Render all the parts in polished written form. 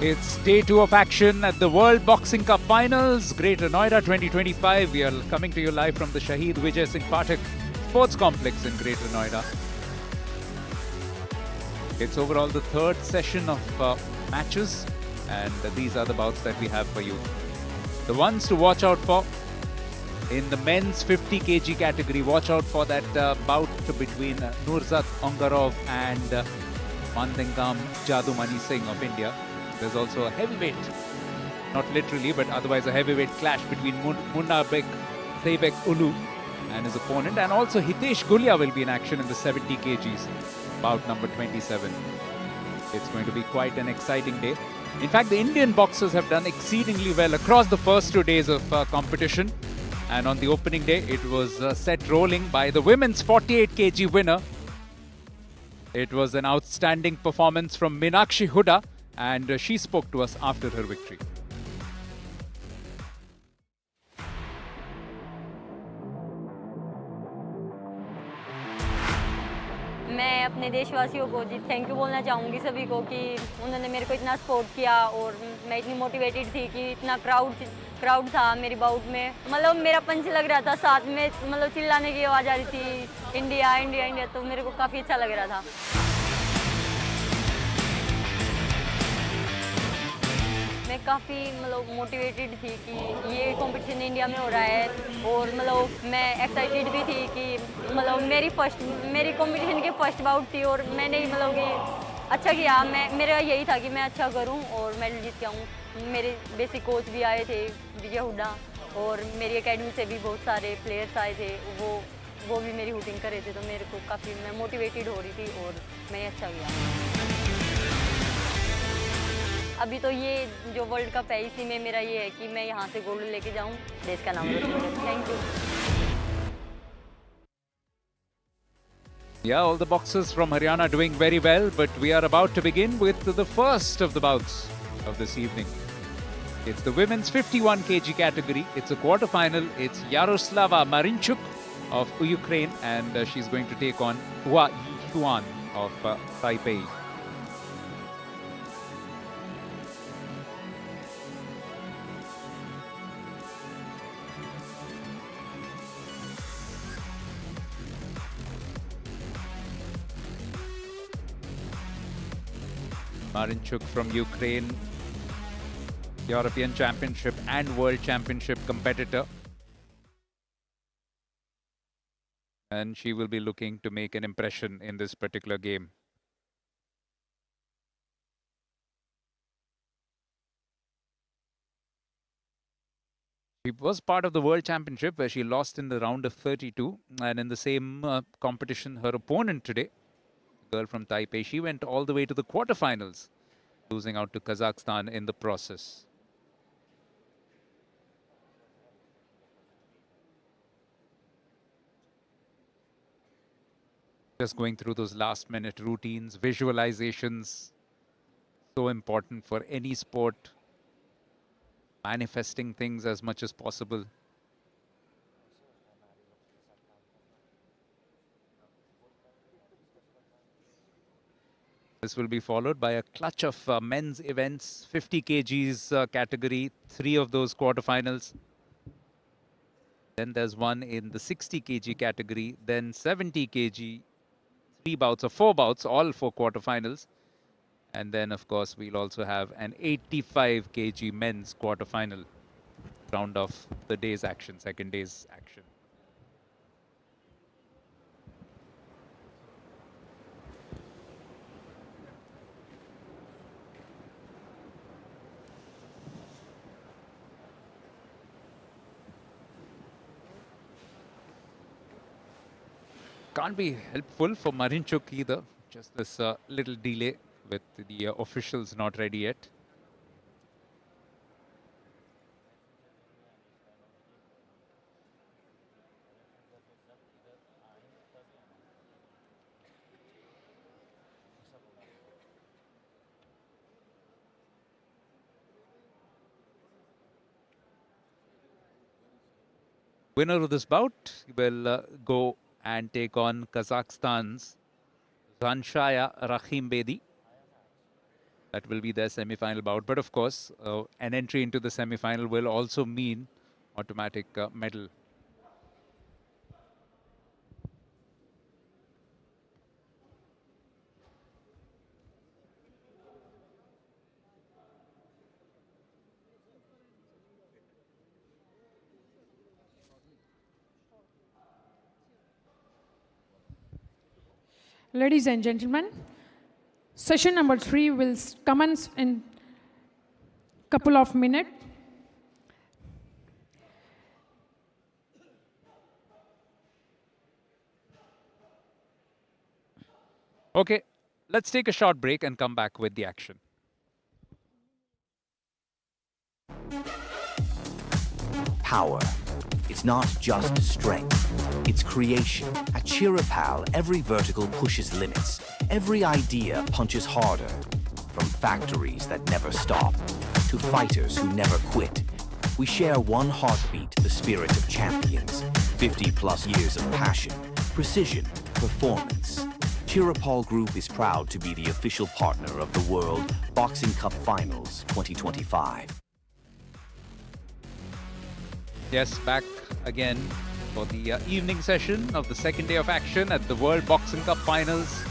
It's day 2 of action at the World Boxing Cup Finals, Greater Noida 2025. We are coming to you live from the Shaheed Vijay Singh Pathak Sports Complex in Greater Noida. It's overall the third session of matches, and these are the bouts that we have for you. The ones to watch out for in the men's 50 kg category. Watch out for that bout between Angarov and Mandengam Jadumani Singh of India. There's also a heavyweight, not literally, but otherwise a heavyweight clash between Munnabek Seibek Uulu and his opponent. And also Hitesh Gulya will be in action in the 70 kgs, bout number 27. It's going to be quite an exciting day. In fact, the Indian boxers have done exceedingly well across the first 2 days of competition. And on the opening day, it was set rolling by the women's 48 kg winner. It was an outstanding performance from Meenakshi Huda, and she spoke to us after her victory. मैं अपने देशवासियों को जी thank you बोलना चाहूँगी सभी को कि उन्होंने मेरे को इतना सपोर्ट किया और मैं इतनी मोटिवेटेड थी कि इतना क्राउड था मेरी बाउट में। मतलब मेरा पंच लग रहा था, साथ में मतलब चिल्लाने की आवाज़ आ रही थी, इंडिया इंडिया इंडिया, तो मेरे को काफ़ी अच्छा लग रहा था। मैं काफ़ी मतलब मोटिवेटेड थी कि ये कंपटीशन इंडिया में हो रहा है और मतलब मैं एक्साइटेड भी थी कि मतलब मेरी कंपटीशन की फर्स्ट बाउट थी और मैंने मतलब कि अच्छा किया। मेरा यही था कि मैं अच्छा करूं और मेडल जीत के आऊँ। मेरे बेसिक कोच भी आए थे विजय हुड्डा, और मेरी एकेडमी से भी बहुत सारे प्लेयर्स आए थे, वो भी मेरी हुटिंग कर रहे थे, तो मेरे को काफ़ी मैं मोटिवेटेड हो रही थी और मैंने अच्छा किया। अभी तो ये जो वर्ल्ड कप है इसी में मेरा ये है कि मैं यहाँ से गोल्ड लेके जाऊँ, देश का नाम रोशन करूँ। Thank you. Yeah, all the boxers from Haryana doing very well, but we are about to begin with the first of the bouts of this evening. It's the women's 51 kg category. It's a quarter-final. It's Yaroslava Marinuk of Ukraine, and she's going to take on Hua Yixuan of Taipei. Marinuk from Ukraine, European Championship and World Championship competitor. And she will be looking to make an impression in this particular game. She was part of the World Championship where she lost in the round of 32. And in the same competition, her opponent today, girl from Taipei, she went all the way to the quarterfinals, losing out to Kazakhstan in the process. Just going through those last minute routines, visualizations, so important for any sport, manifesting things as much as possible. This will be followed by a clutch of men's events, 50 kgs category, 3 of those quarterfinals. Then there's one in the 60 kg category, then 70 kg, 3 bouts or 4 bouts, all for quarterfinals. And then, of course, we'll also have an 85 kg men's quarterfinal round off the day's action, second day's action. Can't be helpful for Marinuk either. Just this little delay with the officials not ready yet. Winner of this bout will go and take on Kazakhstan's Zanshaya Rakhimbedi. That will be their semi-final bout. But of course, an entry into the semi-final will also mean automatic medal. Ladies and gentlemen, session number 3 will commence in couple of minutes. Okay, let's take a short break and come back with the action. Power. It's not just strength, it's creation. At Chirapal, every vertical pushes limits. Every idea punches harder. From factories that never stop, to fighters who never quit. We share one heartbeat, the spirit of champions. 50+ years of passion, precision, performance. Chirapal Group is proud to be the official partner of the World Boxing Cup Finals 2025. Yes, back again for the evening session of the second day of action at the World Boxing Cup Finals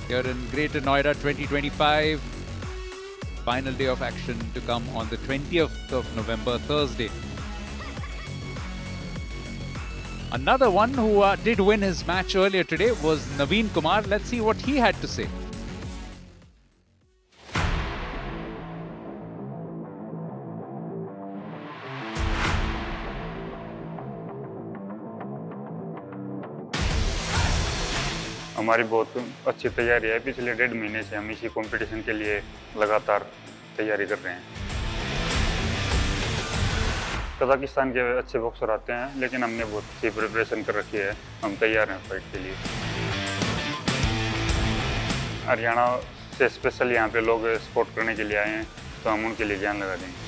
here in Greater Noida 2025. Final day of action to come on the 20th of November, Thursday. Another one who did win his match earlier today was Naveen Kumar. Let's see what he had to say. हमारी बहुत अच्छी तैयारी है। पिछले 1.5 महीने से हम इसी कंपटीशन के लिए लगातार तैयारी कर रहे हैं। कजाकिस्तान के अच्छे बॉक्सर आते हैं, लेकिन हमने बहुत अच्छी प्रिपरेशन कर रखी है। हम तैयार हैं फाइट के लिए। हरियाणा से स्पेशल यहाँ पे लोग सपोर्ट करने के लिए आए हैं, तो हम उनके लिए जान लगा देंगे।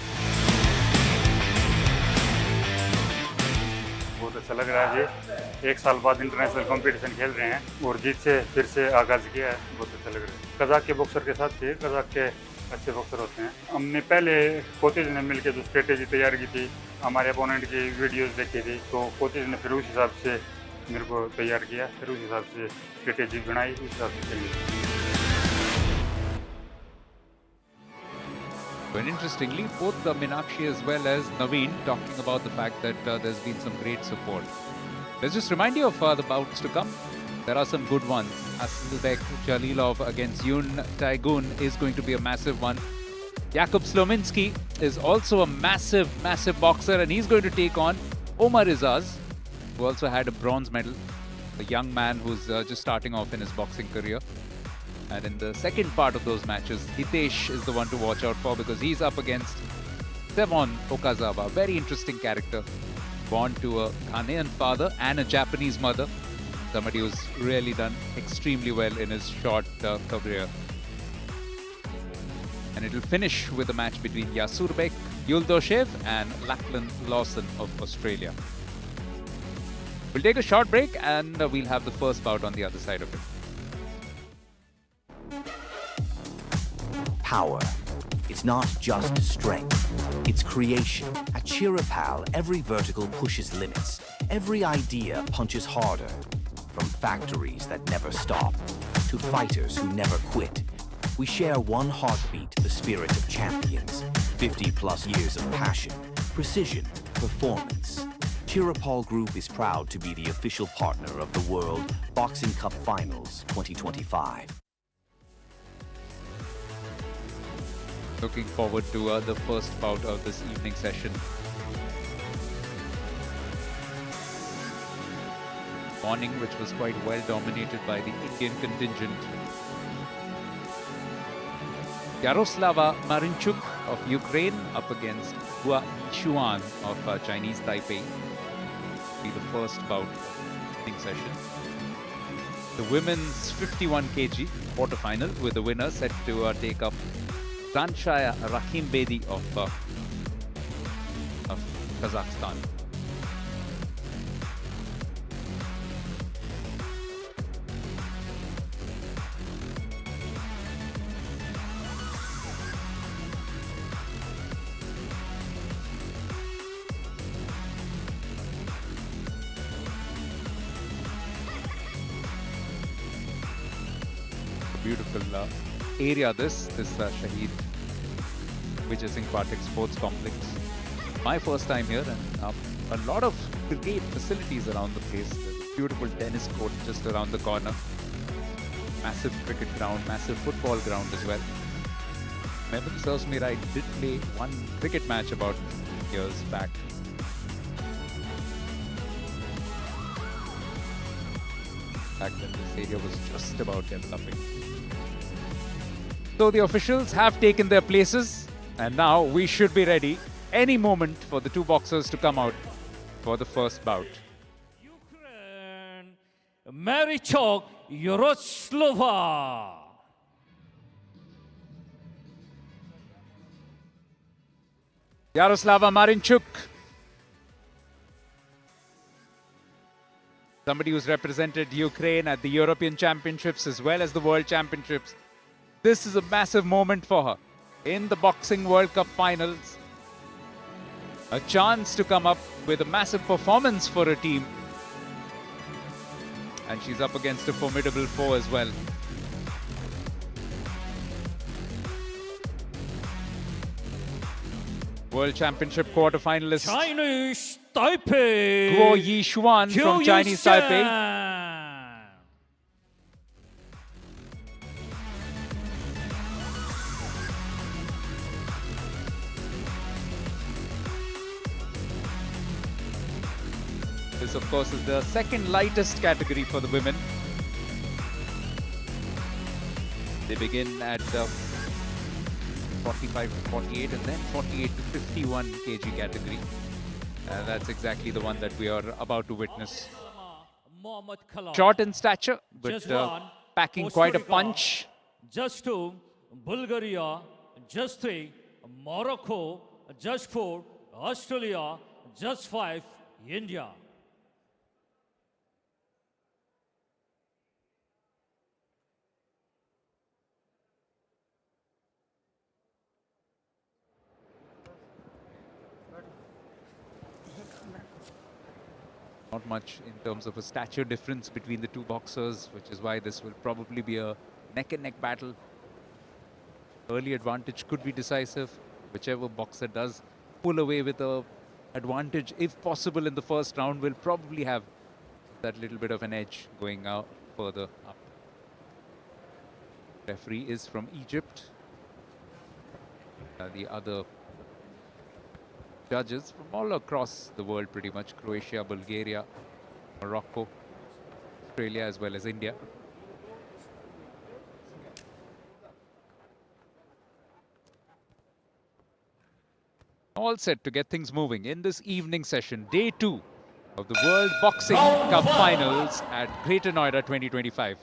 बहुत अच्छा लग रहा है जी। 1 साल बाद इंटरनेशनल कंपटीशन खेल रहे हैं और जीत से फिर से आगाज़ किया है। बहुत अच्छा लग रहा है। कजाक के बॉक्सर के साथ थे, कजाक के अच्छे बॉक्सर होते हैं। हमने पहले कोचेज ने मिलकर जो स्ट्रेटेजी तैयार की थी, हमारे अपोनेंट की वीडियोस देखी थी, तो कोचेज ने फिर उस हिसाब से मेरे को तैयार किया, फिर उस हिसाब से स्ट्रेटेजी बनाई, उस हिसाब से खेली। And interestingly, both Meenakshi as well as Naveen talking about the fact that there's been some great support. Let's just remind you of the bouts to come. There are some good ones. Asylbek Jalilov against Yun Taigun is going to be a massive one. Jakub Slaminsky is also a massive, massive boxer, and he's going to take on Omar Izaz, who also had a bronze medal. A young man who's just starting off in his boxing career. And in the second part of those matches, Hitesh is the one to watch out for because he's up against Devon Okazawa. Very interesting character. Born to a Ghanaian father and a Japanese mother. Somebody who's really done extremely well in his short career. And it will finish with a match between Yasurbek Yuldoshev and Lachlan Lawson of Australia. We'll take a short break and we'll have the first bout on the other side of it. Power. It's not just strength, it's creation. At Chirapal, every vertical pushes limits. Every idea punches harder. From factories that never stop, to fighters who never quit. We share one heartbeat, the spirit of champions. 50+ years of passion, precision, performance. Chirapal Group is proud to be the official partner of the World Boxing Cup Finals 2025. Looking forward to the first bout of this evening session. Morning, which was quite well dominated by the Indian contingent. Yaroslava Marinuk of Ukraine up against Hua Chuan of Chinese Taipei. Be the first bout of the evening session. The women's 51 kg quarterfinal with the winner set to take up Zanshaya Rahimbedi of Kazakhstan. beautiful area this Shahid Vijay Singh Pathak Sports Complex. My first time here, and a lot of great facilities around the place. There's a beautiful tennis court just around the corner. Massive cricket ground, massive football ground as well. Memory serves me right, did play one cricket match about years back. Back then this area was just about developing. So the officials have taken their places, and now we should be ready any moment for the two boxers to come out for the first bout. Ukraine, Marinuk, Yaroslava. Yaroslava Marinuk, somebody who's represented Ukraine at the European Championships as well as the World Championships. This is a massive moment for her in the Boxing World Cup finals. A chance to come up with a massive performance for her team. And she's up against a formidable foe as well. World Championship quarterfinalist Chinese Taipei. Guo Yishuan from Chinese Taipei. This, of course, is the second lightest category for the women. They begin at 45 to 48 and then 48 to 51 kg category. And that's exactly the one that we are about to witness. Short in stature, but packing quite a punch. Just 2, Bulgaria, just 3, Morocco, just 4, Australia, just 5, India. Not much in terms of a stature difference between the two boxers, which is why this will probably be a neck-and-neck battle. Early advantage could be decisive. Whichever boxer does pull away with a advantage, if possible, in the first round, will probably have that little bit of an edge going out further up. Referee is from Egypt. The other judges from all across the world, pretty much: Croatia, Bulgaria, Morocco, Australia, as well as India. All set to get things moving in this evening session, day 2 of the World Boxing Cup Finals at Greater Noida 2025.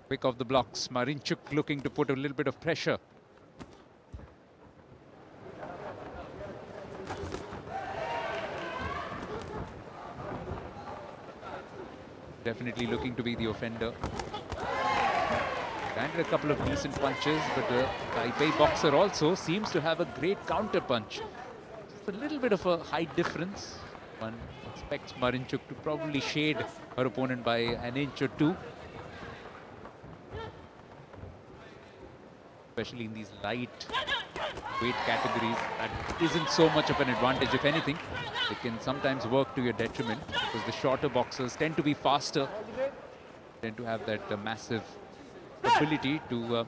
Quick off the blocks, Marinuk looking to put a little bit of pressure. Definitely looking to be the offender. Landed a couple of decent punches, but the Taipei boxer also seems to have a great counter punch. Just a little bit of a height difference. One expects Marinuk to probably shade her opponent by an inch or two. Especially in these light weight categories, that isn't so much of an advantage. If anything, it can sometimes work to your detriment, because the shorter boxers tend to be faster, tend to have that massive ability to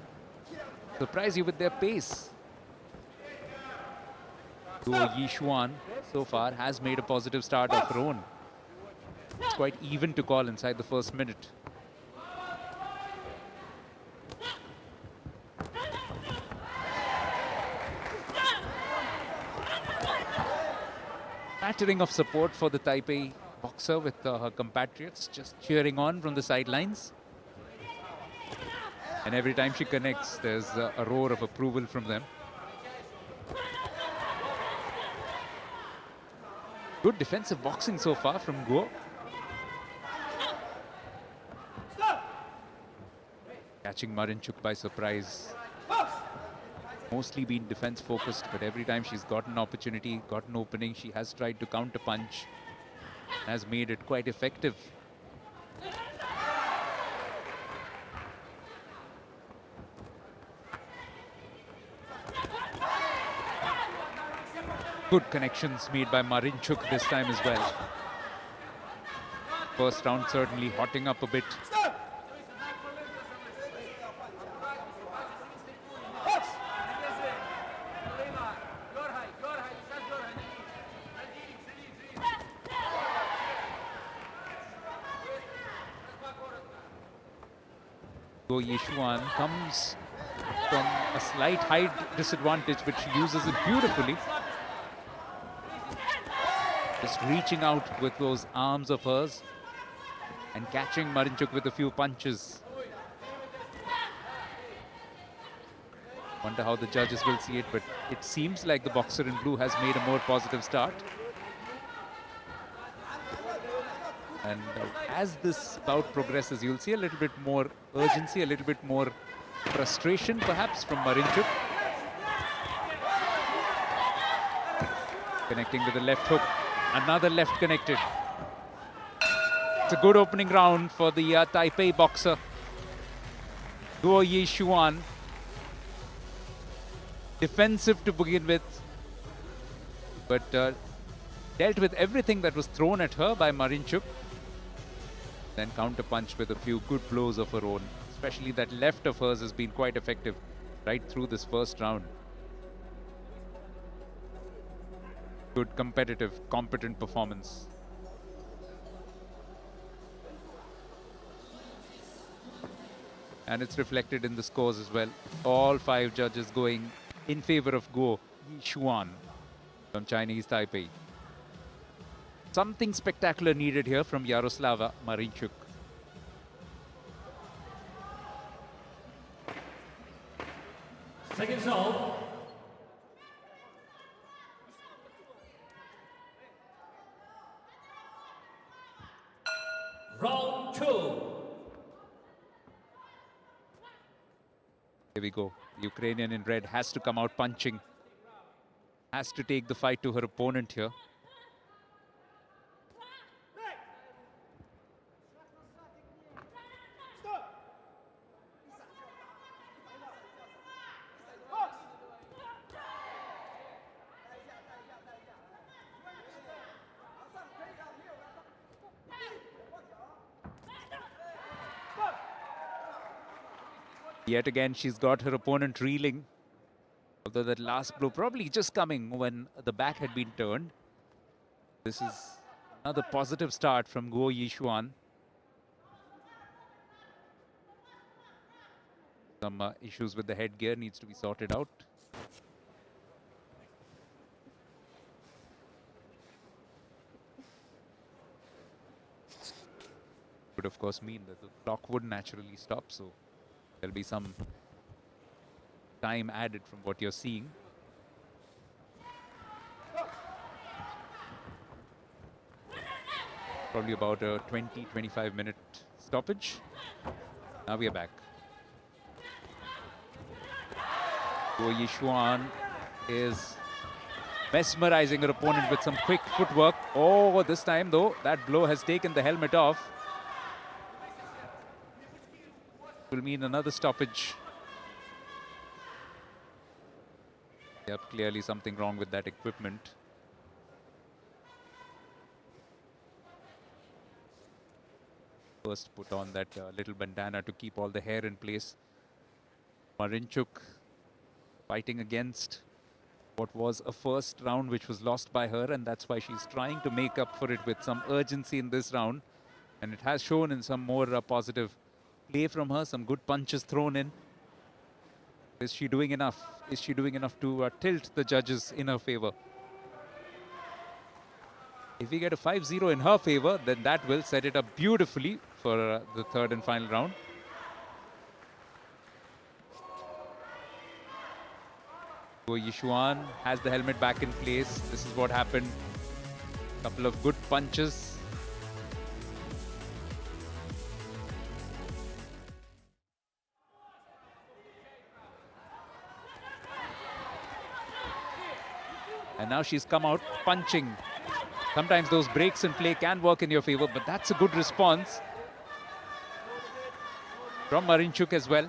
surprise you with their pace. Guo Yishuan so far has made a positive start of her own. It's quite even to call inside the first minute. Battering of support for the Taipei boxer with her compatriots just cheering on from the sidelines. And every time she connects, there's a roar of approval from them. Good defensive boxing so far from Guo. Catching Marinuk by surprise. Mostly been defense focused, but every time she's got an opportunity, got an opening, she has tried to counter punch, has made it quite effective. Good connections made by Marinuk this time as well. First round certainly hotting up a bit. Go Yishuan comes from a slight height disadvantage, but she uses it beautifully. Just reaching out with those arms of hers and catching Marinuk with a few punches. Wonder how the judges will see it, but it seems like the boxer in blue has made a more positive start. And as this bout progresses, you'll see a little bit more urgency, a little bit more frustration perhaps from Marinuk. Connecting with the left hook. Another left connected. It's a good opening round for the Taipei boxer. Guo Yishuan. Defensive to begin with, but dealt with everything that was thrown at her by Marinuk. Then counter-punched with a few good blows of her own. Especially that left of hers has been quite effective right through this first round. Good, competitive, competent performance. And it's reflected in the scores as well. All 5 judges going in favor of Guo Yishuan from Chinese Taipei. Something spectacular needed here from Yaroslava Marinuk. Second round. Round 2. Here we go. The Ukrainian in red has to come out punching. Has to take the fight to her opponent here. Yet again, she's got her opponent reeling. Although that last blow probably just coming when the back had been turned. This is another positive start from Guo Yishuan. Some issues with the headgear needs to be sorted out. Would of course mean that the clock would naturally stop, so there'll be some time added from what you're seeing. Probably about a 20-25 minute stoppage. Now we are back. Guo Yishuan is mesmerizing her opponent with some quick footwork. Oh, this time though, that blow has taken the helmet off. Will mean another stoppage. Yep, clearly something wrong with that equipment. First put on that little bandana to keep all the hair in place. Marinuk fighting against what was a first round which was lost by her, and that's why she's trying to make up for it with some urgency in this round. And it has shown in some more positive play from her, some good punches thrown in. Is she doing enough? Is she doing enough to tilt the judges in her favor? If we get a 5-0 in her favor, then that will set it up beautifully for the third and final round. Guo Yishuan has the helmet back in place. This is what happened. Couple of good punches. And now she's come out punching. Sometimes those breaks in play can work in your favor, but that's a good response from Marinuk as well.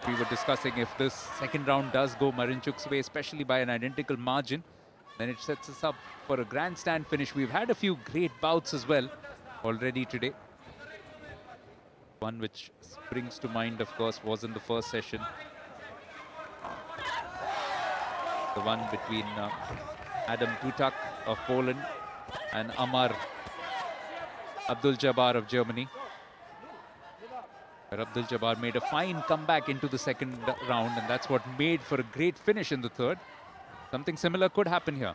We were discussing if this second round does go Marinuk's way, especially by an identical margin, then it sets us up for a grandstand finish. We've had a few great bouts as well already today. One which springs to mind, of course, was in the first session. The one between Adam Tutak of Poland and Omar Abdul-Jabbar of Germany, where Abdul-Jabbar made a fine comeback into the second round, and that's what made for a great finish in the third. Something similar could happen here.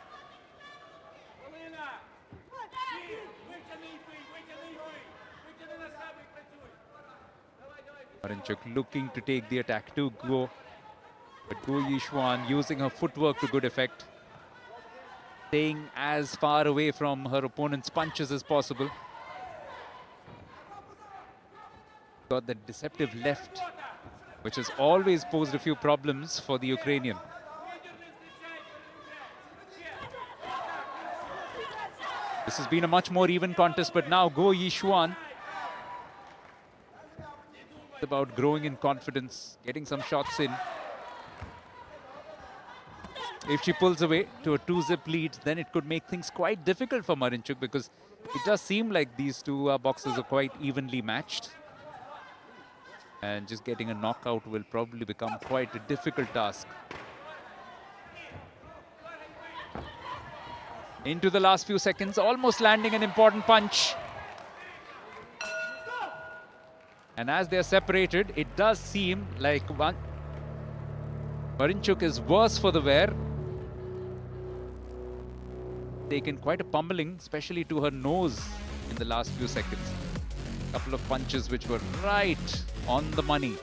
Marinuk looking to take the attack to Guo, but Guo Yishuan using her footwork to good effect, staying as far away from her opponent's punches as possible. Got that deceptive left, which has always posed a few problems for the Ukrainian. This has been a much more even contest, but now Guo Yishuan about growing in confidence, getting some shots in. If she pulls away to a 2-zip lead, then it could make things quite difficult for Marinuk, because it does seem like these two boxers are quite evenly matched. And just getting a knockout will probably become quite a difficult task. Into the last few seconds, almost landing an important punch. And as they're separated, it does seem like Marinuk is worse for the wear. Taken quite a pummeling, especially to her nose in the last few seconds. A couple of punches which were right on the money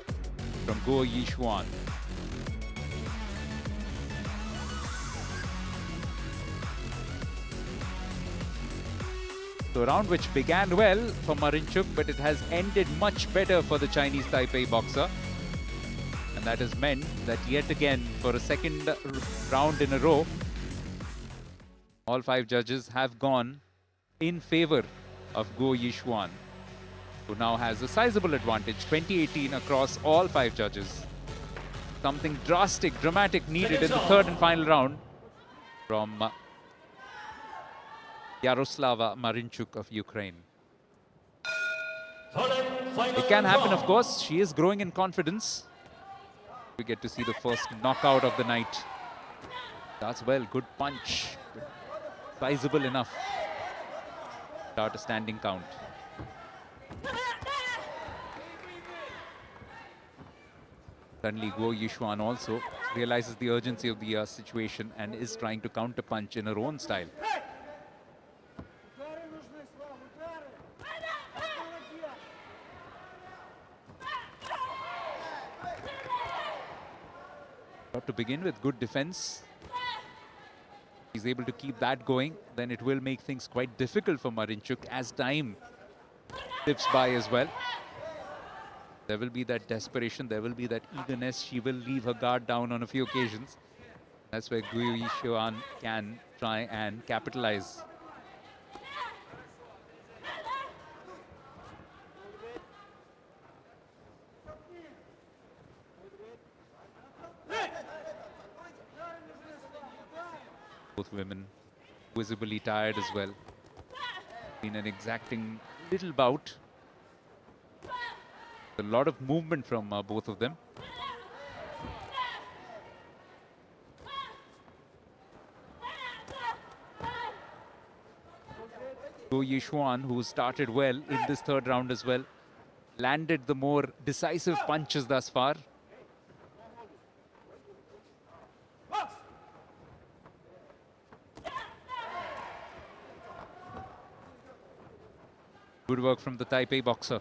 from Guo Yishuan. So a round which began well for Marinuk, but it has ended much better for the Chinese Taipei boxer. And that has meant that yet again, for a second round in a row, all 5 judges have gone in favor of Guo Yishuan, who now has a sizable advantage, 20-18 across all 5 judges. Something drastic, dramatic needed in the third and final round from Yaroslava Marinuk of Ukraine. It can happen, of course. She is growing in confidence. We get to see the first knockout of the night. That's well, good punch. Sizable enough. Start a standing count. Suddenly, Guo Yishuan also realizes the urgency of the situation and is trying to counter punch in her own style. But to begin with, good defense. He's able to keep that going, then it will make things quite difficult for Marinuk as time slips by as well. There will be that desperation, there will be that eagerness. She will leave her guard down on a few occasions. That's where Guo Yishuan can try and capitalize. Both women visibly tired as well. Been an exacting little bout. A lot of movement from both of them. Guo Yishuan, who started well in this third round as well, landed the more decisive punches thus far. Good work from the Taipei boxer.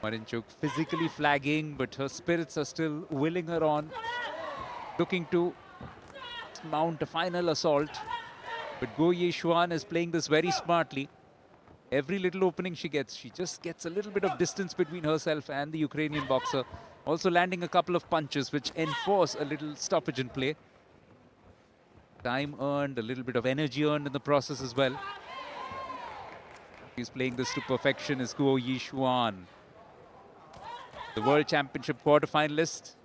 Marinuk physically flagging, but her spirits are still willing her on, looking to mount a final assault. But Guo Yishuan is playing this very smartly. Every little opening she gets, she just gets a little bit of distance between herself and the Ukrainian boxer. Also landing a couple of punches which enforce a little stoppage in play. Time earned, a little bit of energy earned in the process as well. He's playing this to perfection is Guo Yishuan, the World Championship quarterfinalist.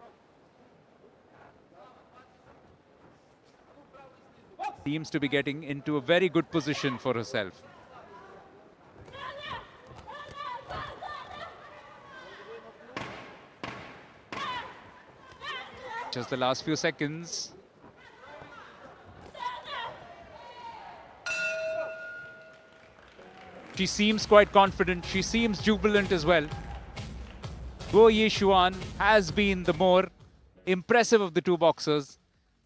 Seems to be getting into a very good position for herself. Just the last few seconds. She seems quite confident. She seems jubilant as well. Guo Yishuan has been the more impressive of the two boxers.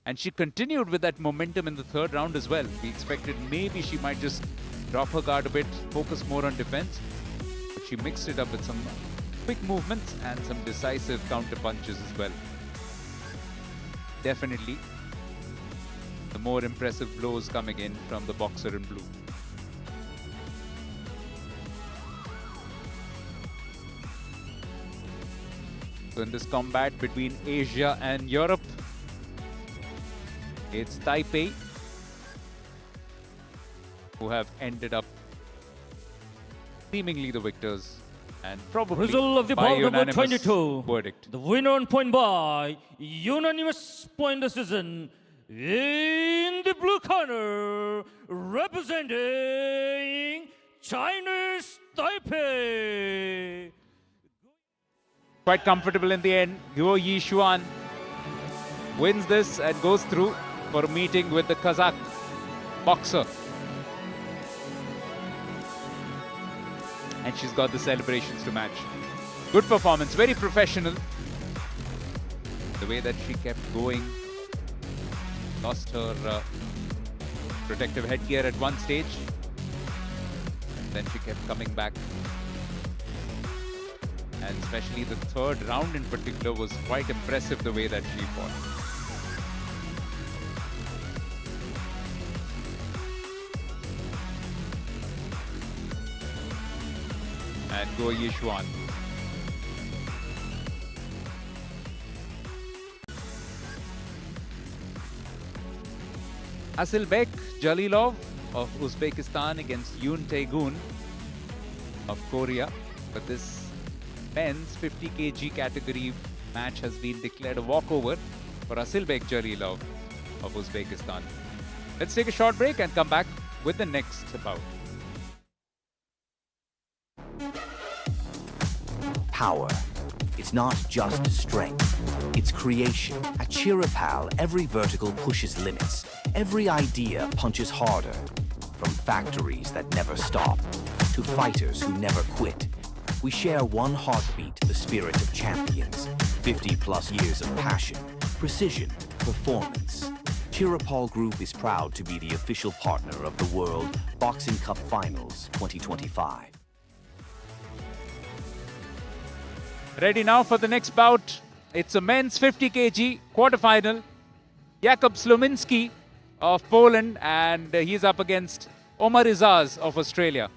And she continued with that momentum in the third round as well. We expected maybe she might just drop her guard a bit, focus more on defense. But she mixed it up with some quick movements and some decisive counter punches as well. Definitely the more impressive blows coming in from the boxer in blue. So in this combat between Asia and Europe, it's Taipei who have ended up seemingly the victors and probably Result of the by bout number unanimous 22. verdict. The winner on point by unanimous point decision in the blue corner, representing Chinese Taipei. Quite comfortable in the end. Guo Yishuan wins this and goes through for a meeting with the Kazakh boxer. And she's got the celebrations to match. Good performance, very professional. The way that she kept going. Lost her protective headgear at one stage. Then she kept coming back. And especially the third round in particular was quite impressive the way that she fought. And Guo Yishuan. Asilbek Jalilov of Uzbekistan against Yoon Tae-gun of Korea. But this men's 50 kg category match has been declared a walkover for Asilbek Jalilov of Uzbekistan. Let's take a short break and come back with the next bout. Power. It's not just strength, it's creation. At Chirapal, every vertical pushes limits. Every idea punches harder. From factories that never stop, to fighters who never quit. We share one heartbeat, the spirit of champions. 50+ years of passion, precision, performance. Chirapal Group is proud to be the official partner of the World Boxing Cup Finals 2025. Ready now for the next bout. It's a men's 50 kg quarterfinal. Jakub Slaminsky of Poland, and he's up against Omar of Australia.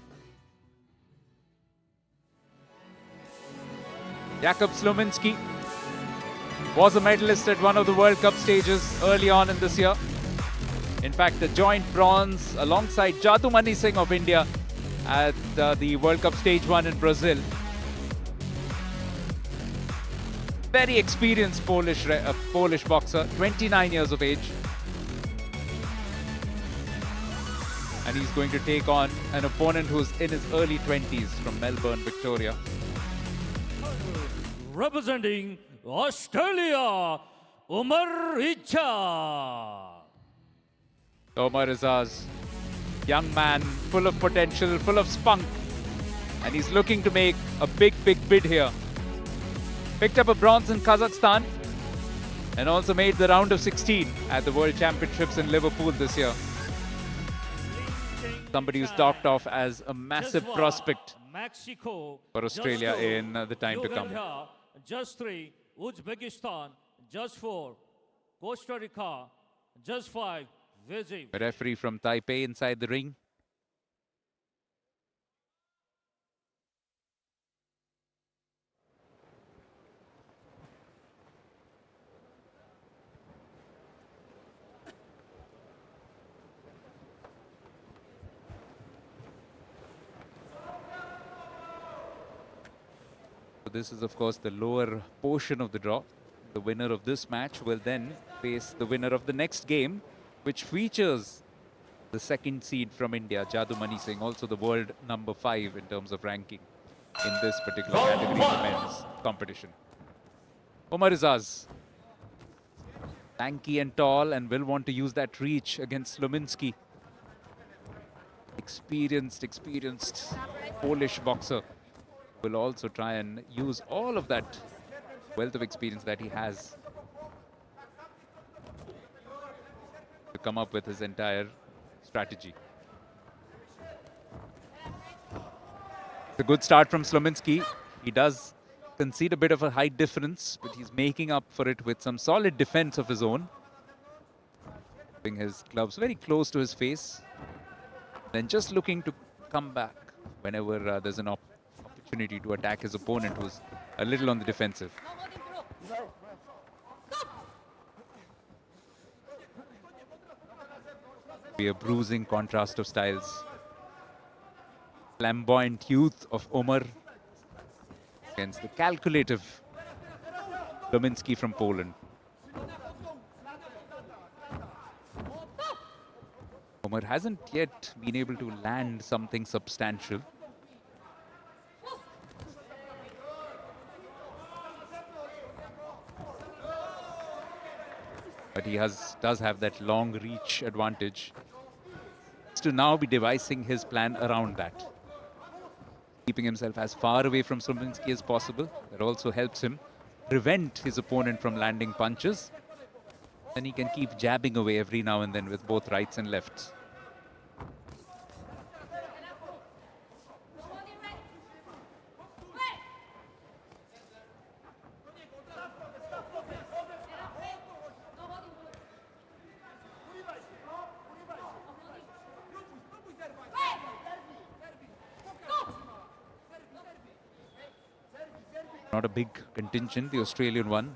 Jakub Slaminsky was a medalist at one of the World Cup stages early on in this year. In fact, a joint bronze alongside Jadumani Singh of India at the World Cup Stage 1 in Brazil. Very experienced Polish boxer, 29 years of age. And he's going to take on an opponent who's in his early 20s from Melbourne, Victoria. Representing Australia, Omar. Omar Izaz, young man, full of potential, full of spunk. And he's looking to make a big bid here. Picked up a bronze in Kazakhstan and also made the round of 16 at the World Championships in Liverpool this year. Somebody who's talked of as a massive prospect Mexico, for Australia in the time to come. Just 3, Uzbekistan, just 4, Costa Rica, just 5, Fiji. A referee from Taipei inside the ring. So this is, of course, the lower portion of the draw. The winner of this match will then face the winner of the next game, which features the second seed from India, Jadumani Singh, also the world number 5 in terms of ranking in this particular category of the men's competition. Omar Izaz, lanky and tall, and will want to use that reach against Slaminsky. Experienced Polish boxer, will also try and use all of that wealth of experience that he has to come up with his entire strategy. It's a good start from Slaminsky. He does concede a bit of a height difference, but he's making up for it with some solid defense of his own. Putting his gloves very close to his face. Then just looking to come back whenever there's an opportunity to attack his opponent who's a little on the defensive. Be a bruising contrast of styles. Flamboyant youth of Omar against the calculative Slaminsky from Poland. Omar hasn't yet been able to land something substantial. But he does have that long reach advantage. To now be devising his plan around that. Keeping himself as far away from Slaminsky as possible. That also helps him prevent his opponent from landing punches. Then he can keep jabbing away every now and then with both rights and lefts. Not a big contingent, the Australian one.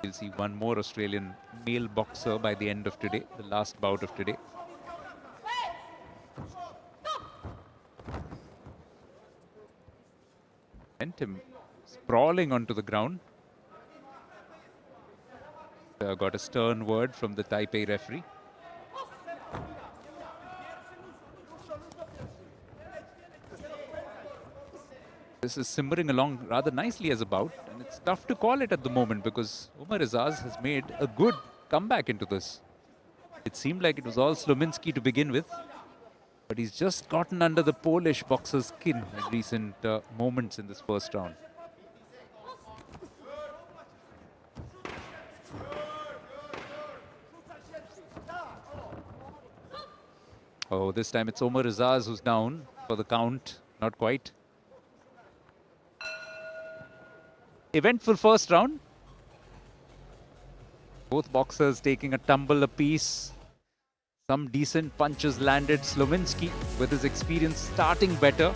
We'll see one more Australian male boxer by the end of today, the last bout of today. Sent him sprawling onto the ground. Got a stern word from the Taipei referee. This is simmering along rather nicely as a bout, and it's tough to call it at the moment because Omar Izaz has made a good comeback into this. It seemed like it was all Slaminsky to begin with, but he's just gotten under the Polish boxer's skin in recent moments in this first round. Oh, this time it's Omar Izaz who's down for the count. Not quite. Eventful first round. Both boxers taking a tumble apiece. Some decent punches landed. Slaminsky, with his experience starting better,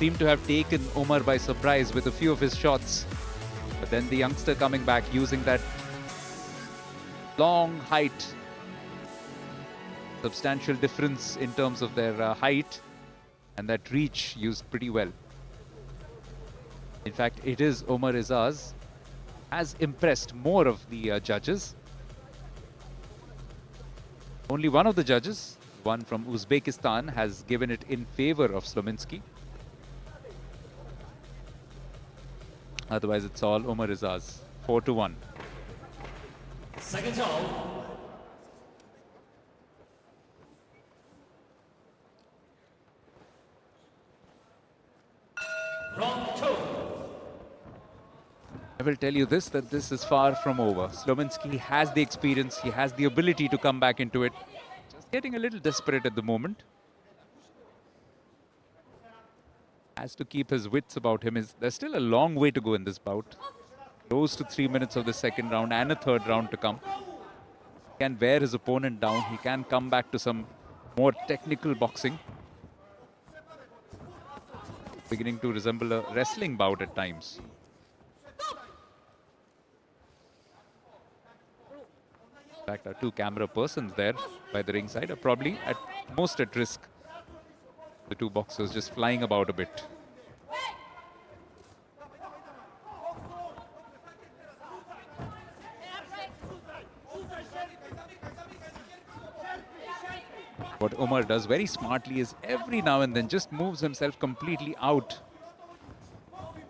seemed to have taken Omar by surprise with a few of his shots. But then the youngster coming back, using that long height. Substantial difference in terms of their height, and that reach used pretty well. In fact, it is Omar Izaz has impressed more of the judges. Only one of the judges, one from Uzbekistan, has given it in favor of Slaminsky. Otherwise, it's all Omar Izaz, 4-1. Second round. Round 2. I will tell you this, that this is far from over. Slaminsky has the experience, he has the ability to come back into it. Just getting a little desperate at the moment. Has to keep his wits about him. There's still a long way to go in this bout. Close to 3 minutes of the second round and a third round to come. He can wear his opponent down. He can come back to some more technical boxing. Beginning to resemble a wrestling bout at times. In fact, our two camera persons there by the ringside are probably at most at risk. The two boxers just flying about a bit. What Omar does very smartly is every now and then just moves himself completely out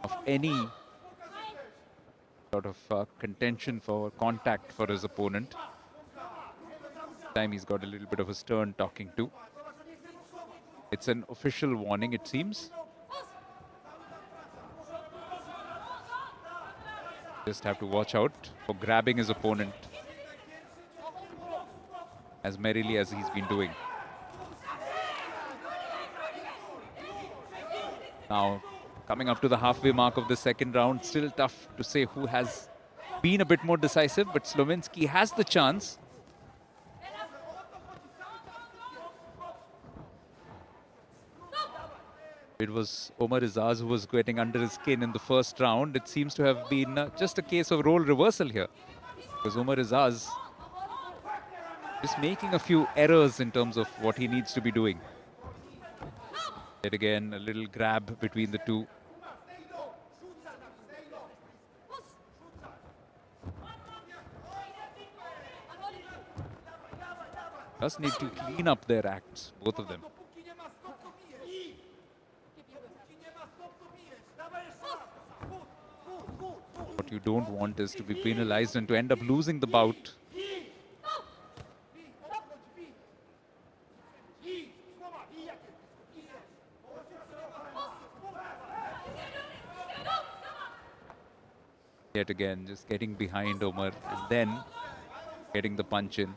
of any sort of contention for contact for his opponent. This time he's got a little bit of a stern talking to. It's an official warning, it seems. Just have to watch out for grabbing his opponent as merrily as he's been doing. Now, coming up to the halfway mark of the second round, still tough to say who has been a bit more decisive, but Slaminsky has the chance. It was Omar Izaz who was getting under his skin in the first round. It seems to have been just a case of role reversal here, because Omar Izaz just making a few errors in terms of what he needs to be doing. Yet again, a little grab between the two. Just need to clean up their acts, both of them. What you don't want is to be penalized and to end up losing the bout. Yet again, just getting behind Omar and then getting the punch in.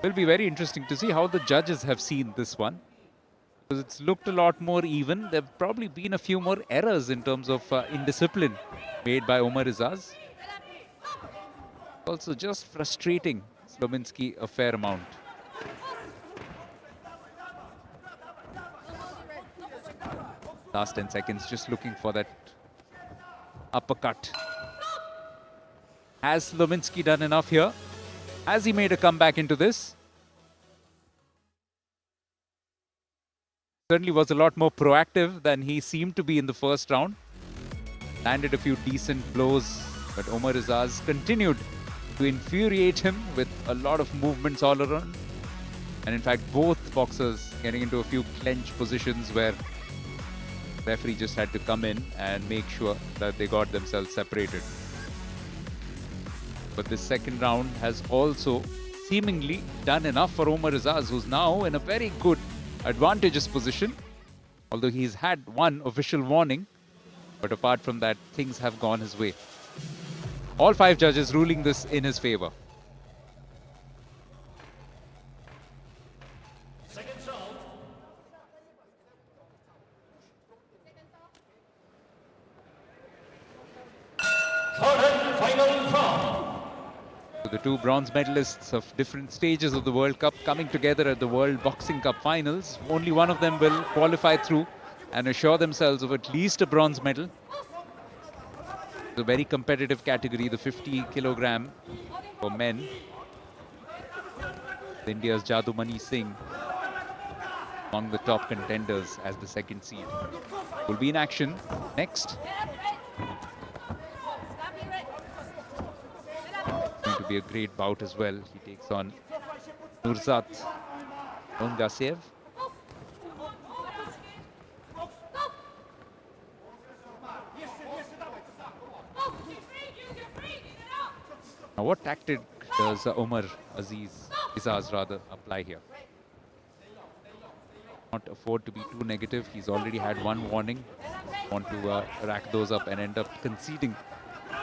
Will be very interesting to see how the judges have seen this one, because it's looked a lot more even. There have probably been a few more errors in terms of indiscipline made by Omar Izaz. Also just frustrating Slaminsky a fair amount. Last 10 seconds, just looking for that uppercut. Has Slaminsky done enough here? Has he made a comeback into this? Certainly was a lot more proactive than he seemed to be in the first round. Landed a few decent blows, but Omar Izaz continued to infuriate him with a lot of movements all around. And in fact, both boxers getting into a few clench positions where the referee just had to come in and make sure that they got themselves separated. But this second round has also seemingly done enough for Omar Izaz, who's now in a very good advantageous position. Although he's had one official warning, but apart from that, things have gone his way. All 5 judges ruling this in his favor. So the two bronze medalists of different stages of the World Cup coming together at the World Boxing Cup finals. Only one of them will qualify through and assure themselves of at least a bronze medal. It's a very competitive category, the 50 kilogram for men. India's Jadumani Singh among the top contenders as the second seed. Will be in action next. Going to be a great bout as well. He takes on Nurzat Yuldoshev. Now, what tactic does Omar Izaz apply here? Not afford to be too negative. He's already had one warning. Want to rack those up and end up conceding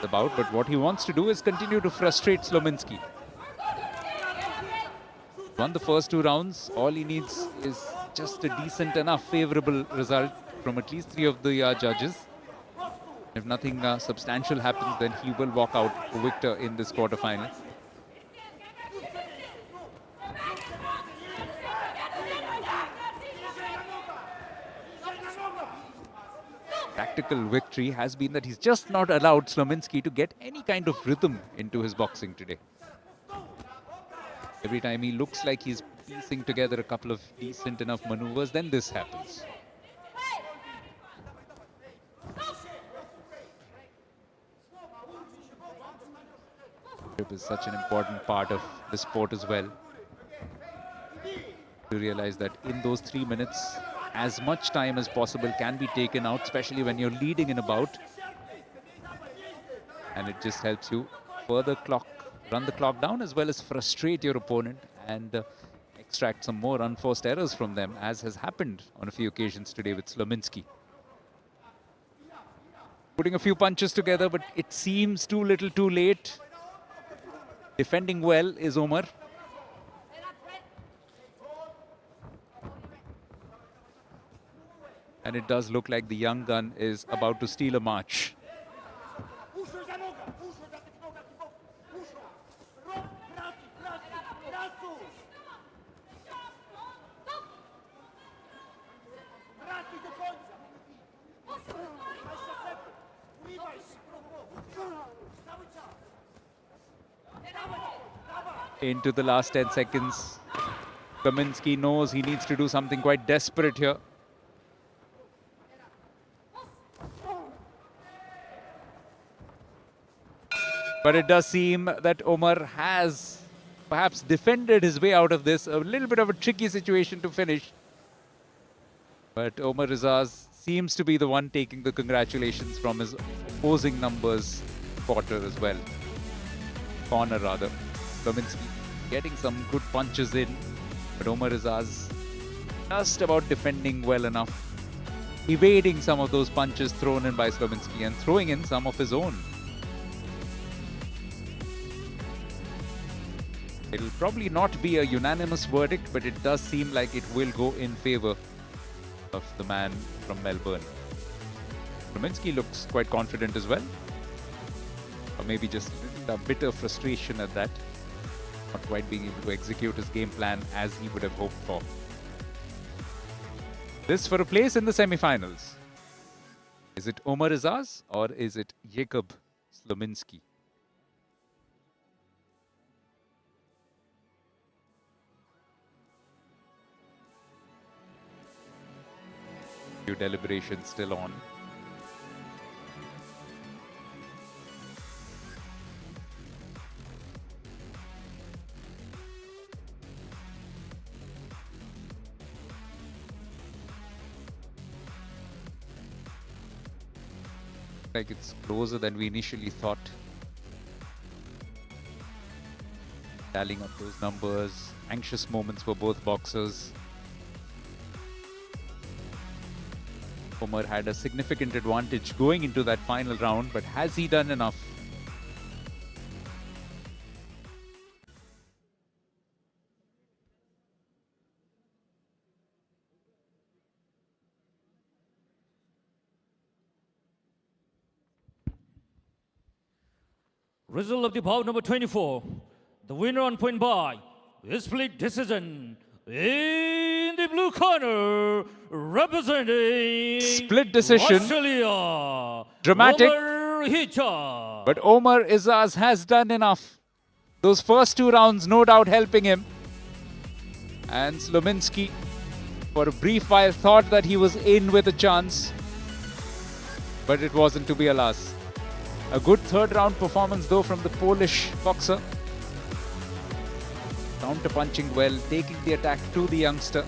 the bout. But what he wants to do is continue to frustrate Slaminsky. Won the first 2 rounds. All he needs is just a decent enough favorable result from at least 3 of the judges. If nothing substantial happens, then he will walk out a victor in this quarterfinal. Tactical victory has been that he's just not allowed Slaminsky to get any kind of rhythm into his boxing today. Every time he looks like he's piecing together a couple of decent enough maneuvers, then this happens. is such an important part of the sport as well. To realize that in those 3 minutes, as much time as possible can be taken out, especially when you're leading in a bout. And it just helps you further run the clock down, as well as frustrate your opponent and extract some more unforced errors from them, as has happened on a few occasions today with Slaminsky. Putting a few punches together, but it seems too little too late. Defending well is Omar. And it does look like the young gun is about to steal a march. Into the last 10 seconds. Slaminsky knows he needs to do something quite desperate here. But it does seem that Omar has perhaps defended his way out of this. A little bit of a tricky situation to finish. But Omar Rizaz seems to be the one taking the congratulations from his opposing numbers quarter as well. Corner rather. Slaminsky getting some good punches in. But Omar Rizaz just about defending well enough. Evading some of those punches thrown in by Slaminsky and throwing in some of his own. It'll probably not be a unanimous verdict, but it does seem like it will go in favor of the man from Melbourne. Slaminsky looks quite confident as well. Or maybe just a bit of frustration at that. Not quite being able to execute his game plan as he would have hoped for. This for a place in the semi-finals. Is it Omar Rizaz or is it Jakub Slaminsky? Few deliberations still on. Like it's closer than we initially thought. Tallying up those numbers, anxious moments for both boxers. Omar had a significant advantage going into that final round, but has he done enough? Result of the bout number 24. The winner on point by split decision. In the blue corner, representing Split decision. Australia, Dramatic. Omar. But Omar Rizaz has done enough. Those first 2 rounds no doubt helping him. And Slaminsky, for a brief while, thought that he was in with a chance. But it wasn't to be, alas. A good third round performance though from the Polish boxer. Counter punching well, taking the attack to the youngster.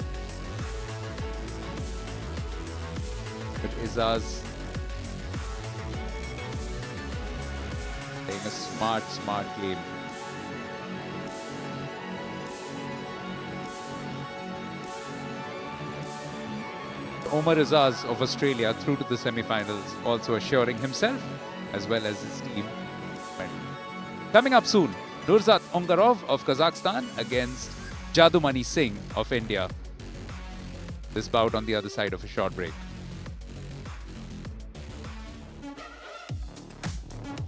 But Rizaz playing a smart game. Omar Rizaz of Australia through to the semi-finals, also assuring himself as well as his team. Coming up soon, Nurzat Angarov of Kazakhstan against Jadumani Singh of India. This bout on the other side of a short break.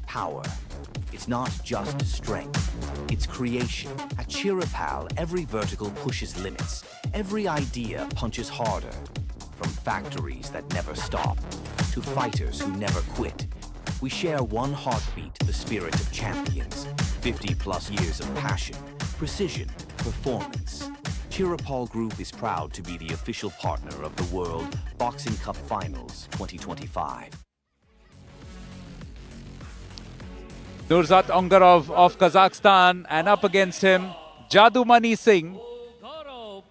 Power. It's not just strength, it's creation. At Chirapal, every vertical pushes limits. Every idea punches harder. From factories that never stop, to fighters who never quit. We share one heartbeat, the spirit of champions. 50+ years of passion, precision, performance. Chirapal Group is proud to be the official partner of the World Boxing Cup Finals 2025. Nurzat Angarov of Kazakhstan, and up against him, Jadumani Singh. Angarov,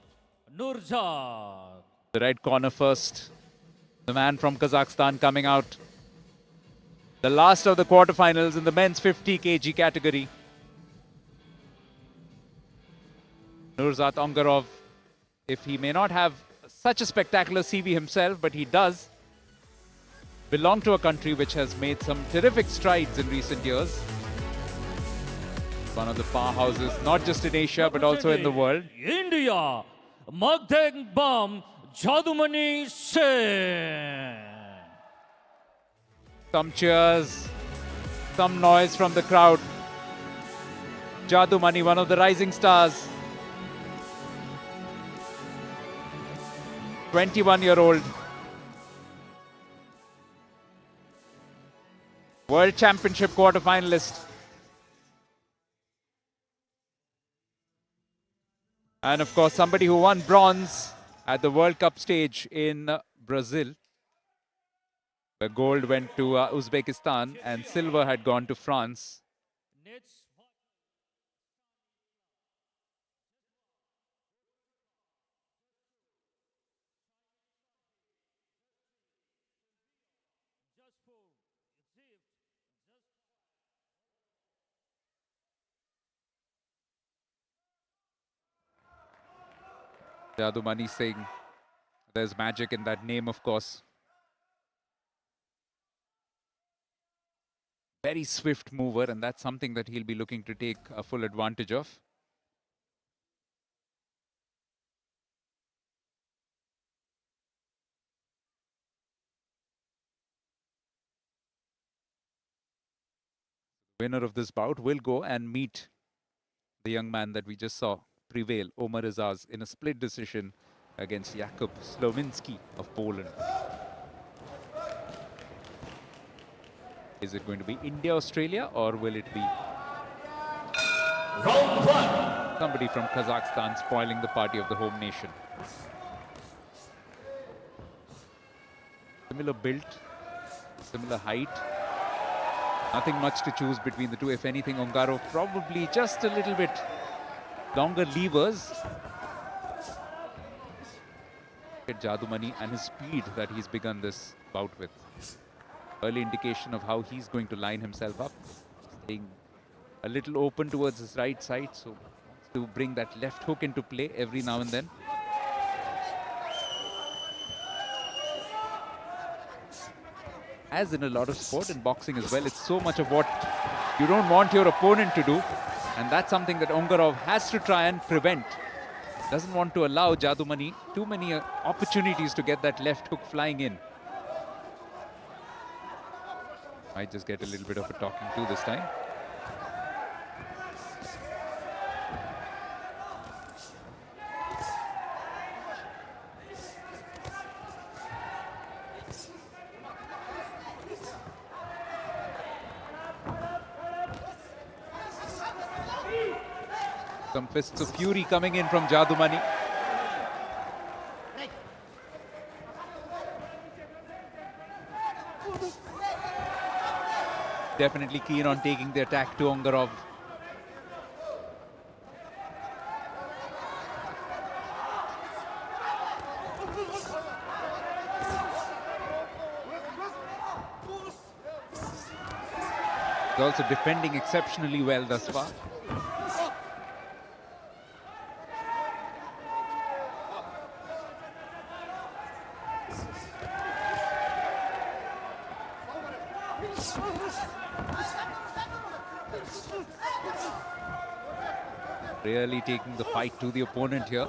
Nurzat. The red corner first. The man from Kazakhstan coming out. The last of the quarterfinals in the men's 50 kg category. Nurzat Angarov, if he may not have such a spectacular CV himself, but he does belong to a country which has made some terrific strides in recent years. One of the powerhouses, not just in Asia, but also in the world. India, Magdeng Bam, Jadumani Singh. Some cheers, some noise from the crowd. Jadumani, one of the rising stars. 21-year-old. World Championship quarter-finalist. And of course, somebody who won bronze at the World Cup stage in Brazil. The gold went to Uzbekistan and silver had gone to France. Jadumani Singh. There's magic in that name, of course. Very swift mover, and that's something that he'll be looking to take a full advantage of. The winner of this bout will go and meet the young man that we just saw prevail, Omar in a split decision against Jakub Slaminsky of Poland. Is it going to be India-Australia, or will it be somebody from Kazakhstan spoiling the party of the home nation? Similar build, similar height. Nothing much to choose between the two. If anything, Angarov probably just a little bit longer levers. At Jadumani and his speed that he's begun this bout with. Early indication of how he's going to line himself up. Staying a little open towards his right side, so wants to bring that left hook into play every now and then. As in a lot of sport and boxing as well, it's so much of what you don't want your opponent to do, and that's something that Angarov has to try and prevent. Doesn't want to allow Jadumani too many opportunities to get that left hook flying in. Might just get a little bit of a talking to this time. Some fists of fury coming in from Jadumani. Definitely keen on taking the attack to Angarov. He's also defending exceptionally well thus far. Really taking the fight to the opponent here.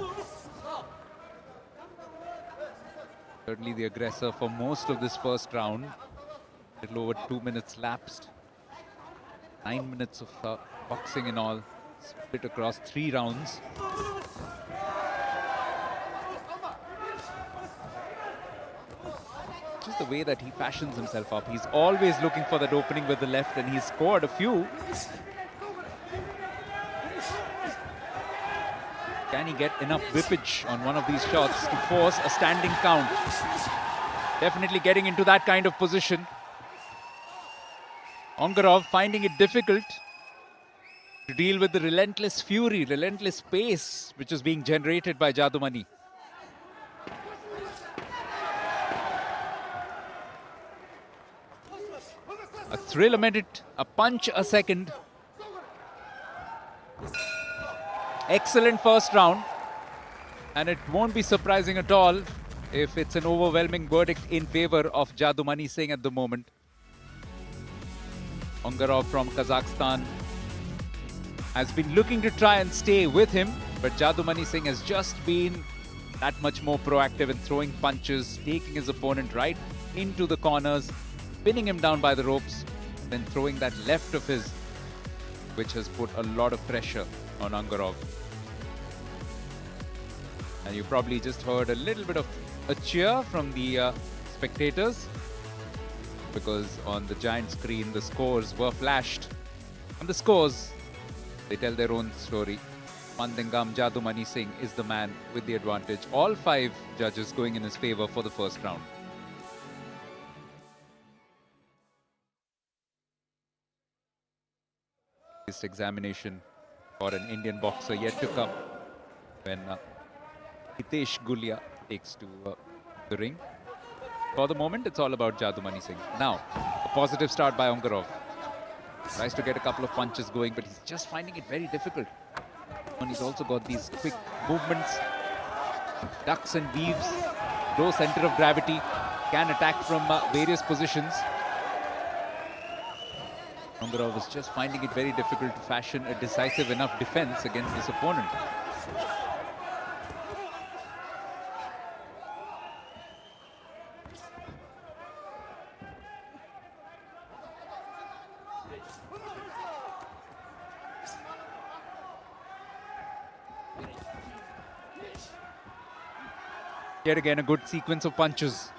Certainly the aggressor for most of this first round. A little over 2 minutes lapsed. 9 minutes of boxing in all, split across 3 rounds. Just the way that he fashions himself up. He's always looking for that opening with the left, and he's scored a few. Can he get enough whippage on one of these shots to force a standing count? Definitely getting into that kind of position. Angarov finding it difficult to deal with the relentless fury, relentless pace which is being generated by Jadumani. A thrill a minute, a punch a second. Excellent first round. And it won't be surprising at all if it's an overwhelming verdict in favor of Jadumani Singh at the moment. Angarov from Kazakhstan has been looking to try and stay with him, but Jadumani Singh has just been that much more proactive in throwing punches, taking his opponent right into the corners, pinning him down by the ropes, then throwing that left of his, which has put a lot of pressure on Angarov. And you probably just heard a little bit of a cheer from the spectators, because on the giant screen the scores were flashed. And the scores, they tell their own story. Mandingam Jadumani Singh is the man with the advantage. All 5 judges going in his favor for the first round. This examination for an Indian boxer yet to come when Hitesh Gulya takes to the ring. For the moment, it's all about Jadumani Singh. Now, a positive start by Angarov. Tries to get a couple of punches going, but he's just finding it very difficult. And he's also got these quick movements, ducks and weaves, low center of gravity, can attack from various positions. Angarov is just finding it very difficult to fashion a decisive enough defense against this opponent. Yet again, a good sequence of punches.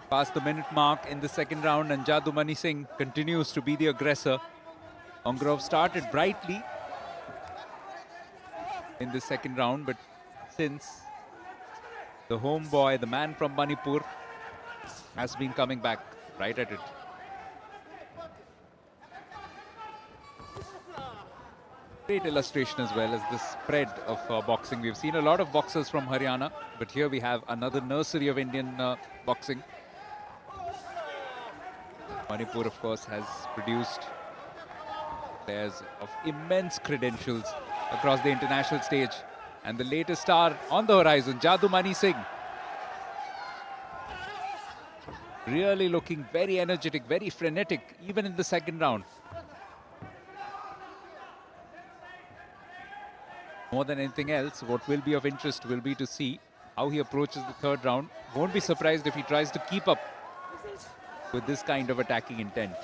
Past the minute mark in the second round, and Jadumani Singh continues to be the aggressor. Angarov started brightly in the second round, but since the homeboy, the man from Manipur, has been coming back right at it. Great illustration as well as the spread of boxing. We've seen a lot of boxers from Haryana, but here we have another nursery of Indian boxing. Manipur, of course, has produced players of immense credentials across the international stage. And the latest star on the horizon, Jadumani Singh. Really looking very energetic, very frenetic, even in the second round. More than anything else, what will be of interest will be to see how he approaches the third round. Won't be surprised if he tries to keep up with this kind of attacking intent.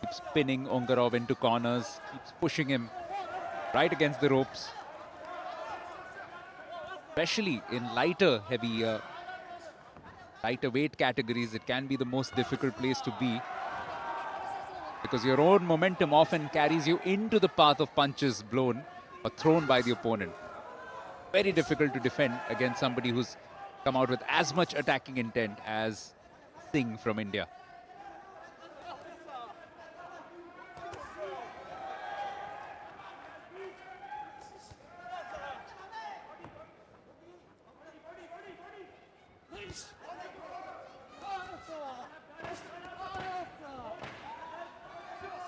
Keeps pinning Angarov into corners, keeps pushing him right against the ropes. Especially in lighter weight categories, it can be the most difficult place to be, because your own momentum often carries you into the path of punches blown or thrown by the opponent. Very difficult to defend against somebody who's come out with as much attacking intent as Singh from India.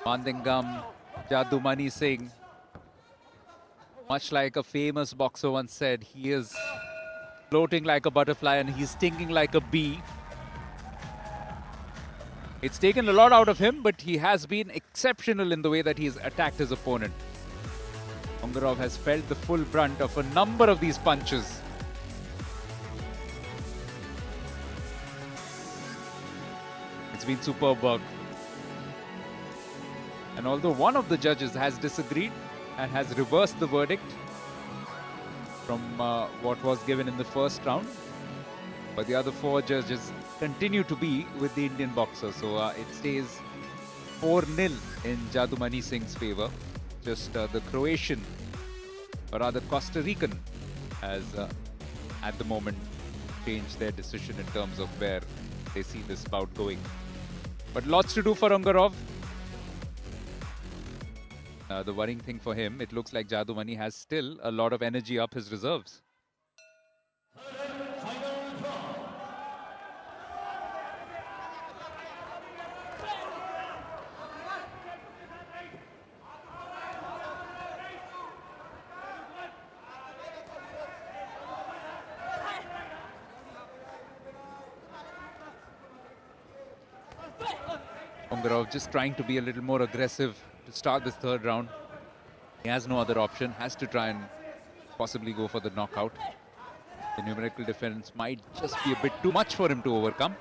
Mandingam Jadumani Singh, much like a famous boxer once said, he is floating like a butterfly and he's stinging like a bee. It's taken a lot out of him, but he has been exceptional in the way that he's attacked his opponent. Angarov has felt the full brunt of a number of these punches. It's been superb work. And although one of the judges has disagreed and has reversed the verdict from what was given in the first round, but the other 4 judges continue to be with the Indian boxer. So it stays 4-0 in Jadumani Singh's favor. just the Croatian, or rather Costa Rican, has at the moment changed their decision in terms of where they see this bout going. But lots to do for Angarov. The worrying thing for him, it looks like Jadumani has still a lot of energy up his reserves. Angarov just trying to be a little more aggressive to start this third round. He has no other option, has to try and possibly go for the knockout. The numerical difference might just be a bit too much for him to overcome.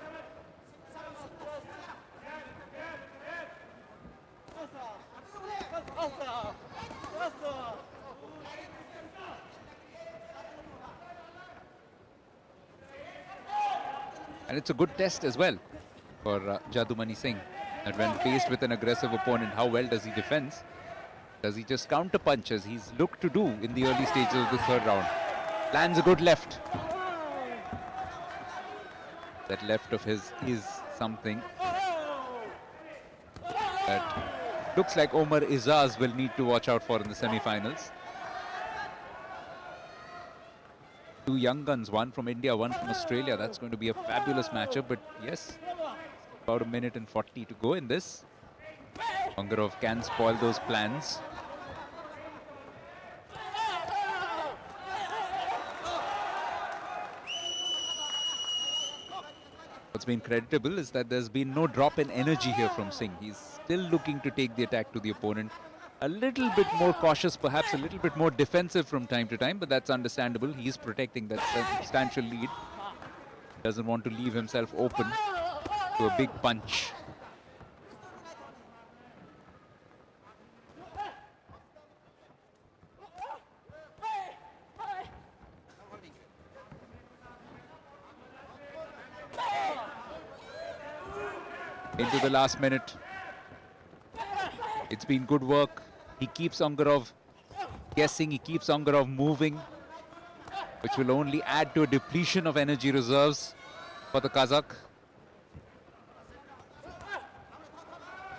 And it's a good test as well for Jadumani Singh. And when faced with an aggressive opponent, how well does he defend? Does he just counter punch as he's looked to do in the early stages of the third round? Lands a good left. That left of his is something that looks like Omar Izaz will need to watch out for in the semi-finals. Two young guns, one from India, one from Australia. That's going to be a fabulous matchup, but yes, about a minute and 40 to go in this. Angarov can spoil those plans. What's been creditable is that there's been no drop in energy here from Singh. He's still looking to take the attack to the opponent. A little bit more cautious, perhaps a little bit more defensive from time to time, but that's understandable. He's protecting that substantial lead. Doesn't want to leave himself open to a big punch. Into the last minute. It's been good work. He keeps Angarov guessing, he keeps Angarov moving, which will only add to a depletion of energy reserves for the Kazakh.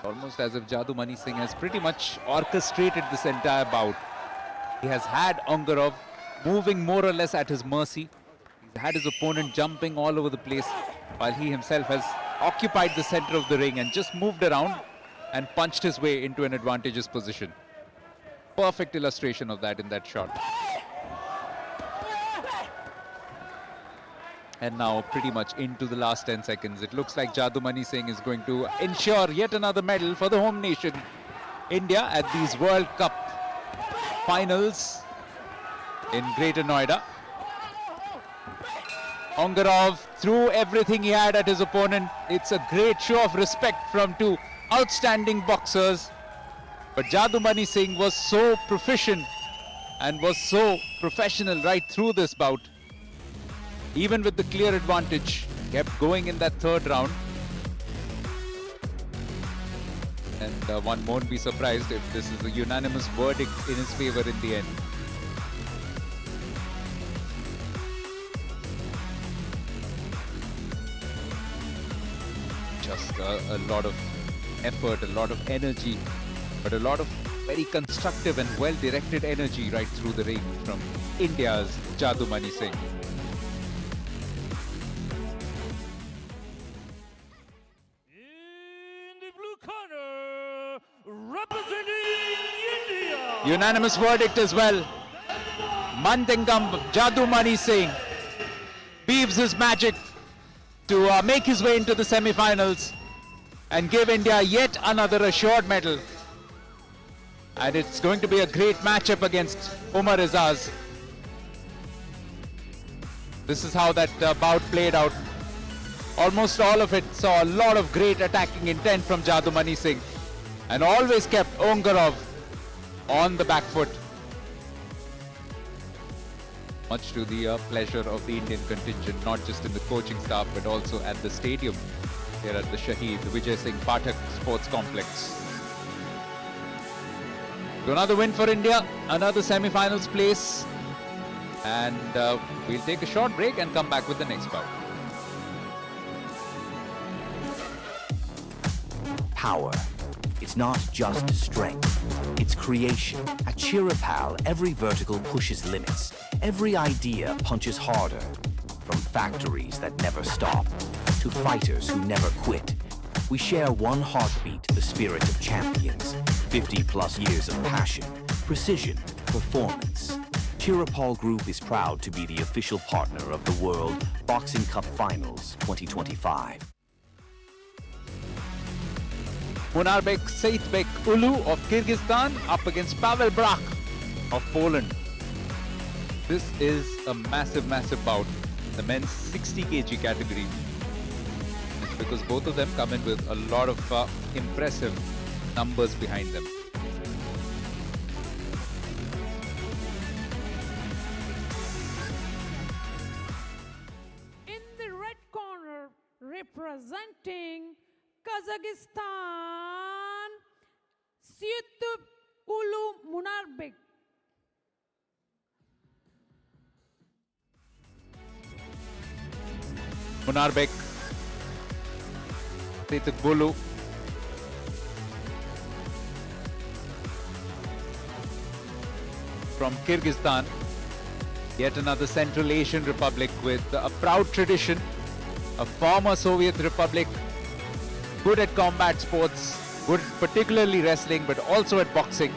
Almost as if Jadumani Singh has pretty much orchestrated this entire bout. He has had Angarov moving more or less at his mercy. He's had his opponent jumping all over the place, while he himself has occupied the center of the ring and just moved around and punched his way into an advantageous position. Perfect illustration of that in that shot. And now pretty much into the last 10 seconds. It looks like Jadumani Singh is going to ensure yet another medal for the home nation, India, at these World Cup finals in Greater Noida. Angarov threw everything he had at his opponent. It's a great show of respect from two outstanding boxers. But Jadumani Singh was so proficient and was so professional right through this bout. Even with the clear advantage, kept going in that third round. And one won't be surprised if this is a unanimous verdict in his favor in the end. Just a lot of effort, a lot of energy, but a lot of very constructive and well-directed energy right through the ring from India's Jadumani Singh. In the blue corner, representing India. Unanimous verdict as well. Mandingam Jadumani Singh weaves his magic to make his way into the semi-finals and give India yet another assured medal. And it's going to be a great matchup against Omar Izaz. This is how that bout played out. Almost all of it saw a lot of great attacking intent from Jadumani Singh and always kept Angarov on the back foot. Much to the pleasure of the Indian contingent, not just in the coaching staff but also at the stadium here at the Shaheed Vijay Singh Pathak Sports Complex. So another win for India, another semi-finals place. And we'll take a short break and come back with the next bout. Power. It's not just strength, it's creation. At Chirapal, every vertical pushes limits. Every idea punches harder. From factories that never stop, to fighters who never quit. We share one heartbeat, the spirit of champions. 50+ years of passion, precision, performance. Chirapal Group is proud to be the official partner of the World Boxing Cup Finals 2025. Munarbek Saitbek Uulu of Kyrgyzstan up against Pavel Brach of Poland. This is a massive, massive bout. The men's 60 kg category. It's because both of them come in with a lot of impressive numbers behind them. In the red corner, representing Kazakhstan, Uulu Munarbek. Munarbek Saitbek Uulu. From Kyrgyzstan, yet another Central Asian republic with a proud tradition, a former Soviet republic, good at combat sports, good particularly wrestling, but also at boxing.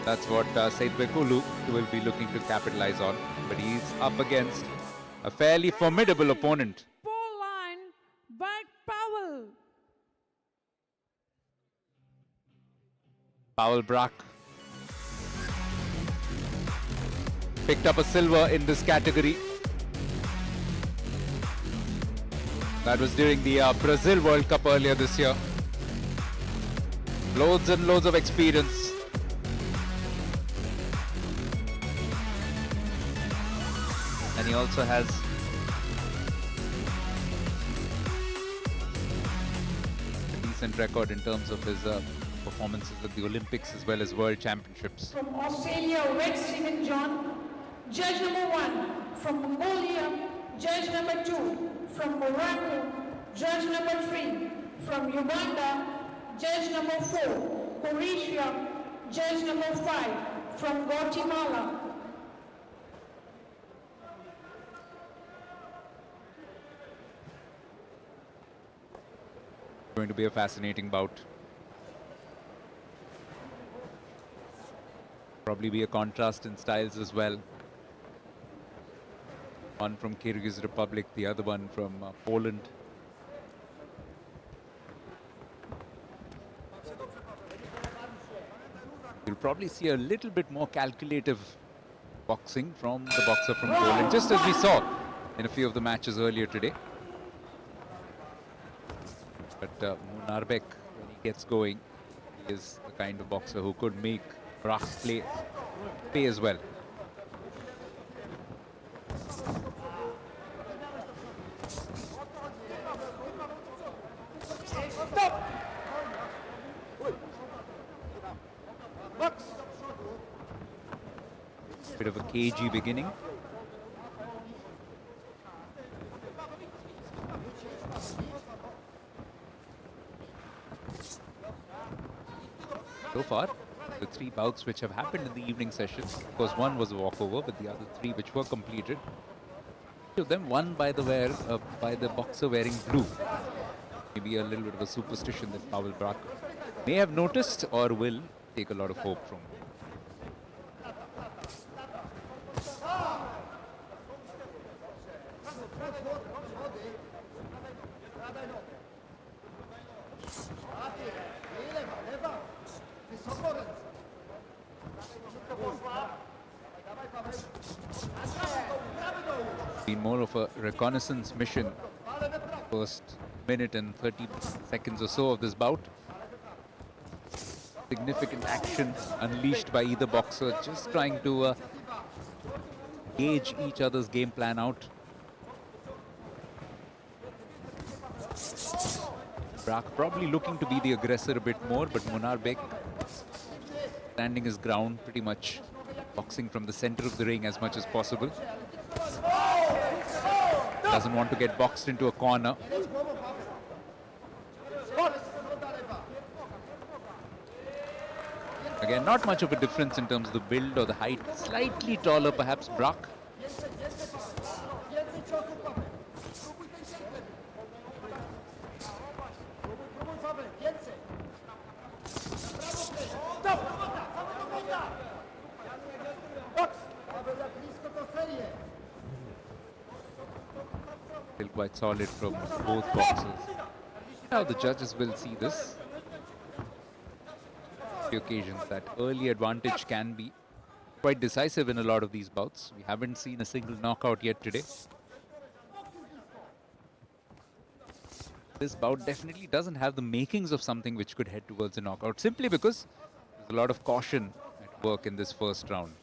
That's what Saitbek Uulu will be looking to capitalize on. But he's up against a fairly formidable opponent. Pole line by Pavel. Pavel Brach picked up a silver in this category. That was during the Brazil World Cup earlier this year. Loads and loads of experience. And he also has a decent record in terms of his performances at the Olympics as well as World Championships. From Australia, Red Stephen John. Judge number 1. From Mongolia, judge number 2. From Morocco, judge number 3. From Uganda, judge number 4. Croatia, judge number 5. From Guatemala. Going to be a fascinating bout. Probably be a contrast in styles as well. One from Kyrgyz Republic, the other one from Poland. You'll probably see a little bit more calculative boxing from the boxer from Poland, just as we saw in a few of the matches earlier today. But Munarbek, when he gets going, he is the kind of boxer who could make Brach pay as well. Bit of a cagey beginning. So far, the 3 bouts which have happened in the evening session, of course one was a walkover, but the other 3 which were completed, each of them won by the boxer wearing blue. Maybe a little bit of a superstition that Pavel Brach may have noticed or will take a lot of hope from. Been more of a reconnaissance mission. First minute and 30 seconds or so of this bout. Significant action unleashed by either boxer, just trying to gauge each other's game plan out. Brach probably looking to be the aggressor a bit more, but Munarbek standing his ground pretty much, boxing from the center of the ring as much as possible. Doesn't want to get boxed into a corner. Again, not much of a difference in terms of the build or the height. Slightly taller, perhaps, Brach. Still quite solid from both boxers. Now the judges will see this. The occasions that early advantage can be quite decisive in a lot of these bouts. We haven't seen a single knockout yet today. This bout definitely doesn't have the makings of something which could head towards a knockout, simply because there's a lot of caution at work in this first round.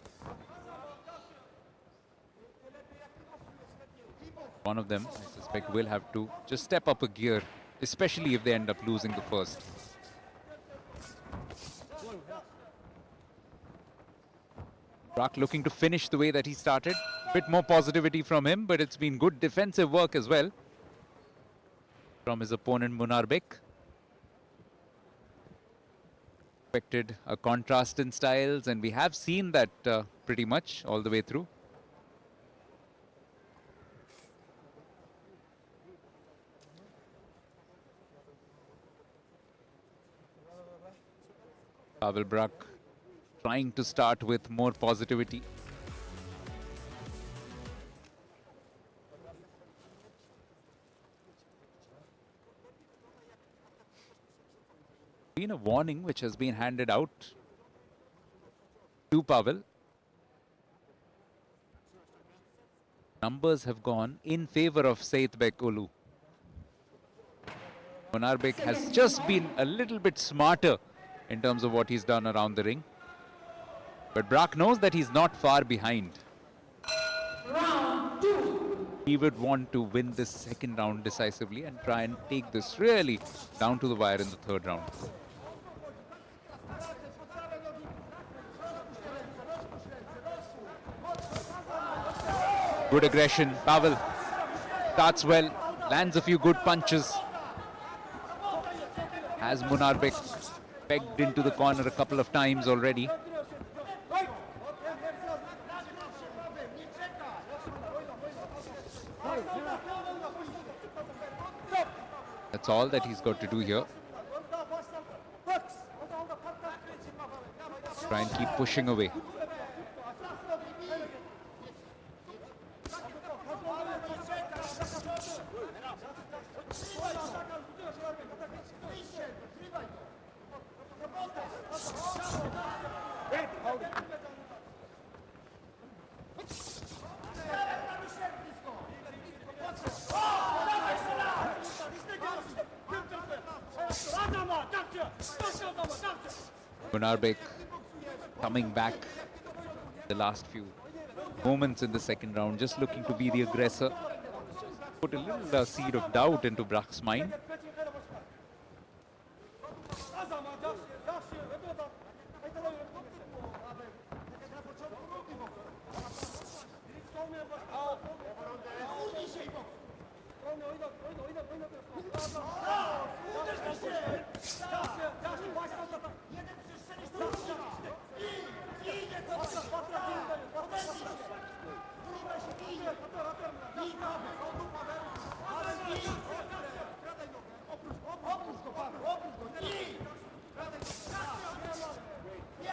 One of them, I suspect, will have to just step up a gear, especially if they end up losing the first. Brach looking to finish the way that he started. Bit more positivity from him, but it's been good defensive work as well from his opponent Munarbek. Expected a contrast in styles, and we have seen that pretty much all the way through. Pavel Brach trying to start with more positivity. Been a warning which has been handed out to Pavel. Numbers have gone in favor of Saitbek Uulu. Munarbek has just been a little bit smarter in terms of what he's done around the ring. But Brach knows that he's not far behind. Round 2. He would want to win this second round decisively and try and take this really down to the wire in the third round. Good aggression. Pavel starts well, lands a few good punches. Has Munarbek pegged into the corner a couple of times already. That's all that he's got to do here. Try and keep pushing away. Munarbek coming back the last few moments in the second round, just looking to be the aggressor. Put a little seed of doubt into Brach's mind.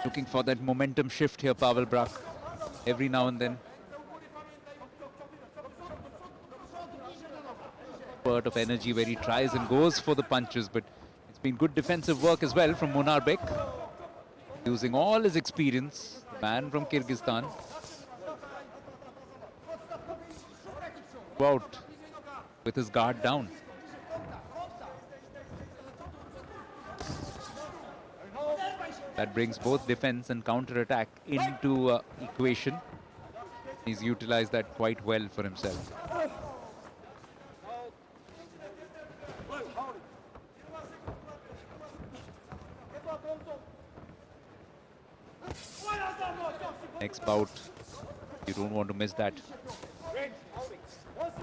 Looking for that momentum shift here, Pavel Brach, every now and then. Spurt of energy where he tries and goes for the punches, but it's been good defensive work as well from Munarbek. Using all his experience, the man from Kyrgyzstan. Out with his guard down. That brings both defense and counter-attack into equation. He's utilized that quite well for himself. Next bout, you don't want to miss that.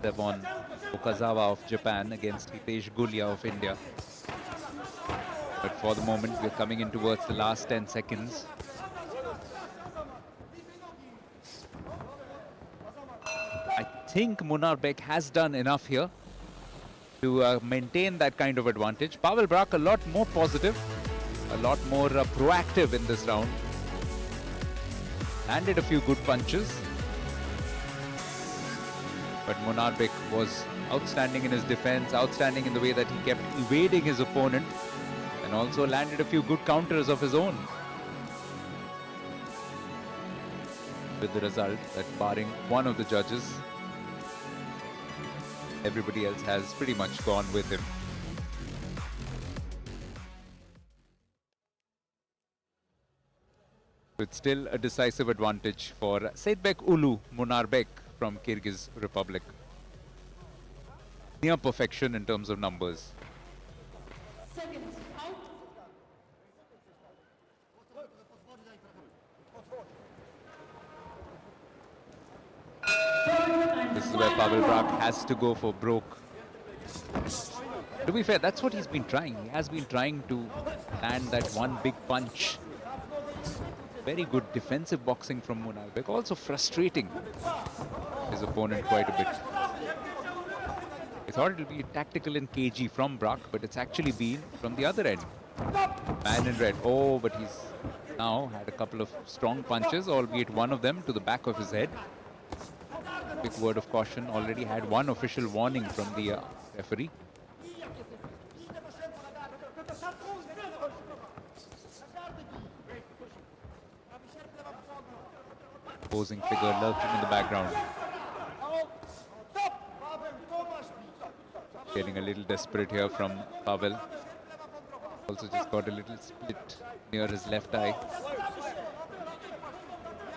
Devon Okazawa of Japan against Hitesh Gulya of India. But for the moment, we're coming in towards the last 10 seconds. I think Munarbek has done enough here to maintain that kind of advantage. Pavel Brach a lot more positive, a lot more proactive in this round. Landed a few good punches. But Munarbek was outstanding in his defense, outstanding in the way that he kept evading his opponent, and also landed a few good counters of his own. With the result that barring one of the judges, everybody else has pretty much gone with him. With still a decisive advantage for Saidbek Uulu Munarbek from Kyrgyz Republic. Near perfection in terms of numbers. Seconds out. This is where Pavel Brach has to go for broke. To be fair, that's what he's been trying. He has been trying to land that one big punch. Very good defensive boxing from Munarbek, also frustrating his opponent quite a bit. I thought it would be tactical and cagey from Brach, but it's actually been from the other end. Man in red. Oh, but he's now had a couple of strong punches, albeit one of them to the back of his head. Big word of caution. Already had one official warning from the referee. Opposing figure lurking in the background. Getting a little desperate here from Pavel. Also just got a little split near his left eye.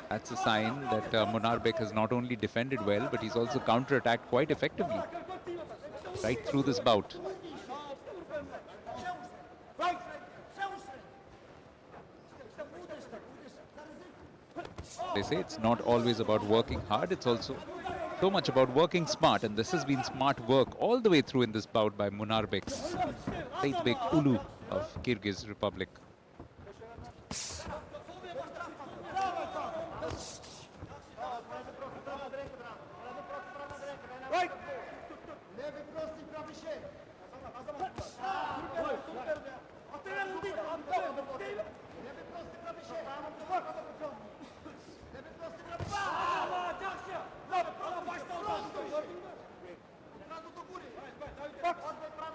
That's a sign that Munarbek has not only defended well, but he's also counter-attacked quite effectively. Right through this bout. They say it's not always about working hard, it's also so much about working smart, and this has been smart work all the way through in this bout by Munarbek. Saidbek Uulu of Kyrgyz Republic.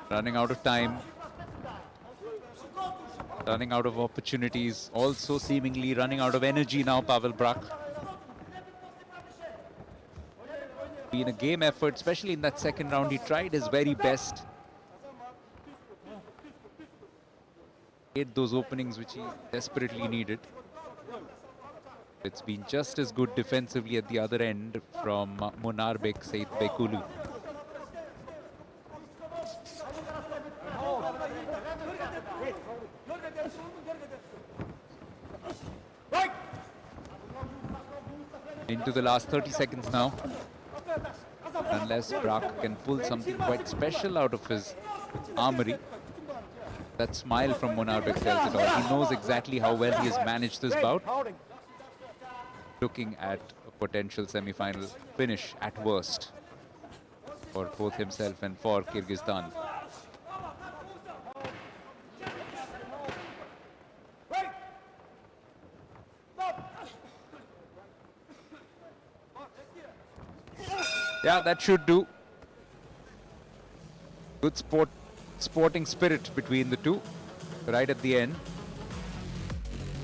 Running out of time, running out of opportunities, also seemingly running out of energy now, Pavel Brach. Been a game effort, especially in that second round. He tried his very best. Hit those openings which he desperately needed. It's been just as good defensively at the other end from Munarbek Saidbek Uulu. Into the last 30 seconds now. Unless Brach can pull something quite special out of his armory. That smile from Munarbek tells it all. He knows exactly how well he has managed this bout. Looking at a potential semi-final finish at worst for both himself and for Kyrgyzstan. Yeah, that should do. Good sporting spirit between the two right at the end.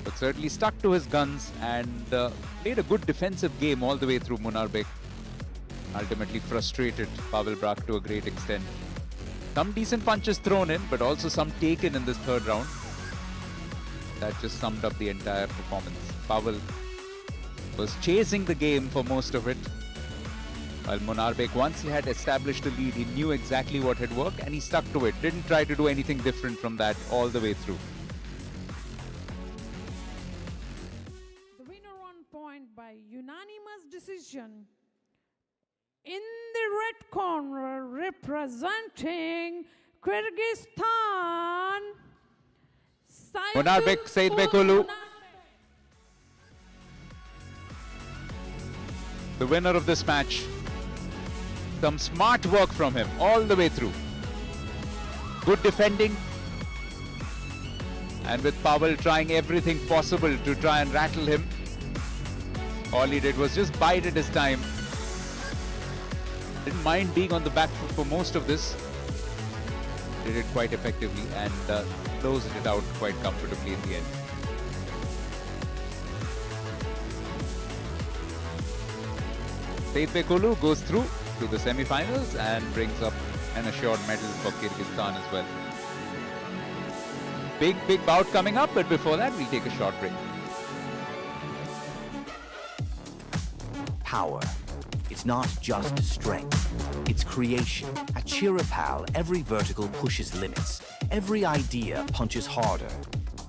But certainly stuck to his guns and played a good defensive game all the way through. Munarbek ultimately frustrated Pavel Brach to a great extent. Some decent punches thrown in, but also some taken in this third round. That just summed up the entire performance. Pavel was chasing the game for most of it. While Munarbek, once he had established a lead, he knew exactly what had worked and he stuck to it. Didn't try to do anything different from that all the way through. The winner on point by unanimous decision. In the red corner, representing Kyrgyzstan, Munarbek Saidbekoglu, the winner of this match. Some smart work from him all the way through. Good defending. And with Pavel trying everything possible to try and rattle him. All he did was just bided his time. Didn't mind being on the back foot for most of this. Did it quite effectively and closed it out quite comfortably in the end. Saidbekoglu goes through to the semi-finals and brings up an assured medal for Kyrgyzstan as well. Big bout coming up, but before that we'll take a short break. Power. It's not just strength, it's creation. At Chirapal, every vertical pushes limits. Every idea punches harder.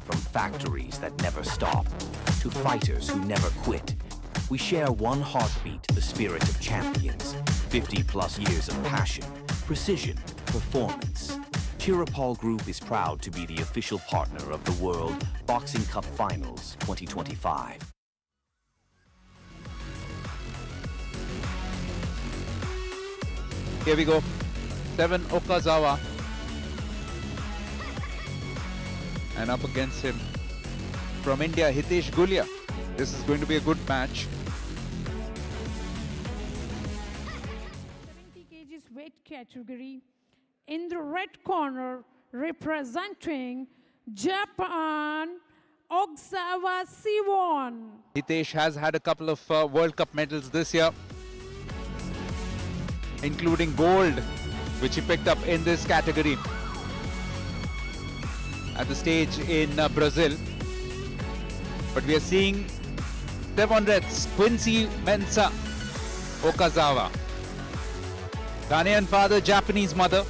From factories that never stop, to fighters who never quit. We share one heartbeat, the spirit of champions. 50+ years of passion, precision, performance. Chirapal Group is proud to be the official partner of the World Boxing Cup Finals 2025. Here we go. 7 Okazawa. And up against him from India, Hitesh Gulya. This is going to be a good match. 70 kgs weight category. In the red corner, representing Japan, Okazawa Siwon. Hitesh has had a couple of World Cup medals this year, including gold, which he picked up in this category at the stage in Brazil. But we are seeing 700s, Quincy Mensa Okazawa. Ghanaian father, Japanese mother,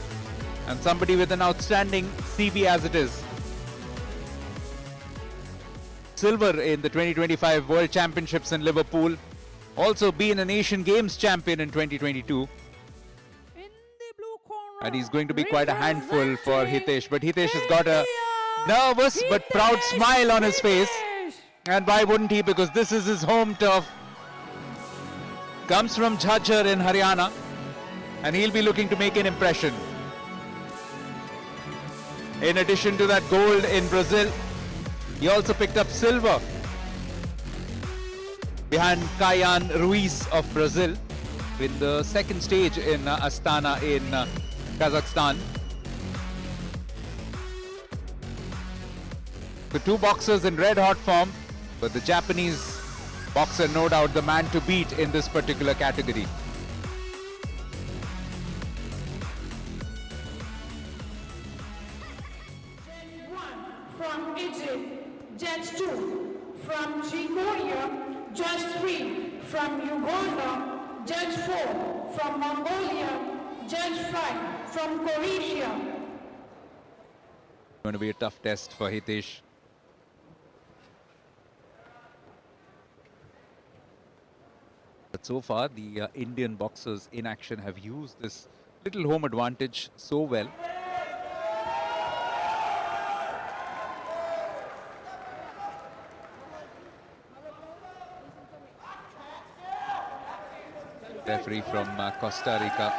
and somebody with an outstanding CV as it is. Silver in the 2025 World Championships in Liverpool. Also been an Asian Games champion in 2022. And he's going to be quite a handful for Hitesh. But Hitesh has got a nervous but proud smile on his face. And why wouldn't he? Because this is his home turf. Comes from Jhajjar in Haryana. And he'll be looking to make an impression. In addition to that gold in Brazil, he also picked up silver behind Kayan Ruiz of Brazil in the second stage in Astana in Kazakhstan. The two boxers in red hot form, but the Japanese boxer no doubt the man to beat in this particular category. Judge 1 from Egypt, Judge 2 from Gulya, Judge 3 from Uganda, Judge 4 from Mongolia, Judge 5 from Croatia. Going to be a tough test for Hitesh. But so far, the Indian boxers in action have used this little home advantage so well. Referee from Costa Rica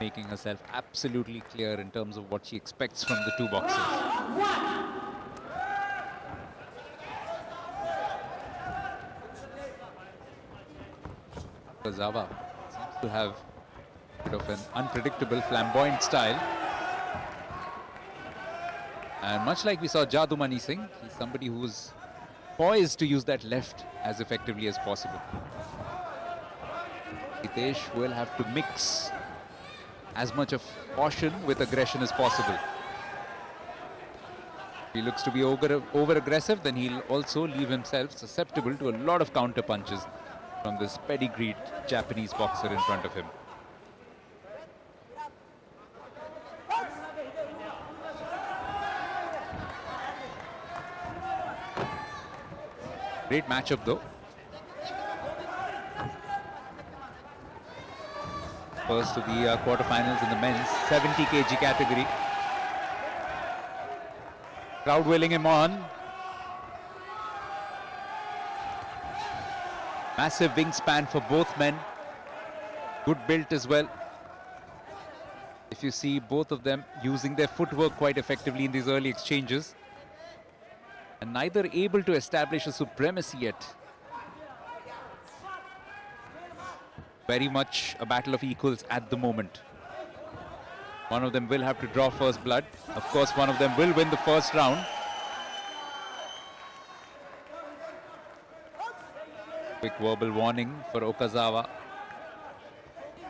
making herself absolutely clear in terms of what she expects from the two boxers. Okazawa seems to have a bit of an unpredictable, flamboyant style. And much like we saw Jadumani Singh, he's somebody who's poised to use that left as effectively as possible. Hitesh will have to mix as much of caution with aggression as possible. If he looks to be over-aggressive, then he'll also leave himself susceptible to a lot of counter punches from this pedigreed Japanese boxer in front of him. Great matchup though. First to the quarterfinals in the men's 70 kg category. Crowd willing him on. Massive wingspan for both men. Good built as well. If you see both of them using their footwork quite effectively in these early exchanges. And neither able to establish a supremacy yet. Very much a battle of equals at the moment. One of them will have to draw first blood. Of course, one of them will win the first round. Quick verbal warning for Okazawa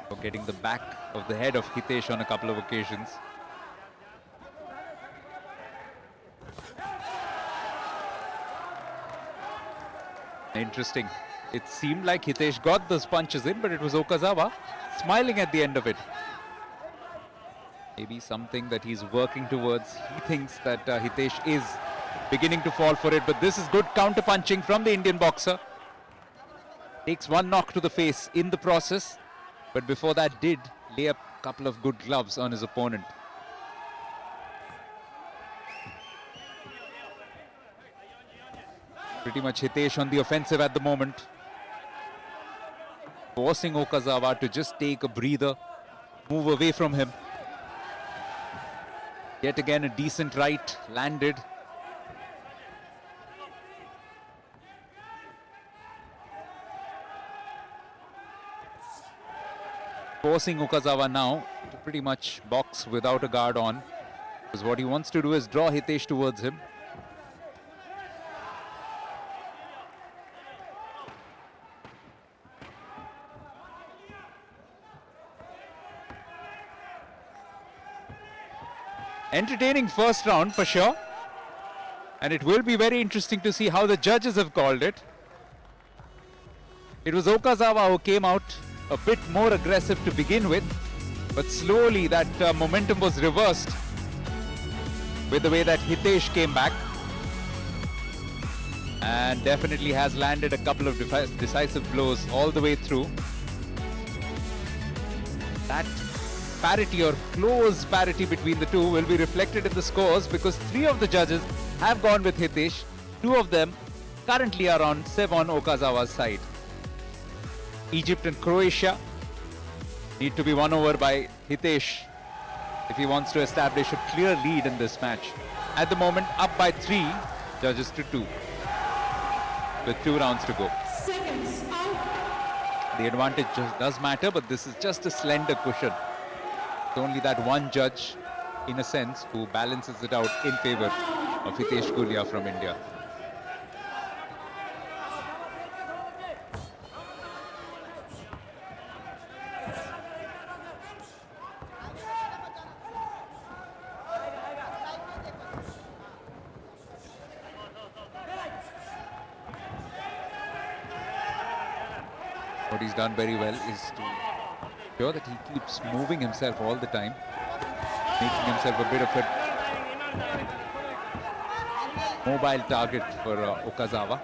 for getting the back of the head of Hitesh on a couple of occasions. Interesting. It seemed like Hitesh got those punches in, but it was Okazawa smiling at the end of it. Maybe something that he's working towards. He thinks that Hitesh is beginning to fall for it, but this is good counter-punching from the Indian boxer. Takes one knock to the face in the process, but before that did lay a couple of good gloves on his opponent. Pretty much Hitesh on the offensive at the moment. Forcing Okazawa to just take a breather, move away from him. Yet again a decent right landed. Forcing Okazawa now to pretty much box without a guard on. Because what he wants to do is draw Hitesh towards him. Entertaining first round for sure. And it will be very interesting to see how the judges have called it. It was Okazawa who came out a bit more aggressive to begin with, but slowly that momentum was reversed with the way that Hitesh came back and definitely has landed a couple of decisive blows all the way through. That parity or close parity between the two will be reflected in the scores because 3 of the judges have gone with Hitesh. 2 of them currently are on Okazawa's side. Egypt and Croatia need to be won over by Hitesh if he wants to establish a clear lead in this match. At the moment, up by 3, judges to 2, with 2 rounds to go. Seconds out. The advantage does matter, but this is just a slender cushion. It's only that one judge, in a sense, who balances it out in favor of Hitesh Gulya from India. What he's done very well is to ensure that he keeps moving himself all the time, making himself a bit of a mobile target for Okazawa.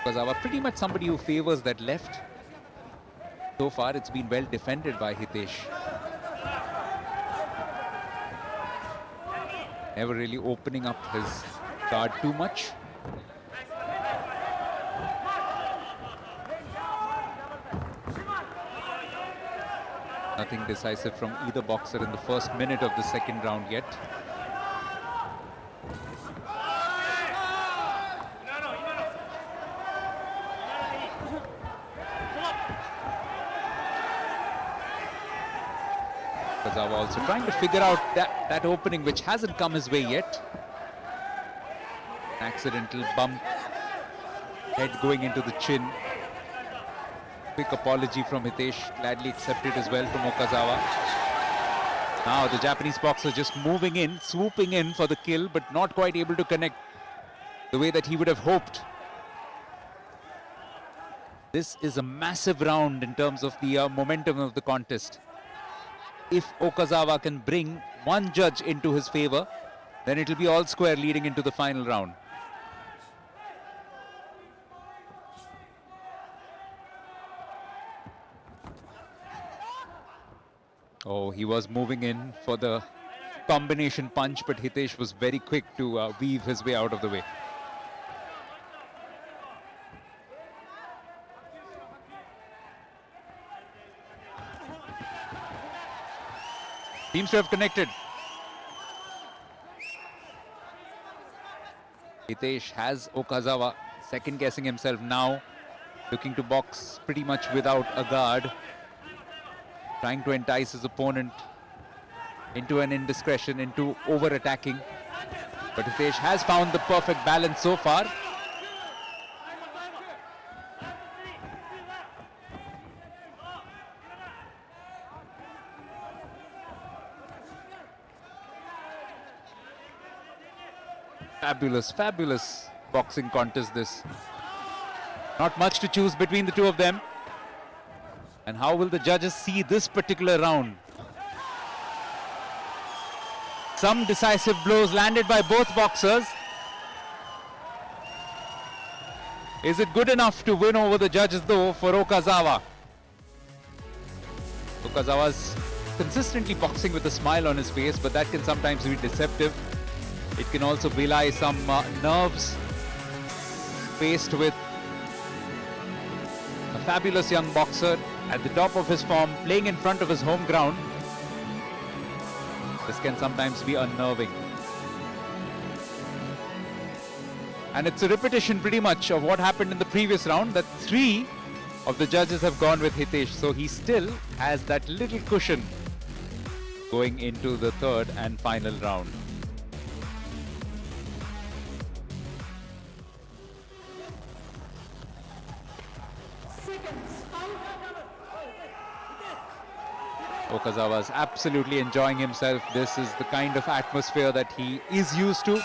Okazawa pretty much somebody who favors that left. So far it's been well defended by Hitesh. Never really opening up his guard too much. Nothing decisive from either boxer in the first minute of the second round yet. Okazawa also trying to figure out that opening which hasn't come his way yet. An accidental bump, head going into the chin. Quick apology from Hitesh, gladly accepted as well from Okazawa. Now the Japanese boxer just moving in, swooping in for the kill, but not quite able to connect the way that he would have hoped. This is a massive round in terms of the momentum of the contest. If Okazawa can bring one judge into his favor, then it will be all square leading into the final round. Oh, he was moving in for the combination punch, but Hitesh was very quick to weave his way out of the way. Seems to have connected. Hitesh has Okazawa second guessing himself now, looking to box pretty much without a guard, trying to entice his opponent into an indiscretion, into over-attacking. But Hitesh has found the perfect balance so far. Fabulous, fabulous boxing contest this. Not much to choose between the two of them. And how will the judges see this particular round? Some decisive blows landed by both boxers. Is it good enough to win over the judges though for Okazawa? Okazawa's consistently boxing with a smile on his face, but that can sometimes be deceptive. It can also belie some nerves faced with a fabulous young boxer at the top of his form, playing in front of his home ground. This can sometimes be unnerving. And it's a repetition pretty much of what happened in the previous round, that 3 of the judges have gone with Hitesh. So he still has that little cushion going into the third and final round. Okazawa's absolutely enjoying himself. This is the kind of atmosphere that he is used to.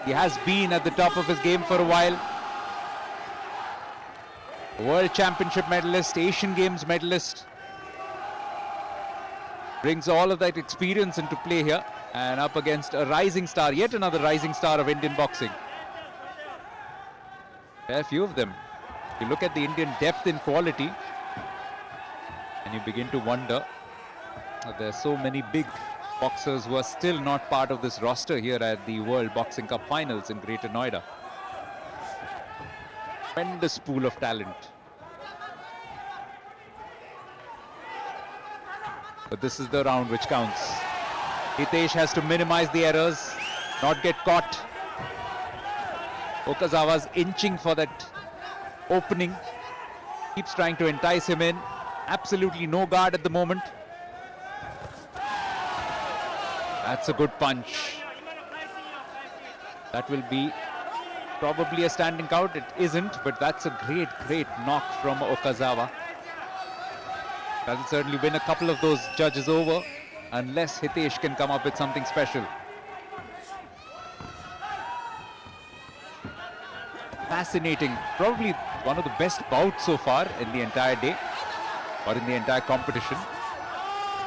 He has been at the top of his game for a while. World Championship medalist, Asian Games medalist. Brings all of that experience into play here, and up against a rising star, yet another rising star of Indian boxing. There are a few of them. You look at the Indian depth in quality, and you begin to wonder. There are so many big boxers who are still not part of this roster here at the World Boxing Cup Finals in Greater Noida. Tremendous pool of talent. But this is the round which counts. Hitesh has to minimize the errors, not get caught. Okazawa's inching for that opening. Keeps trying to entice him in. Absolutely no guard at the moment. That's a good punch. That will be probably a standing count. It isn't, but that's a great, great knock from Okazawa. That'll certainly win a couple of those judges over, unless Hitesh can come up with something special. Fascinating. Probably one of the best bouts so far in the entire day, or in the entire competition.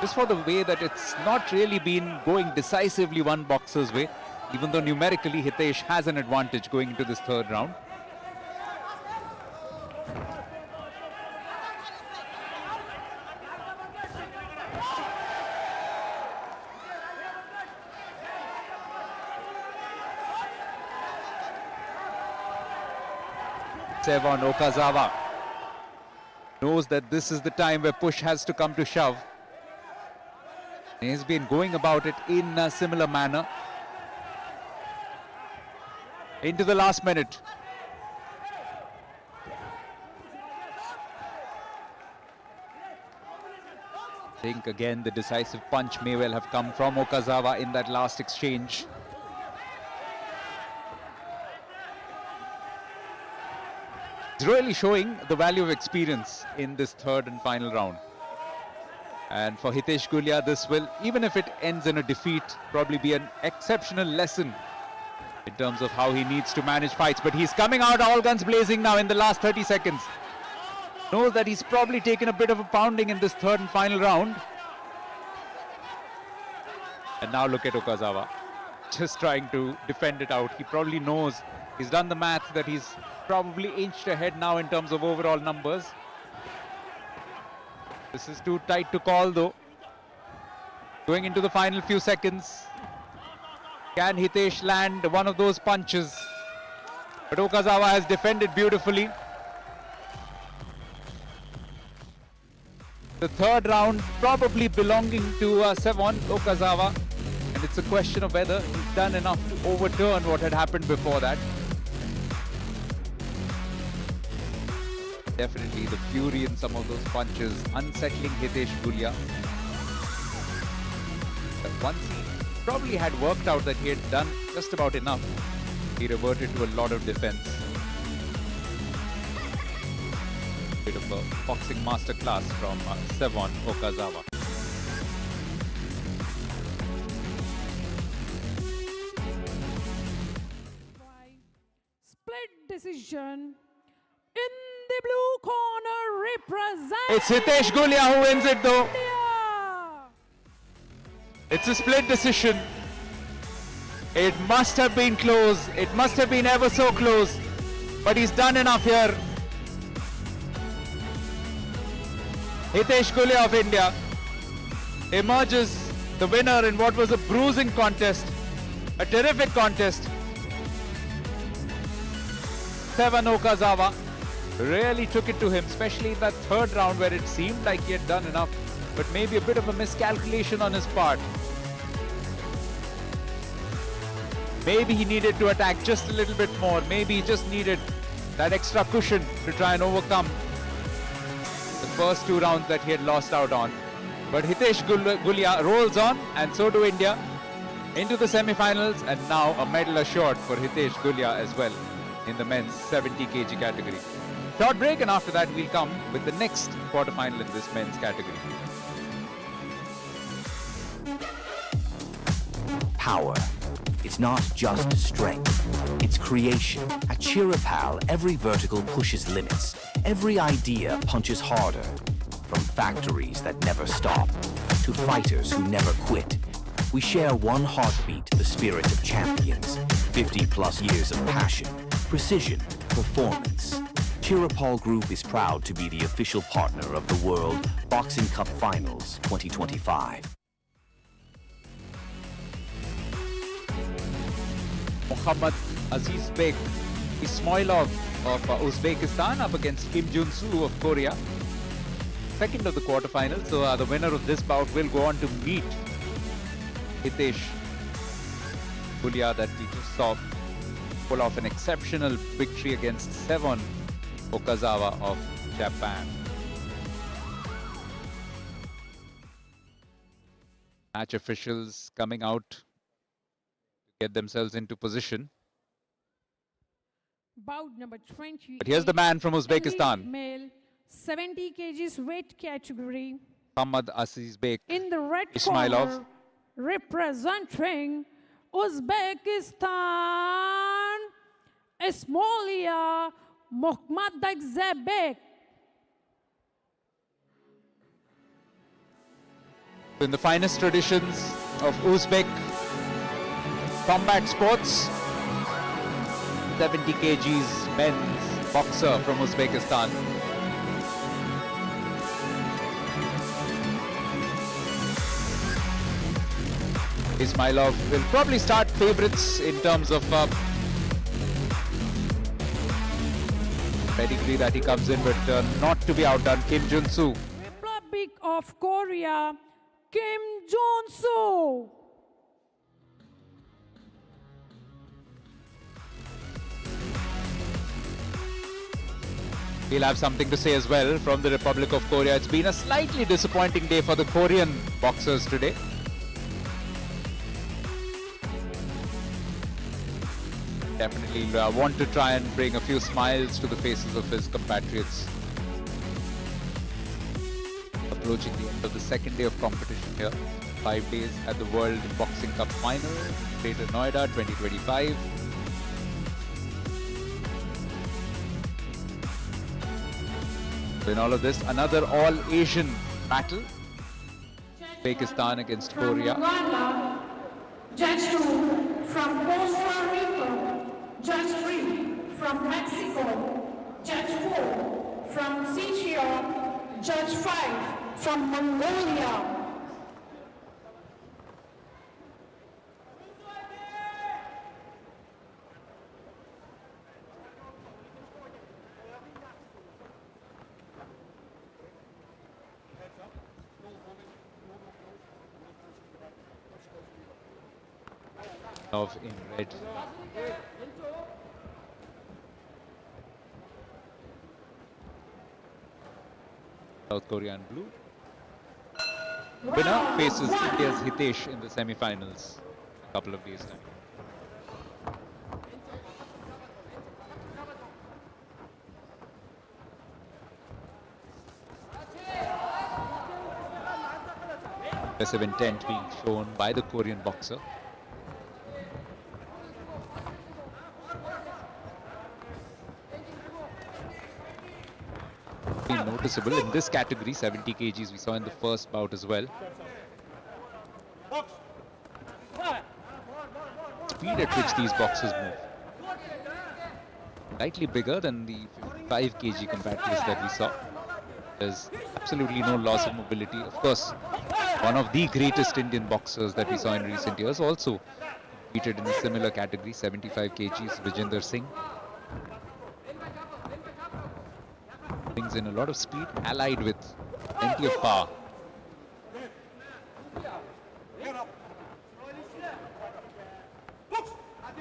Just for the way that it's not really been going decisively one boxer's way, even though numerically Hitesh has an advantage going into this third round. Sevan Okazawa knows that this is the time where push has to come to shove. He's been going about it in a similar manner. Into the last minute. I think again the decisive punch may well have come from Okazawa in that last exchange. It's really showing the value of experience in this third and final round. And for Hitesh Gulya, this will, even if it ends in a defeat, probably be an exceptional lesson in terms of how he needs to manage fights. But he's coming out all guns blazing now in the last 30 seconds. Knows that he's probably taken a bit of a pounding in this third and final round. And now look at Okazawa, just trying to defend it out. He probably knows, he's done the math, that he's probably inched ahead now in terms of overall numbers. This is too tight to call though. Going into the final few seconds. Can Hitesh land one of those punches? But Okazawa has defended beautifully. The third round probably belonging to Sevon Okazawa. And it's a question of whether he's done enough to overturn what had happened before that. Definitely the fury in some of those punches, unsettling Hitesh Gulya. But once he probably had worked out that he had done just about enough, he reverted to a lot of defense. Bit of a boxing masterclass from Sevon Okazawa. Split decision. In the blue corner represents It's Hitesh Gulya who wins it though. India. It's a split decision. It must have been close. It must have been ever so close. But he's done enough here. Hitesh Gulya of India emerges the winner in what was a bruising contest. A terrific contest. Sevon Okazawa really took it to him, especially in that third round where it seemed like he had done enough, but maybe a bit of a miscalculation on his part. Maybe he needed to attack just a little bit more. Maybe he just needed that extra cushion to try and overcome the first two rounds that he had lost out on. But Hitesh Gulya rolls on, and so do India, into the semi-finals, and now a medal assured for Hitesh Gulya as well in the men's 70 kg category. Short break, and after that we'll come with the next quarterfinal in this men's category. Power. It's not just strength, it's creation. At Chirapal, every vertical pushes limits. Every idea punches harder. From factories that never stop, to fighters who never quit. We share one heartbeat, the spirit of champions. 50+ years of passion, precision, performance. Chirapal Group is proud to be the official partner of the World Boxing Cup Finals 2025. Mohammad Azizbek Ismoilov of Uzbekistan up against Kim Jun-soo of Korea. Second of the quarterfinals, so the winner of this bout will go on to meet Hitesh Gulya that we just saw pull off an exceptional victory against Sevon Okazawa of Japan. Match officials coming out to get themselves into position. Bout number 20. But here's the man from Uzbekistan. Male, 70 kgs weight category. Mohammad Azizbek In the red Ismoilov. corner, representing Uzbekistan, Ismoilov Mohammadzebek. In the finest traditions of Uzbek combat sports, 70 kgs men's boxer from Uzbekistan. Ismoilov will probably start favorites in terms of pedigree that he comes in, but not to be outdone. Kim Jun-soo. Republic of Korea, Kim Jong-soo. He'll have something to say as well from the Republic of Korea. It's been a slightly disappointing day for the Korean boxers today. Definitely want to try and bring a few smiles to the faces of his compatriots. Approaching the end of the second day of competition here. 5 days at the World Boxing Cup Final, Greater Noida 2025. So in all of this, another all-Asian battle. Uzbekistan against Korea. Uganda, Judge 2 from Costa Rica, Judge 3 from Mexico, Judge 4 from Czechia, Judge 5 from Mongolia. of in red. South Korea in blue. Winner faces India's Hitesh in the semi-finals a couple of days' time. Aggressive intent being shown by the Korean boxer. Been noticeable in this category, 70 kgs we saw in the first bout as well. Speed at which these boxers move. Slightly bigger than the 55 kg competitors that we saw. There's absolutely no loss of mobility. Of course, one of the greatest Indian boxers that we saw in recent years also competed in a similar category, 75 kgs, Vijinder Singh. Brings in a lot of speed, allied with plenty of power.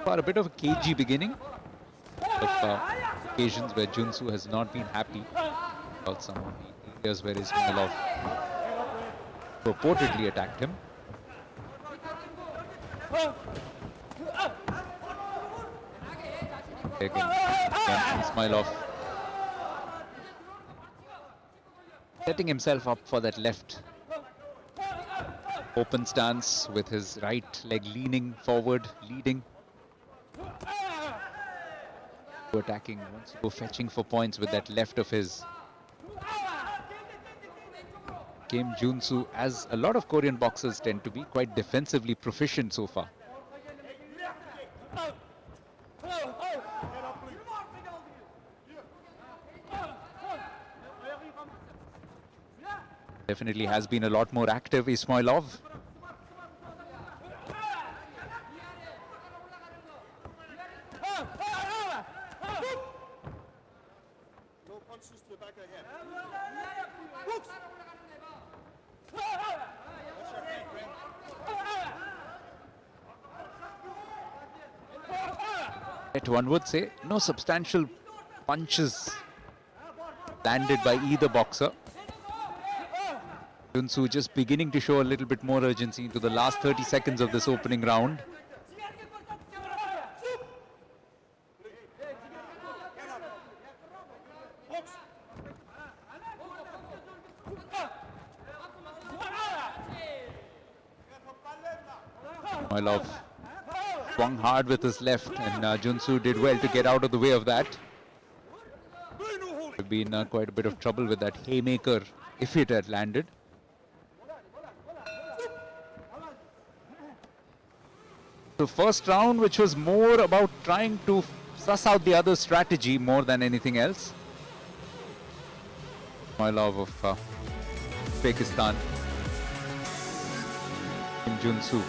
For a bit of a cagey beginning, of occasions where Junsu has not been happy about some of the areas where Ismoilov purportedly attacked him. Again, Ismoilov setting himself up for that left open stance with his right leg leaning forward, leading. Attacking, wants to go fetching for points with that left of his. Kim Junsu, as a lot of Korean boxers tend to be, quite defensively proficient so far. Definitely has been a lot more active, Ismoilov. One would say no substantial punches landed by either boxer. Junsu just beginning to show a little bit more urgency into the last 30 seconds of this opening round. Ismoilov swung hard with his left, and Junsu did well to get out of the way of that. Would have been quite a bit of trouble with that haymaker if it had landed. The first round, which was more about trying to suss out the other strategy more than anything else. Ismoilov of Pakistan. Junsu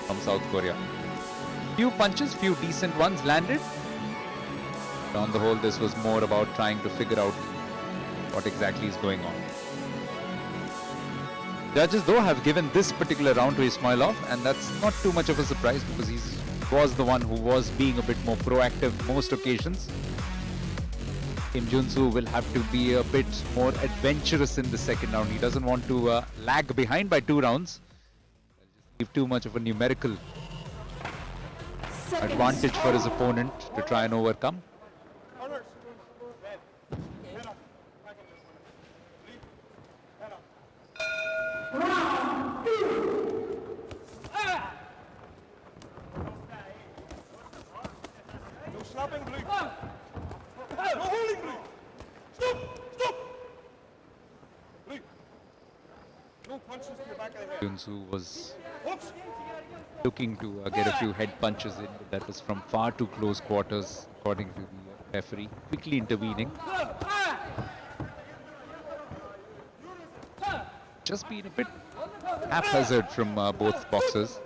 from South Korea. Few punches, few decent ones landed. But on the whole, this was more about trying to figure out what exactly is going on. Judges, though, have given this particular round to Ismoilov, and that's not too much of a surprise because he was the one who was being a bit more proactive most occasions. Kim Junsu will have to be a bit more adventurous in the second round. He doesn't want to lag behind by 2 rounds. Give too much of a numerical advantage for his opponent to try and overcome. Junsu was looking to get a few head punches in, but that was from far too close quarters, according to the referee, quickly intervening. Just been a bit haphazard from both boxers.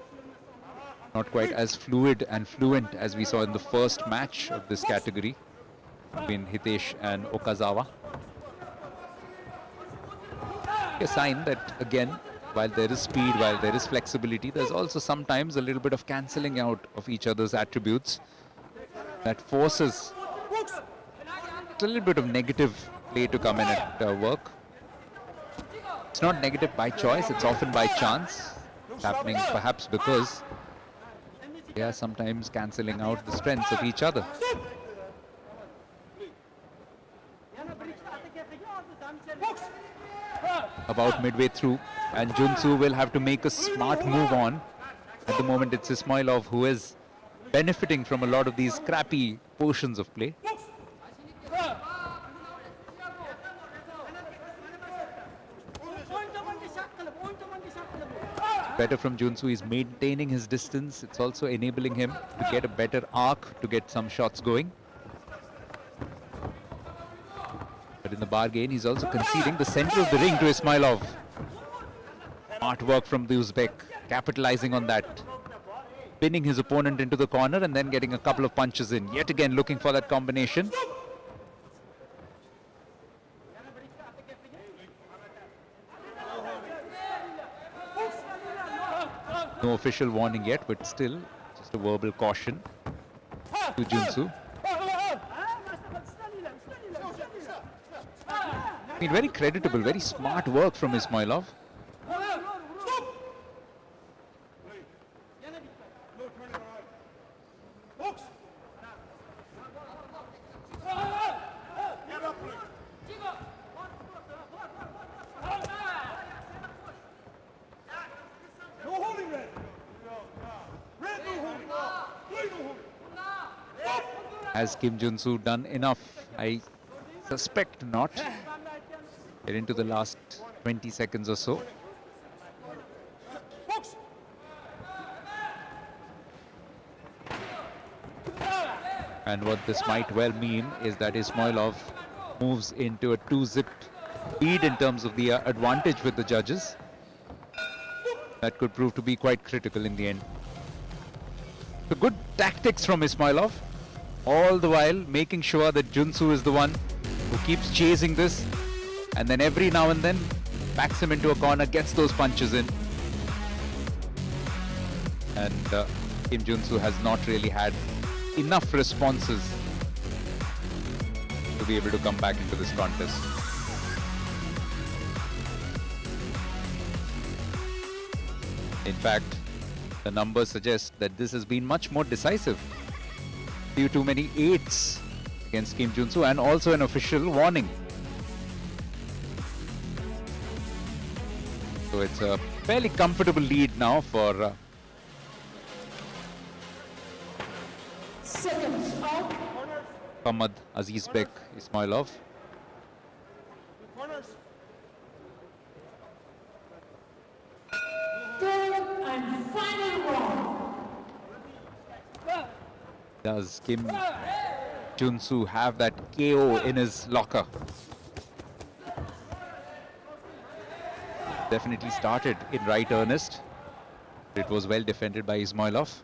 Not quite as fluid and fluent as we saw in the first match of this category between Hitesh and Okazawa. A sign that, again, while there is speed, while there is flexibility, there's also sometimes a little bit of cancelling out of each other's attributes that forces a little bit of negative play to come in at work. It's not negative by choice, it's often by chance. It's happening perhaps because they are sometimes cancelling out the strengths of each other. About midway through, and Junsu will have to make a smart move on. At the moment, it's Ismoilov who is benefiting from a lot of these scrappy portions of play. Better from Junsu, he's maintaining his distance. It's also enabling him to get a better arc, to get some shots going. But in the bargain, he's also conceding the center of the ring to Ismoilov. Smart work from the Uzbek, capitalizing on that. Pinning his opponent into the corner and then getting a couple of punches in. Yet again looking for that combination. No official warning yet, but still just a verbal caution to Junsu. I mean, very creditable, very smart work from Ismoilov. Has Kim Junsu done enough? I suspect not. Get into the last 20 seconds or so. And what this might well mean is that Ismoilov moves into a 2-zip lead in terms of the advantage with the judges. That could prove to be quite critical in the end. So good tactics from Ismoilov, all the while making sure that Junsu is the one who keeps chasing this, and then every now and then backs him into a corner, gets those punches in. And Kim Junsu has not really had enough responses to be able to come back into this contest. In fact, the numbers suggest that this has been much more decisive. Few too many 8s against Kim Junsu, and also an official warning. So it's a fairly comfortable lead now for Seconds out. Muhammad Azizbek Ismoilov. Third and final round. Does Kim Junsu have that KO in his locker? Definitely started in right earnest. It was well defended by Ismoilov.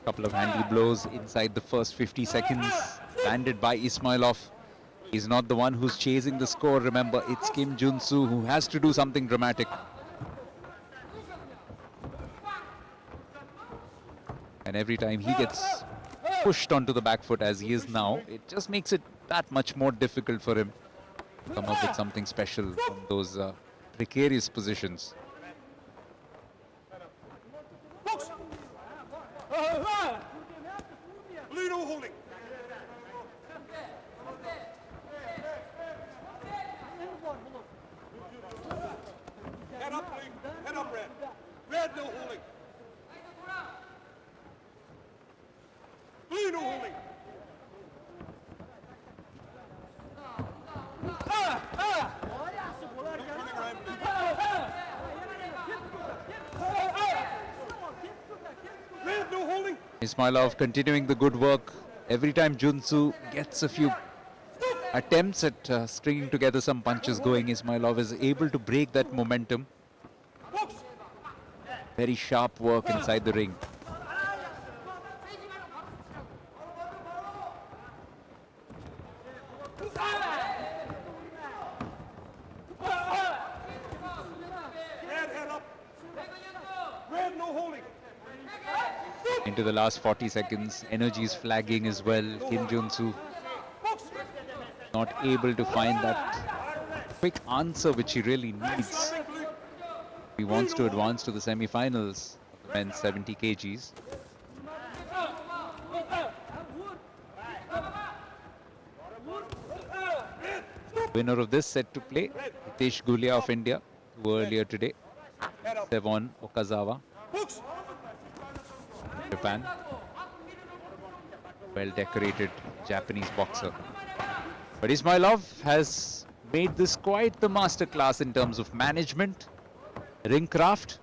Couple of handy blows inside the first 50 seconds landed by Ismoilov. He's not the one who's chasing the score. Remember, it's Kim Junsu who has to do something dramatic. And every time he gets pushed onto the back foot as he is now, it just makes it that much more difficult for him to come up with something special from those precarious positions. Ismoilov continuing the good work. Every time Junsu gets a few attempts at stringing together some punches going, Ismoilov is able to break that momentum. Very sharp work inside the ring. Into the last 40 seconds, energy is flagging as well. Kim Junsu not able to find that quick answer which he really needs. He wants to advance to the semi-finals of the men's 70 kgs. Winner of this set to play, Hitesh Gulya of India, who earlier today, Sevon Okazawa, Japan. Well-decorated Japanese boxer. But Ismoilov has made this quite the masterclass in terms of management, ring craft,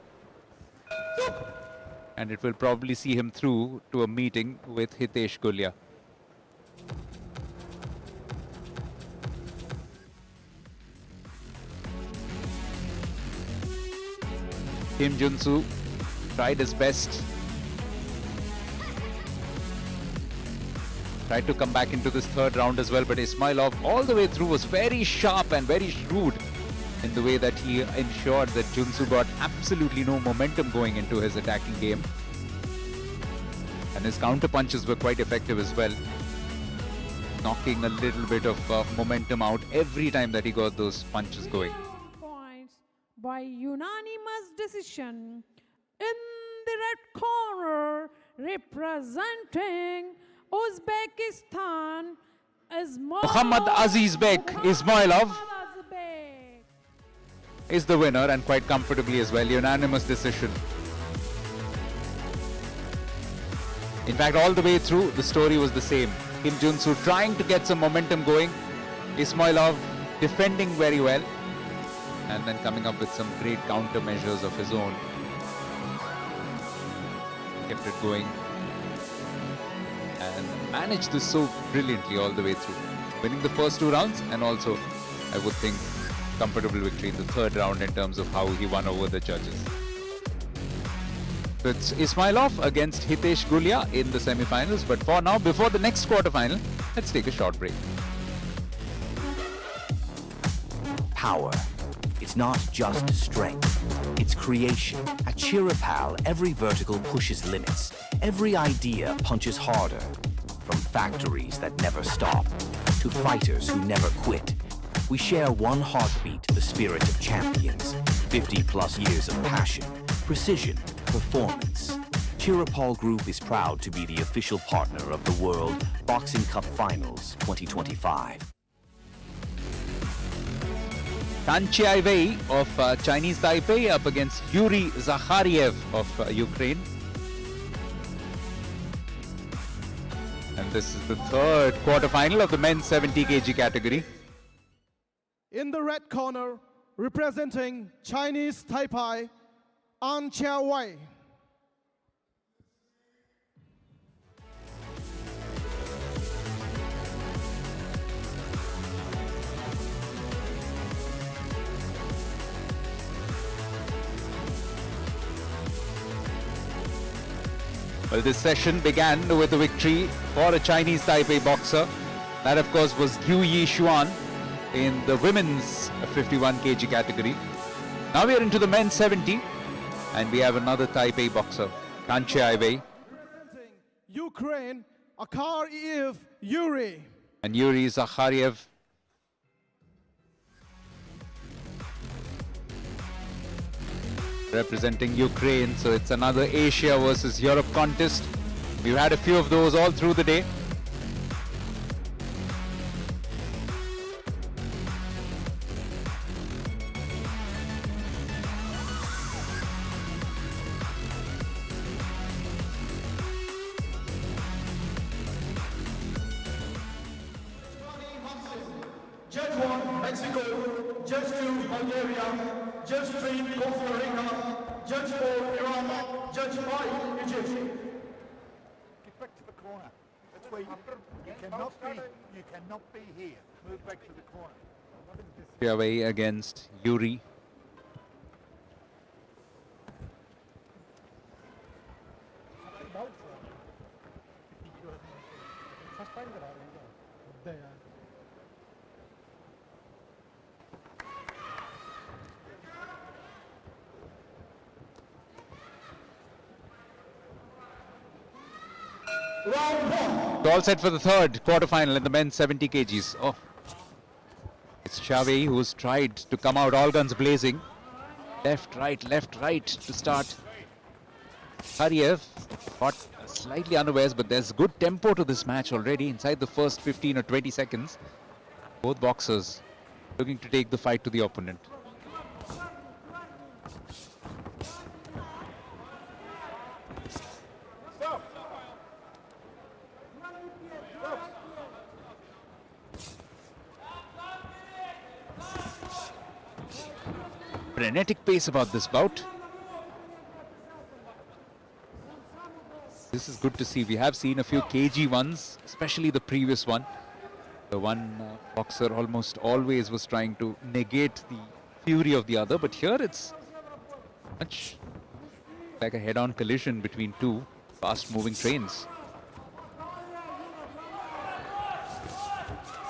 and it will probably see him through to a meeting with Hitesh Gulya. Kim Junsu tried his best. Tried to come back into this third round as well, but Ismoilov all the way through was very sharp and very shrewd in the way that he ensured that Junsu got absolutely no momentum going into his attacking game. And his counter punches were quite effective as well, knocking a little bit of momentum out every time that he got those punches going. Points by unanimous decision in the red corner, representing Uzbekistan, Muhammad Azizbek Ismoilov is the winner, and quite comfortably as well. Unanimous decision. In fact, all the way through, the story was the same. Kim Junsu trying to get some momentum going. Ismoilov defending very well. And then coming up with some great countermeasures of his own. Kept it going. And managed this so brilliantly all the way through. Winning the first two rounds, and also, I would think, comfortable victory in the third round in terms of how he won over the judges. So it's Ismoilov against Hitesh Gulya in the semi-finals. But for now, before the next quarter-final, let's take a short break. Power. It's not just strength, it's creation. At Chirapal, every vertical pushes limits. Every idea punches harder. From factories that never stop, to fighters who never quit. We share one heartbeat, the spirit of champions. 50+ years of passion, precision, performance. Chirapal Group is proud to be the official partner of the World Boxing Cup Finals 2025. Kanchiaivei of Chinese Taipei up against Yuri Zakhariev of Ukraine. And this is the third quarterfinal of the men's 70 kg category. In the red corner, representing Chinese Taipei, Angarov. Well, this session began with a victory for a Chinese Taipei boxer. That, of course, was Yu Yixuan in the women's 51 kg category. Now we are into the men's 70, and we have another Taipei boxer, Kanchiaivei. Representing Ukraine, Zakhariev Yuri. And Yuri Zakhariev. Representing Ukraine, so it's another Asia versus Europe contest. We've had a few of those all through the day. Judge 1, Mexico. Judge 2, Bulgaria. Judge 3, Costa Rica. Judge 4, Iran. Judge 5, Egypt. corner. That's where you cannot be here. Move back to the corner. Chiavei against Yuri. All set for the third quarterfinal in the men's 70 kgs. Oh, it's Chiavei who's tried to come out all guns blazing. Left, right to start. Zakharieiev got slightly unawares, but there's good tempo to this match already inside the first 15 or 20 seconds. Both boxers looking to take the fight to the opponent. Frenetic pace about this bout. This is good to see. We have seen a few kg ones, especially the previous one. The one boxer almost always was trying to negate the fury of the other, but here it's much like a head-on collision between two fast-moving trains.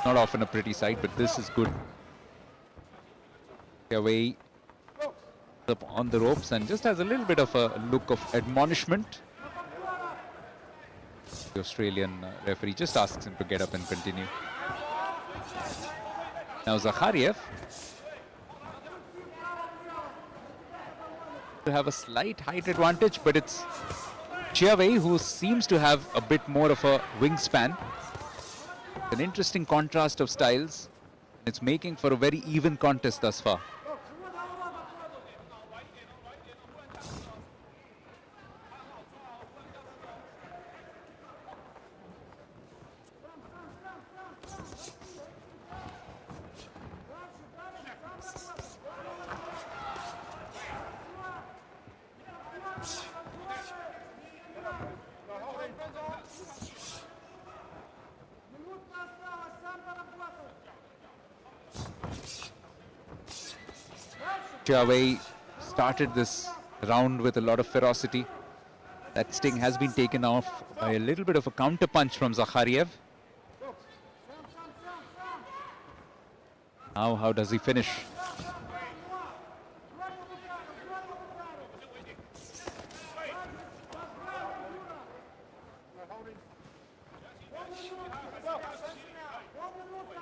Not often a pretty sight, but this is good. Away up on the ropes and just has a little bit of a look of admonishment. The Australian referee just asks him to get up and continue. Now Zakhariev to have a slight height advantage, but it's Chiavei who seems to have a bit more of a wingspan. An interesting contrast of styles. It's making for a very even contest thus far. Chiavei started this round with a lot of ferocity. That sting has been taken off by a little bit of a counter punch from Zakhariev. Now, how does he finish?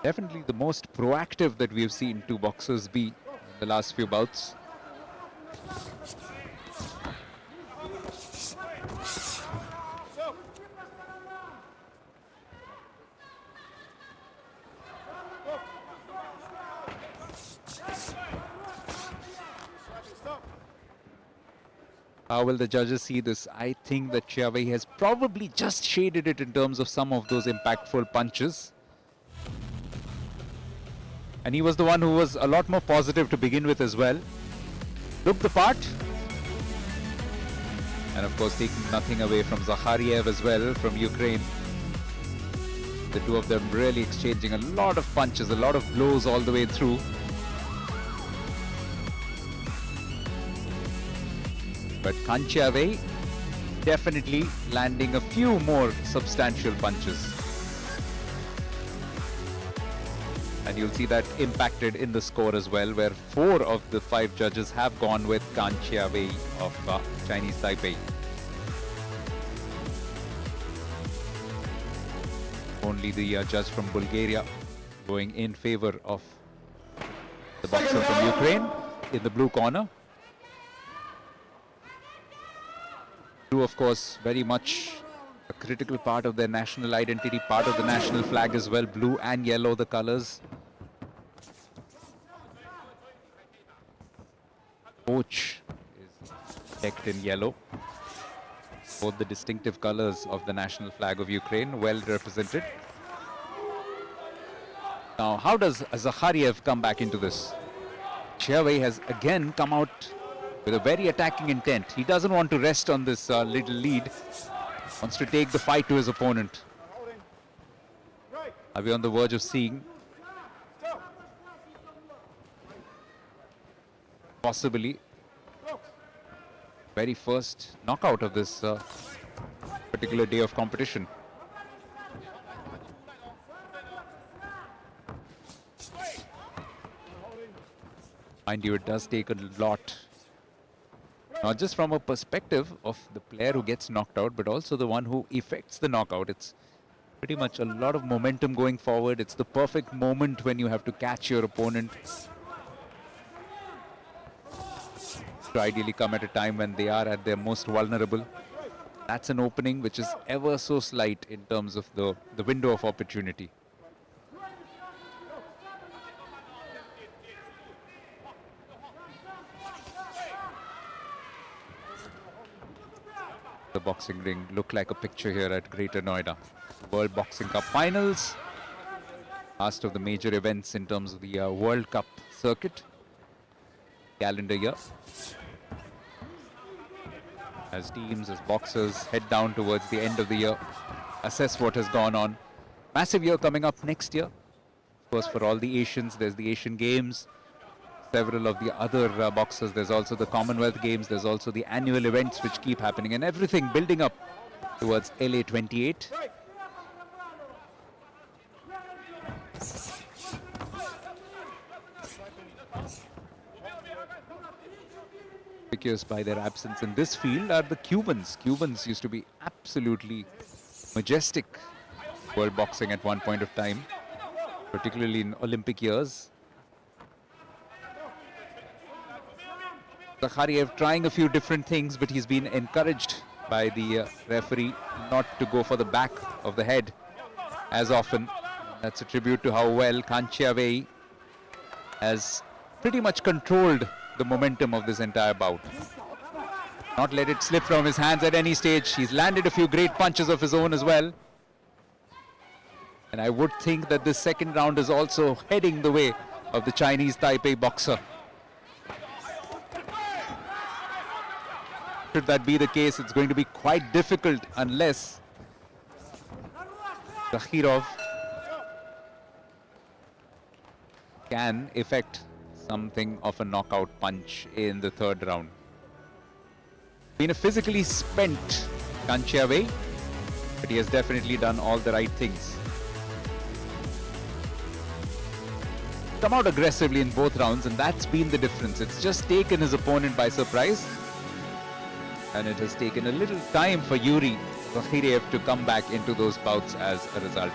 Definitely the most proactive that we have seen two boxers be in the last few bouts. How will the judges see this? I think that Chiavei has probably just shaded it in terms of some of those impactful punches. And he was the one who was a lot more positive to begin with as well. Looked the part. And of course taking nothing away from Zakhariev as well from Ukraine. The two of them really exchanging a lot of punches, a lot of blows all the way through. But Chiavei definitely landing a few more substantial punches. And you'll see that impacted in the score as well, where 4 of the 5 judges have gone with Chiavei of Chinese Taipei. Only the judge from Bulgaria going in favor of the boxer from Ukraine in the blue corner. Blue, of course, very much a critical part of their national identity, part of the national flag as well. Blue and yellow, the colors. Coach is decked in yellow. Both the distinctive colors of the national flag of Ukraine, well represented. Now, how does Zakhariev come back into this? Chiavei has again come out with a very attacking intent. He doesn't want to rest on this little lead. Wants to take the fight to his opponent. Are we on the verge of seeing possibly very first knockout of this particular day of competition? Mind you, it does take a lot, not just from a perspective of the player who gets knocked out, but also the one who effects the knockout. It's pretty much a lot of momentum going forward. It's the perfect moment when you have to catch your opponent to ideally come at a time when they are at their most vulnerable. That's an opening which is ever so slight in terms of the window of opportunity. The boxing ring look like a picture here at Greater Noida. World Boxing Cup Finals, last of the major events in terms of the World Cup circuit calendar year. As teams, as boxers head down towards the end of the year, assess what has gone on. Massive year coming up next year. Of course, for all the Asians, there's the Asian Games. Several of the other boxers, there's also the Commonwealth Games, there's also the annual events which keep happening, and everything building up towards LA 28. By their absence in this field are the Cubans. Cubans used to be absolutely majestic world boxing at one point of time, particularly in Olympic years. Zakhariev trying a few different things, but he's been encouraged by the referee not to go for the back of the head as often. That's a tribute to how well Kanchiavei has pretty much controlled the momentum of this entire bout. Not let it slip from his hands at any stage. He's landed a few great punches of his own as well. And I would think that this second round is also heading the way of the Chinese Taipei boxer. Should that be the case, it's going to be quite difficult unless Zakhariev can effect something of a knockout punch in the third round. Been a physically spent Kanchiavei, but he has definitely done all the right things. Come out aggressively in both rounds, and that's been the difference. It's just taken his opponent by surprise, and it has taken a little time for Yuri Zakhariev to come back into those bouts as a result.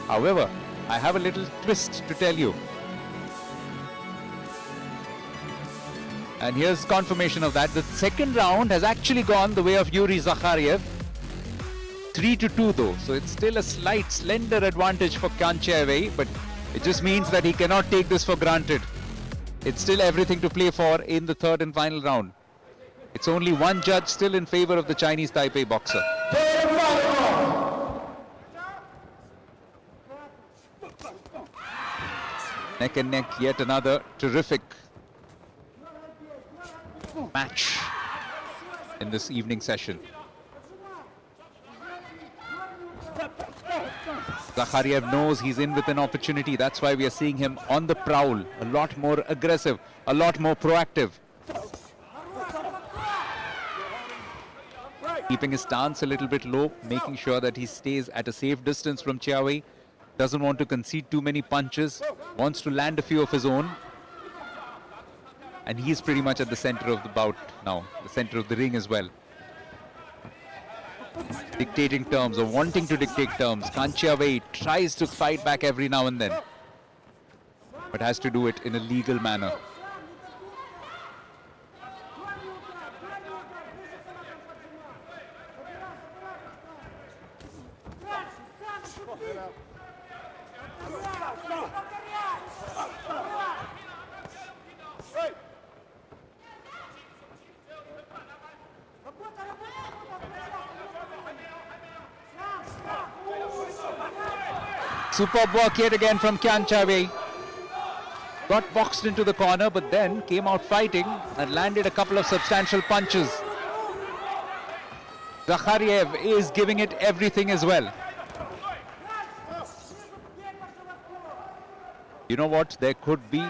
However, I have a little twist to tell you. And here's confirmation of that. The second round has actually gone the way of Yuri Zakhariev. 3-2 though, so it's still a slight, slender advantage for Kanchiavei, but it just means that he cannot take this for granted. It's still everything to play for in the third and final round. It's only one judge still in favor of the Chinese Taipei boxer. Neck and neck, yet another terrific match in this evening session. Zakhariev knows he's in with an opportunity. That's why we are seeing him on the prowl, a lot more aggressive, a lot more proactive. Keeping his stance a little bit low, making sure that he stays at a safe distance from Chiaowei. Doesn't want to concede too many punches, wants to land a few of his own. And he's pretty much at the center of the bout now, the center of the ring as well. Dictating terms, or wanting to dictate terms. Kanchiavei tries to fight back every now and then, but has to do it in a legal manner. Superb work yet again from Kanchiavei. got boxed into the corner, but then came out fighting and landed a couple of substantial punches. Zakhariev is giving it everything as well. You know what? There could be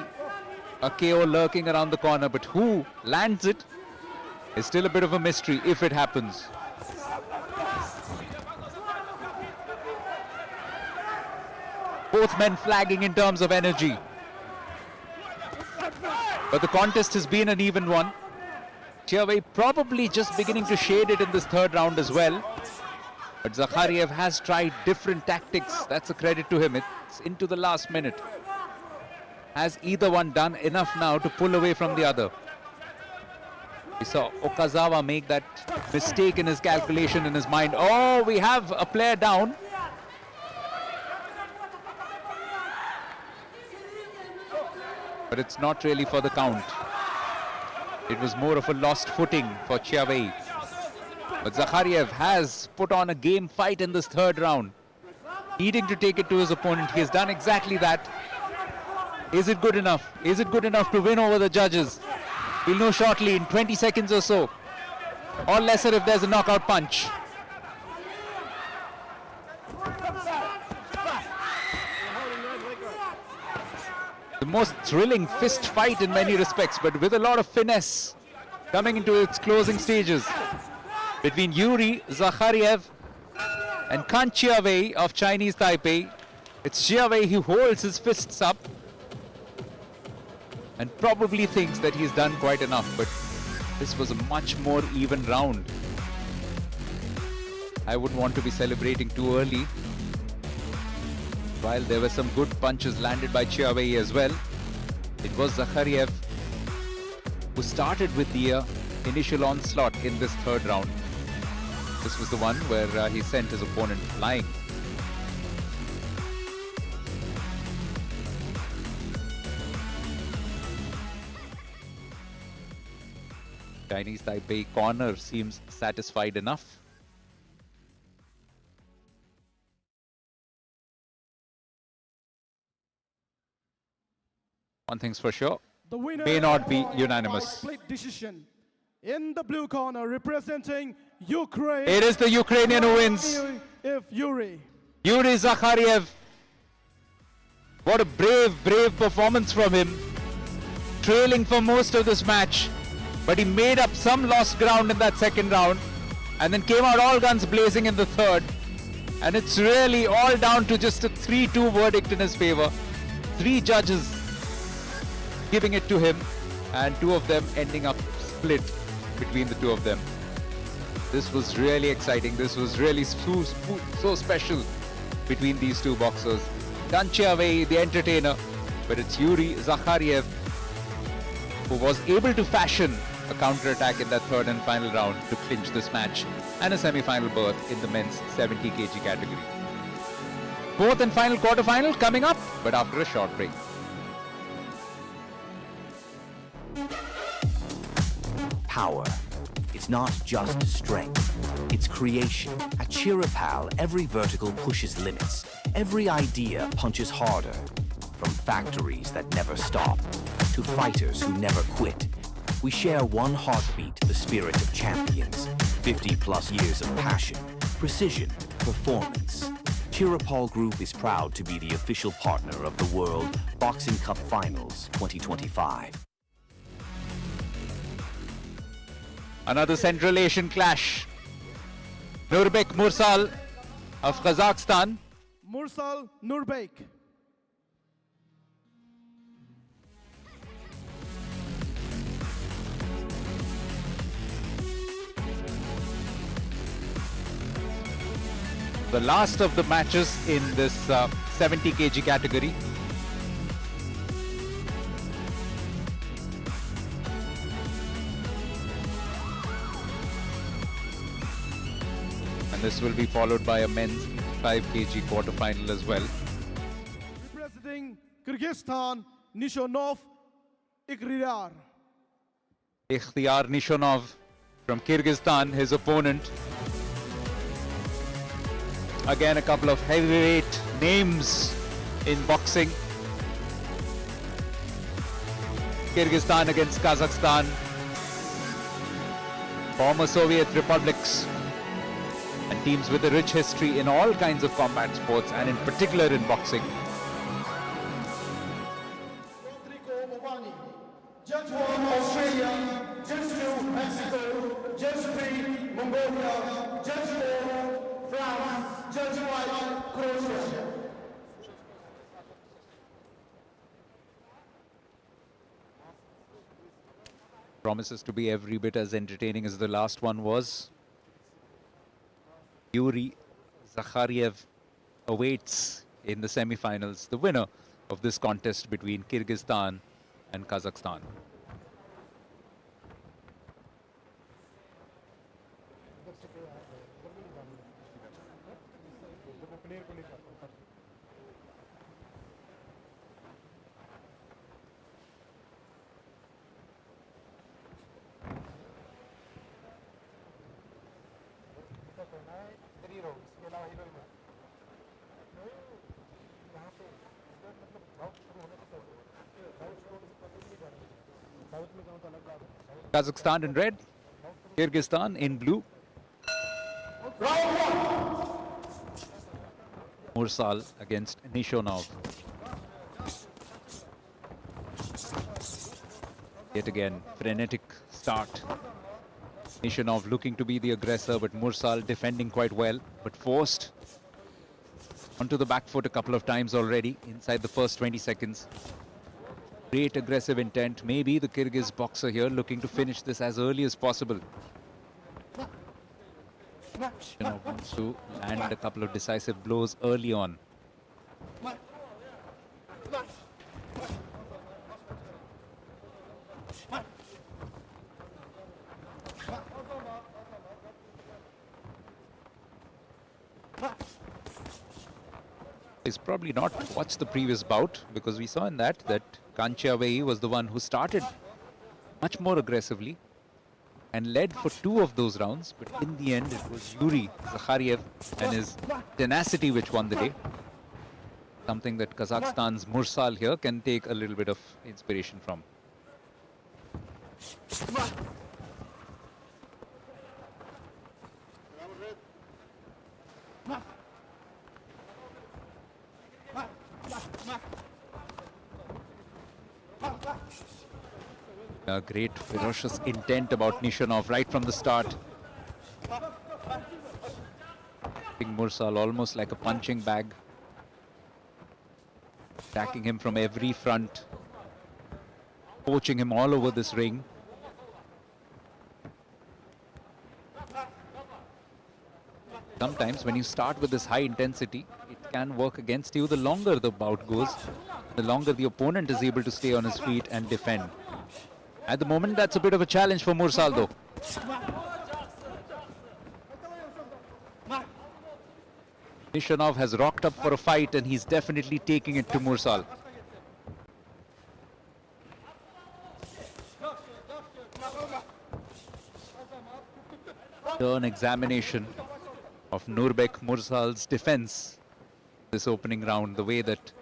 a KO lurking around the corner, but who lands it is still a bit of a mystery if it happens. Both men flagging in terms of energy. But the contest has been an even one. Chiavei probably just beginning to shade it in this third round as well. But Zakhariev has tried different tactics. That's a credit to him. It's into the last minute. Has either one done enough now to pull away from the other? We saw Okazawa make that mistake in his calculation in his mind. Oh, we have a player down. But it's not really for the count. It was more of a lost footing for Chiavei. But Zakhariev has put on a game fight in this third round, needing to take it to his opponent. He has done exactly that. Is it good enough? Is it good enough to win over the judges? We'll know shortly in 20 seconds or so. Or lesser if there's a knockout punch. The most thrilling fist fight in many respects, but with a lot of finesse coming into its closing stages between Yuri Zakhariev and Khan Chiavei of Chinese Taipei. It's Chiavei who holds his fists up and probably thinks that he's done quite enough, but this was a much more even round. I wouldn't want to be celebrating too early. While there were some good punches landed by Chiavei as well, it was Zakhariev who started with the initial onslaught in this third round. This was the one where he sent his opponent flying. Chinese Taipei corner seems satisfied enough. One thing's for sure, The winner may not be by unanimous. split decision. In the blue corner, representing Ukraine. It is the Ukrainian who wins. If Yuri. Yuri Zakhariev. What a brave performance from him. Trailing for most of this match, but he made up some lost ground in that second round and then came out all guns blazing in the third. And it's really all down to just a 3-2 verdict in his favor. 3 judges giving it to him, and 2 of them ending up split between the 2 of them. This was really exciting. This was really so special between these 2 boxers. Khan Chiavei, the entertainer, but it's Yuri Zakhariev who was able to fashion a counter-attack in that third and final round to clinch this match and a semi-final berth in the men's 70 kg category. Fourth and final quarter-final coming up, but after a short break. Power. It's not just strength, it's creation. At Chirapal, every vertical pushes limits. Every idea punches harder. From factories that never stop, to fighters who never quit. We share one heartbeat, the spirit of champions. 50+ years of passion, precision, performance. Chirapal Group is proud to be the official partner of the World Boxing Cup Finals 2025. Another Central Asian clash. Nurbek Mursal of Kazakhstan. Mursal Nurbek. The last of the matches in this 70 kg category. And this will be followed by a men's 5 kg quarterfinal as well. Representing Kyrgyzstan, Nishonov Ikhtiyar. Ikhtiyar Nishonov from Kyrgyzstan, his opponent. Again, a couple of heavyweight names in boxing. Kyrgyzstan against Kazakhstan. Former Soviet republics and teams with a rich history in all kinds of combat sports and in particular in boxing. Judge 1, Australia. Judge 2, Mexico. Judge 3, Mongolia. Judge 4, France. Judge 5, Croatia. Promises to be every bit as entertaining as the last one was. Yuri Zakhariev awaits in the semi-finals the winner of this contest between Kyrgyzstan and Kazakhstan. Kazakhstan in red, Kyrgyzstan in blue. Mursal against Nishonov. Yet again, frenetic start. Nishonov looking to be the aggressor, but Mursal defending quite well, but forced onto the back foot a couple of times already inside the first 20 seconds. Great aggressive intent. Maybe the Kyrgyz boxer here looking to finish this as early as possible. Nishonov wants to land a couple of decisive blows early on. He's probably not watched the previous bout because we saw in that Kanchiavei was the one who started much more aggressively and led for 2 of those rounds, but in the end it was Yuri Zakhariev and his tenacity which won the day. Something that Kazakhstan's Mursal here can take a little bit of inspiration from. A great ferocious intent about Nishonov right from the start. Mursal almost like a punching bag. Attacking him from every front. Poaching him all over this ring. Sometimes when you start with this high intensity, it can work against you. The longer the bout goes, the longer the opponent is able to stay on his feet and defend. At the moment, that's a bit of a challenge for Mursal though. Nishonov has rocked up for a fight and he's definitely taking it to Mursal. Turn examination of Nurbek Mursal's defense this opening round, the way that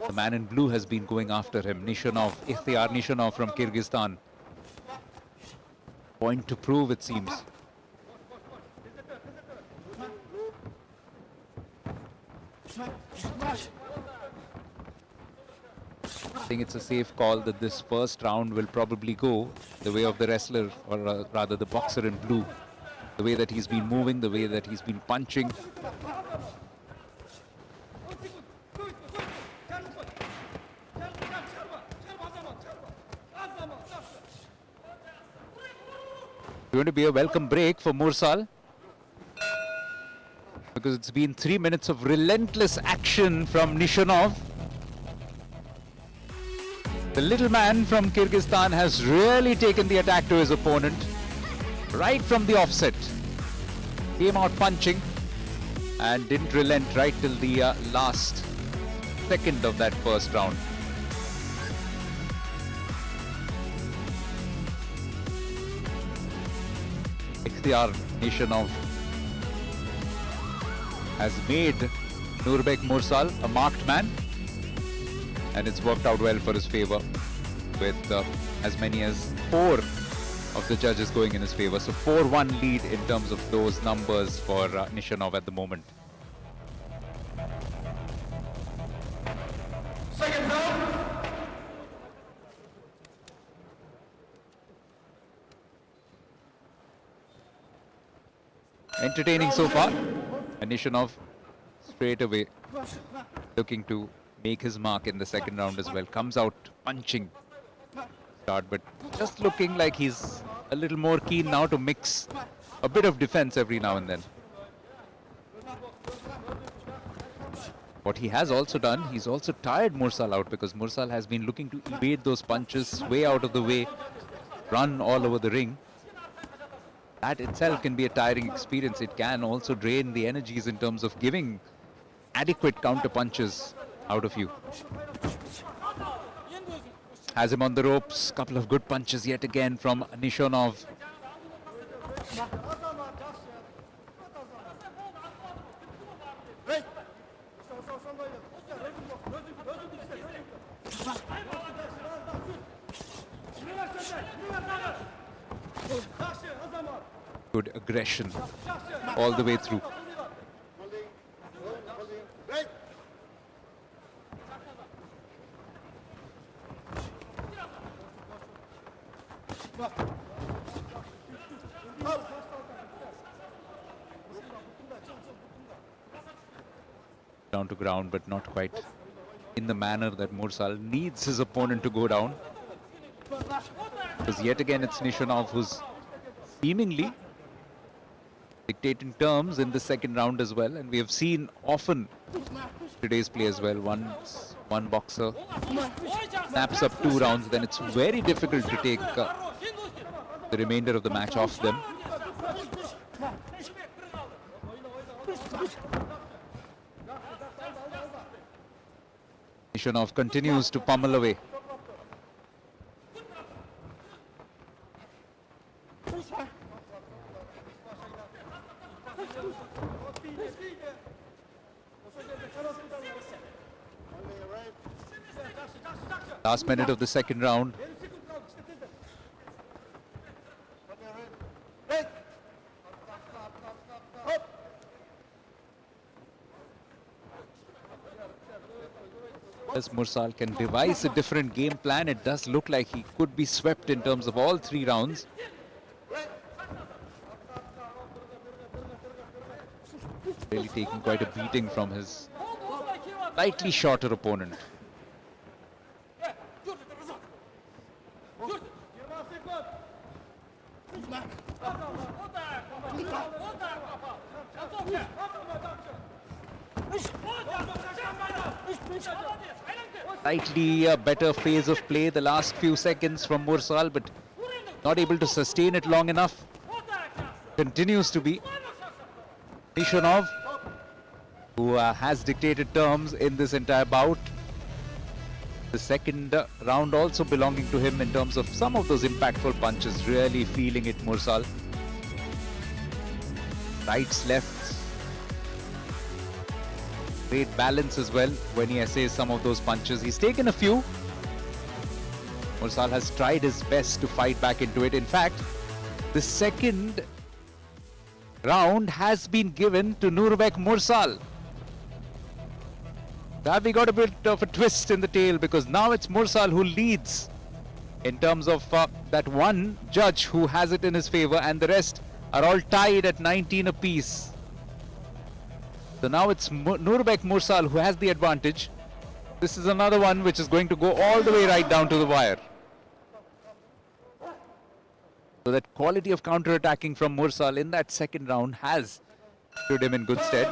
the man in blue has been going after him. Nishonov, Ikhtiar Nishonov from Kyrgyzstan. Point to prove, it seems. I think it's a safe call that this first round will probably go the way of the wrestler, or rather the boxer in blue. The way that he's been moving, the way that he's been punching. Going to be a welcome break for Mursal, because it's been 3 minutes of relentless action from Nishonov. The little man from Kyrgyzstan has really taken the attack to his opponent right from the offset. Came out punching and didn't relent right till the last second of that first round. Ikhtiar Nishonov has made Nurbek Mursal a marked man, and it's worked out well for his favor. with as many as 4 of the judges going in his favor. So 4-1 lead in terms of those numbers for Nishonov at the moment. Second round. Entertaining so far. And Nishonov straight away looking to make his mark in the second round as well. Comes out punching start, but just looking like he's a little more keen now to mix a bit of defense every now and then. What he has also done, he's also tired Mursal out, because Mursal has been looking to evade those punches, way out of the way, run all over the ring. That itself can be a tiring experience. It can also drain the energies in terms of giving adequate counter punches out of you. Has him on the ropes. Couple of good punches yet again from Nishonov. Good aggression all the way through. Down to ground, but not quite in the manner that Mursal needs his opponent to go down. Because yet again it's Nishonov who's seemingly dictating terms in the second round as well, and we have seen often today's play as well. Once one boxer snaps up 2 rounds, then it's very difficult to take the remainder of the match off them. Nishonov continues to pummel away. Last minute of the second round. As Mursal can devise a different game plan, it does look like he could be swept in terms of all 3 rounds. Really taking quite a beating from his slightly shorter opponent. Slightly a better phase of play the last few seconds from Mursal, but not able to sustain it long enough. Continues to be Nishonov, who has dictated terms in this entire bout. The second round also belonging to him in terms of some of those impactful punches. Really feeling it, Mursal. Rights, lefts. Great balance as well when he essays some of those punches. He's taken a few. Mursal has tried his best to fight back into it. In fact, the second round has been given to Nurbek Mursal. That we got a bit of a twist in the tail, because now it's Mursal who leads in terms of that one judge who has it in his favor, and the rest are all tied at 19 apiece. So now it's Nurbek Mursal who has the advantage. This is another one which is going to go all the way right down to the wire. So that quality of counter-attacking from Mursal in that second round has stood him in good stead.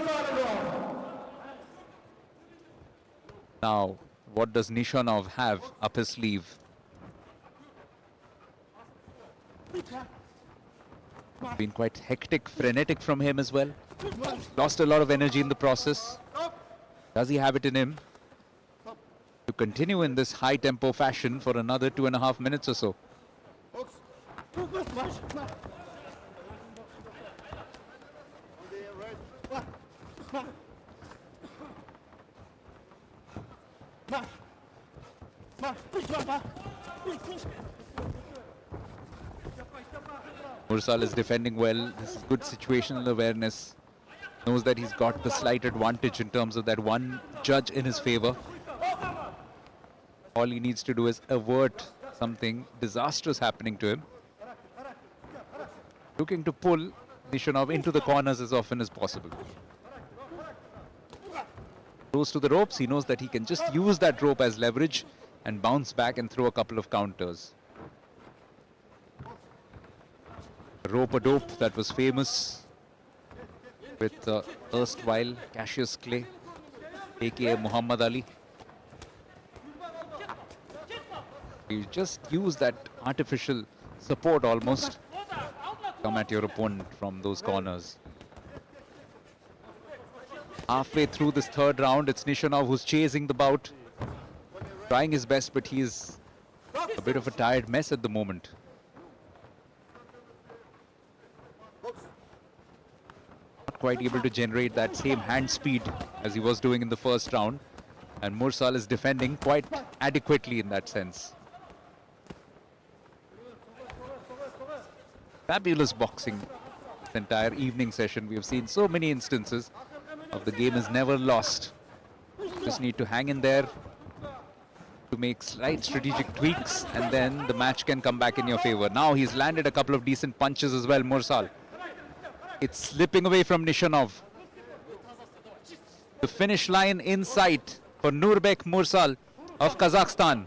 Now, what does Nishonov have up his sleeve? Been quite hectic, frenetic from him as well. Lost a lot of energy in the process. Does he have it in him to continue in this high tempo fashion for another 2.5 minutes or so? Mursal is defending well. This is good situational awareness. Knows that he's got the slight advantage in terms of that one judge in his favor. All he needs to do is avert something disastrous happening to him. Looking to pull Nishonov into the corners as often as possible. Close to the ropes, he knows that he can just use that rope as leverage and bounce back and throw a couple of counters. Rope-a-dope that was famous with erstwhile Cassius Clay, aka Muhammad Ali. You just use that artificial support almost. Come at your opponent from those corners. Halfway through this third round, it's Nishonov who's chasing the bout. Trying his best, but he's a bit of a tired mess at the moment. Not quite able to generate that same hand speed as he was doing in the first round. And Mursal is defending quite adequately in that sense. Fabulous boxing this entire evening session. We have seen so many instances of the game is never lost. Just need to hang in there to make slight strategic tweaks and then the match can come back in your favor. Now he's landed a couple of decent punches as well, Mursal. It's slipping away from Nishonov. The finish line in sight for Nurbek Mursal of Kazakhstan.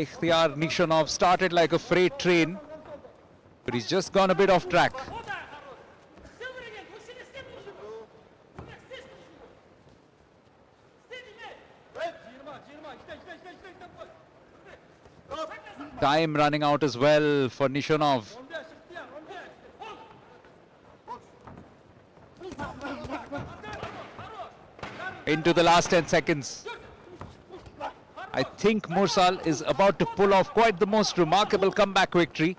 Ikhtiyar Nishonov started like a freight train, but he's just gone a bit off track. Time running out as well for Nishonov. Into the last 10 seconds. I think Mursal is about to pull off quite the most remarkable comeback victory.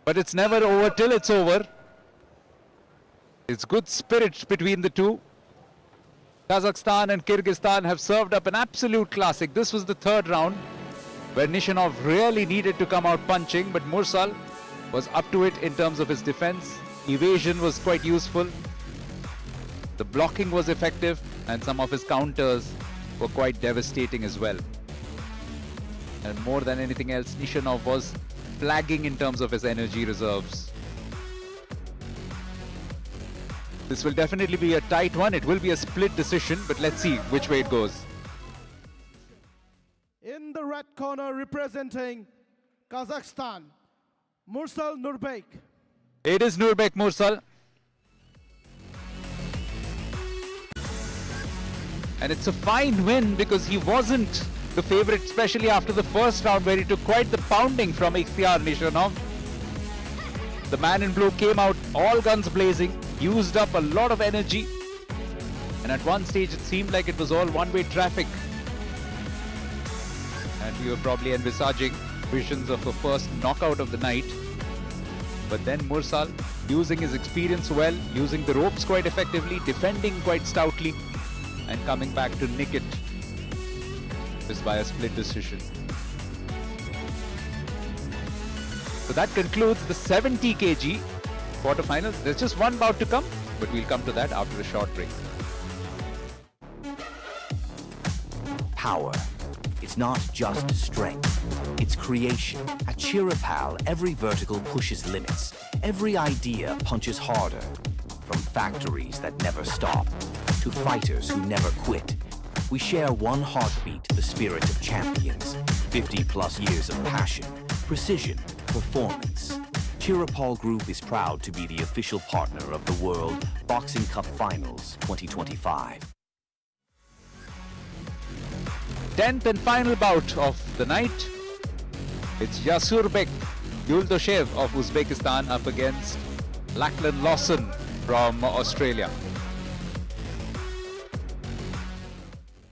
But it's never over till it's over. It's good spirit between the two. Kazakhstan and Kyrgyzstan have served up an absolute classic. This was the third round where Nishonov really needed to come out punching, but Mursal was up to it in terms of his defense. Evasion was quite useful. The blocking was effective and some of his counters were quite devastating as well. And more than anything else, Nishonov was flagging in terms of his energy reserves. This will definitely be a tight one. It will be a split decision, but let's see which way it goes. In the red corner representing Kazakhstan, Mursal Nurbek. It is Nurbek Mursal. And it's a fine win because he wasn't the favorite, especially after the first round where he took quite the pounding from Ikhtiyar Nishonov. The man in blue came out all guns blazing, used up a lot of energy. And at one stage it seemed like it was all one-way traffic. And we were probably envisaging visions of a first knockout of the night. But then Mursal, using his experience well, using the ropes quite effectively, defending quite stoutly, and coming back to nick it just by a split decision. So that concludes the 70 kg quarterfinals. There's just one bout to come, but we'll come to that after a short break. Power. It's not just strength, it's creation. At Chirapal, every vertical pushes limits. Every idea punches harder. From factories that never stop to fighters who never quit. We share one heartbeat, the spirit of champions. 50+ years of passion, precision, performance. Chirapal Group is proud to be the official partner of the World Boxing Cup Finals 2025. 10th and final bout of the night. It's Yasurbek Yuldoshev of Uzbekistan up against Lawson from Australia.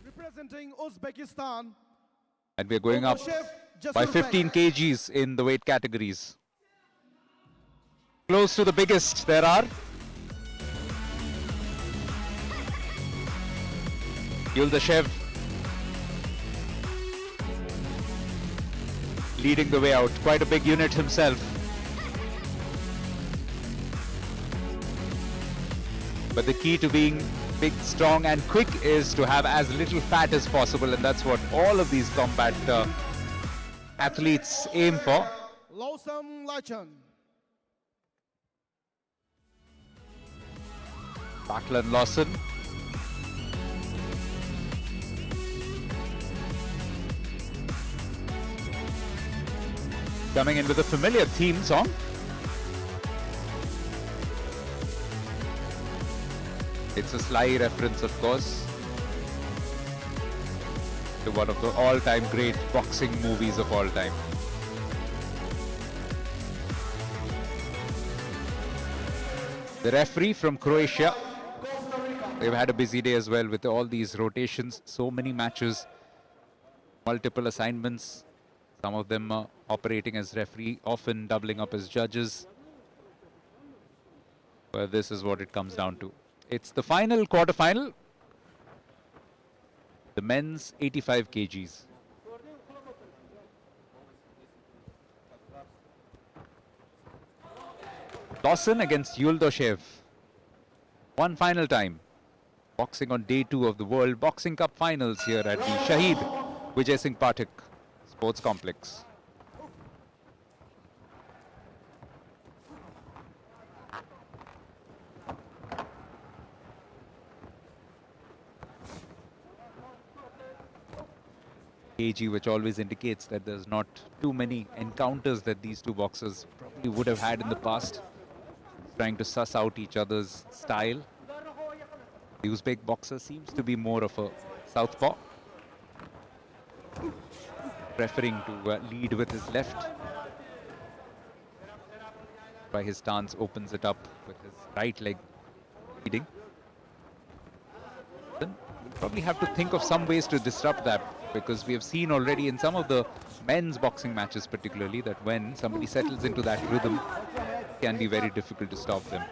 Representing Uzbekistan, And we're going up by 15 kgs in the weight categories. Close to the biggest there are. Yuldoshev leading the way out. Quite a big unit himself. But the key to being big, strong and quick is to have as little fat as possible, and that's what all of these combat athletes aim for. Lawson Lachon. Lawson. Coming in with a familiar theme song. It's a Sly reference, of course, to one of the all-time great boxing movies of all time. The referee from Croatia, they've had a busy day as well with all these rotations, so many matches, multiple assignments, some of them operating as referee, often doubling up as judges. But this is what it comes down to. It's the final quarterfinal, the men's 85 kgs. Lawson against Yuldoshev. One final time. Boxing on day 2 of the World Boxing Cup finals here at the Shahid Vijay Singh Pathak Sports Complex. kg, which always indicates that there's not too many encounters that these two boxers probably would have had in the past, trying to suss out each other's style. The Uzbek boxer seems to be more of a southpaw, preferring to lead with his left, while his stance opens it up with his right leg leading. Then we'll probably have to think of some ways to disrupt that, because we have seen already in some of the men's boxing matches particularly that when somebody settles into that rhythm, it can be very difficult to stop them.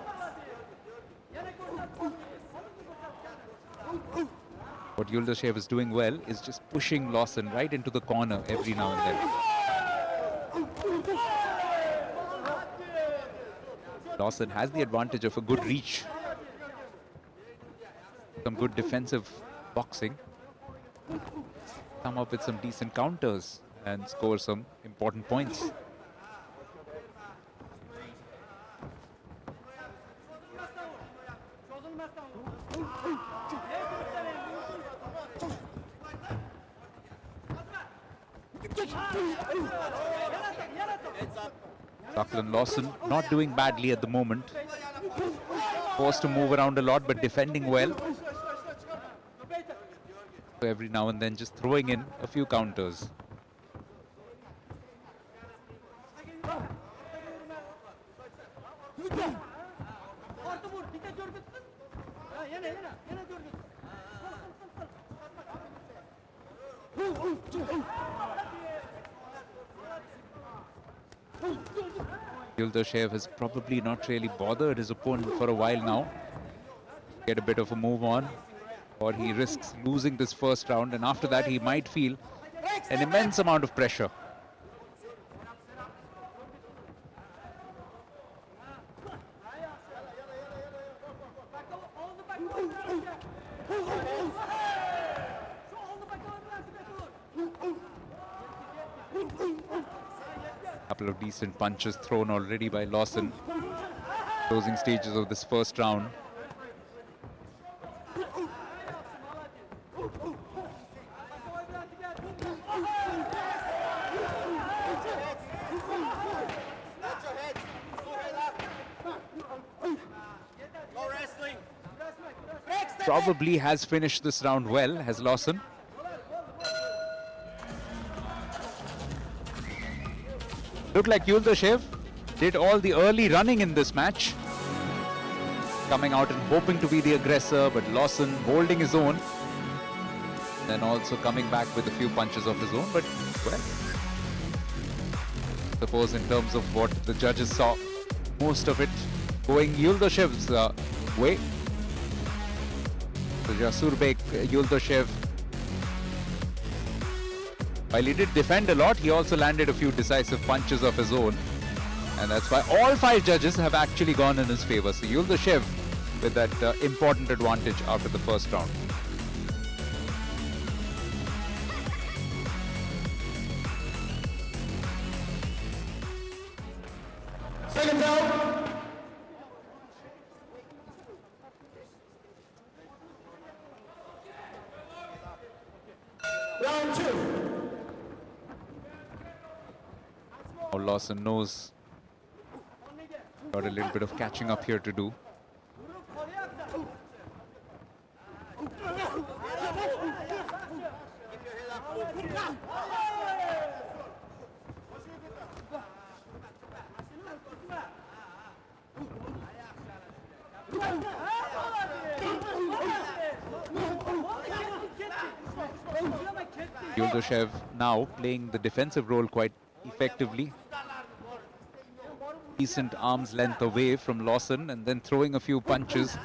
What Yuldoshev is doing well is just pushing Lawson right into the corner every now and then. Lawson has the advantage of a good reach, some good defensive boxing, come up with some decent counters and score some important points. Lawson not doing badly at the moment. Forced to move around a lot but defending well. So every now and then just throwing in a few counters. Yuldoshev has probably not really bothered his opponent for a while now. Get a bit of a move on, or he risks losing this first round, and after that he might feel an immense amount of pressure. Couple of decent punches thrown already by Lawson. Closing stages of this first round. Probably has finished this round well, has Lawson. Looked like Yuldoshev did all the early running in this match, coming out and hoping to be the aggressor, but Lawson holding his own, then also coming back with a few punches of his own. But well, I suppose in terms of what the judges saw, most of it going Yuldoshev's way. So Jasurbek, Yuldoshev, while he did defend a lot, he also landed a few decisive punches of his own. And that's why all 5 judges have actually gone in his favor. So Yuldoshev with that important advantage after the first round. Second out. Round 2. Now Lawson knows got a little bit of catching up here to do. Yuldoshev now playing the defensive role quite effectively. Decent arm's length away from Lawson and then throwing a few punches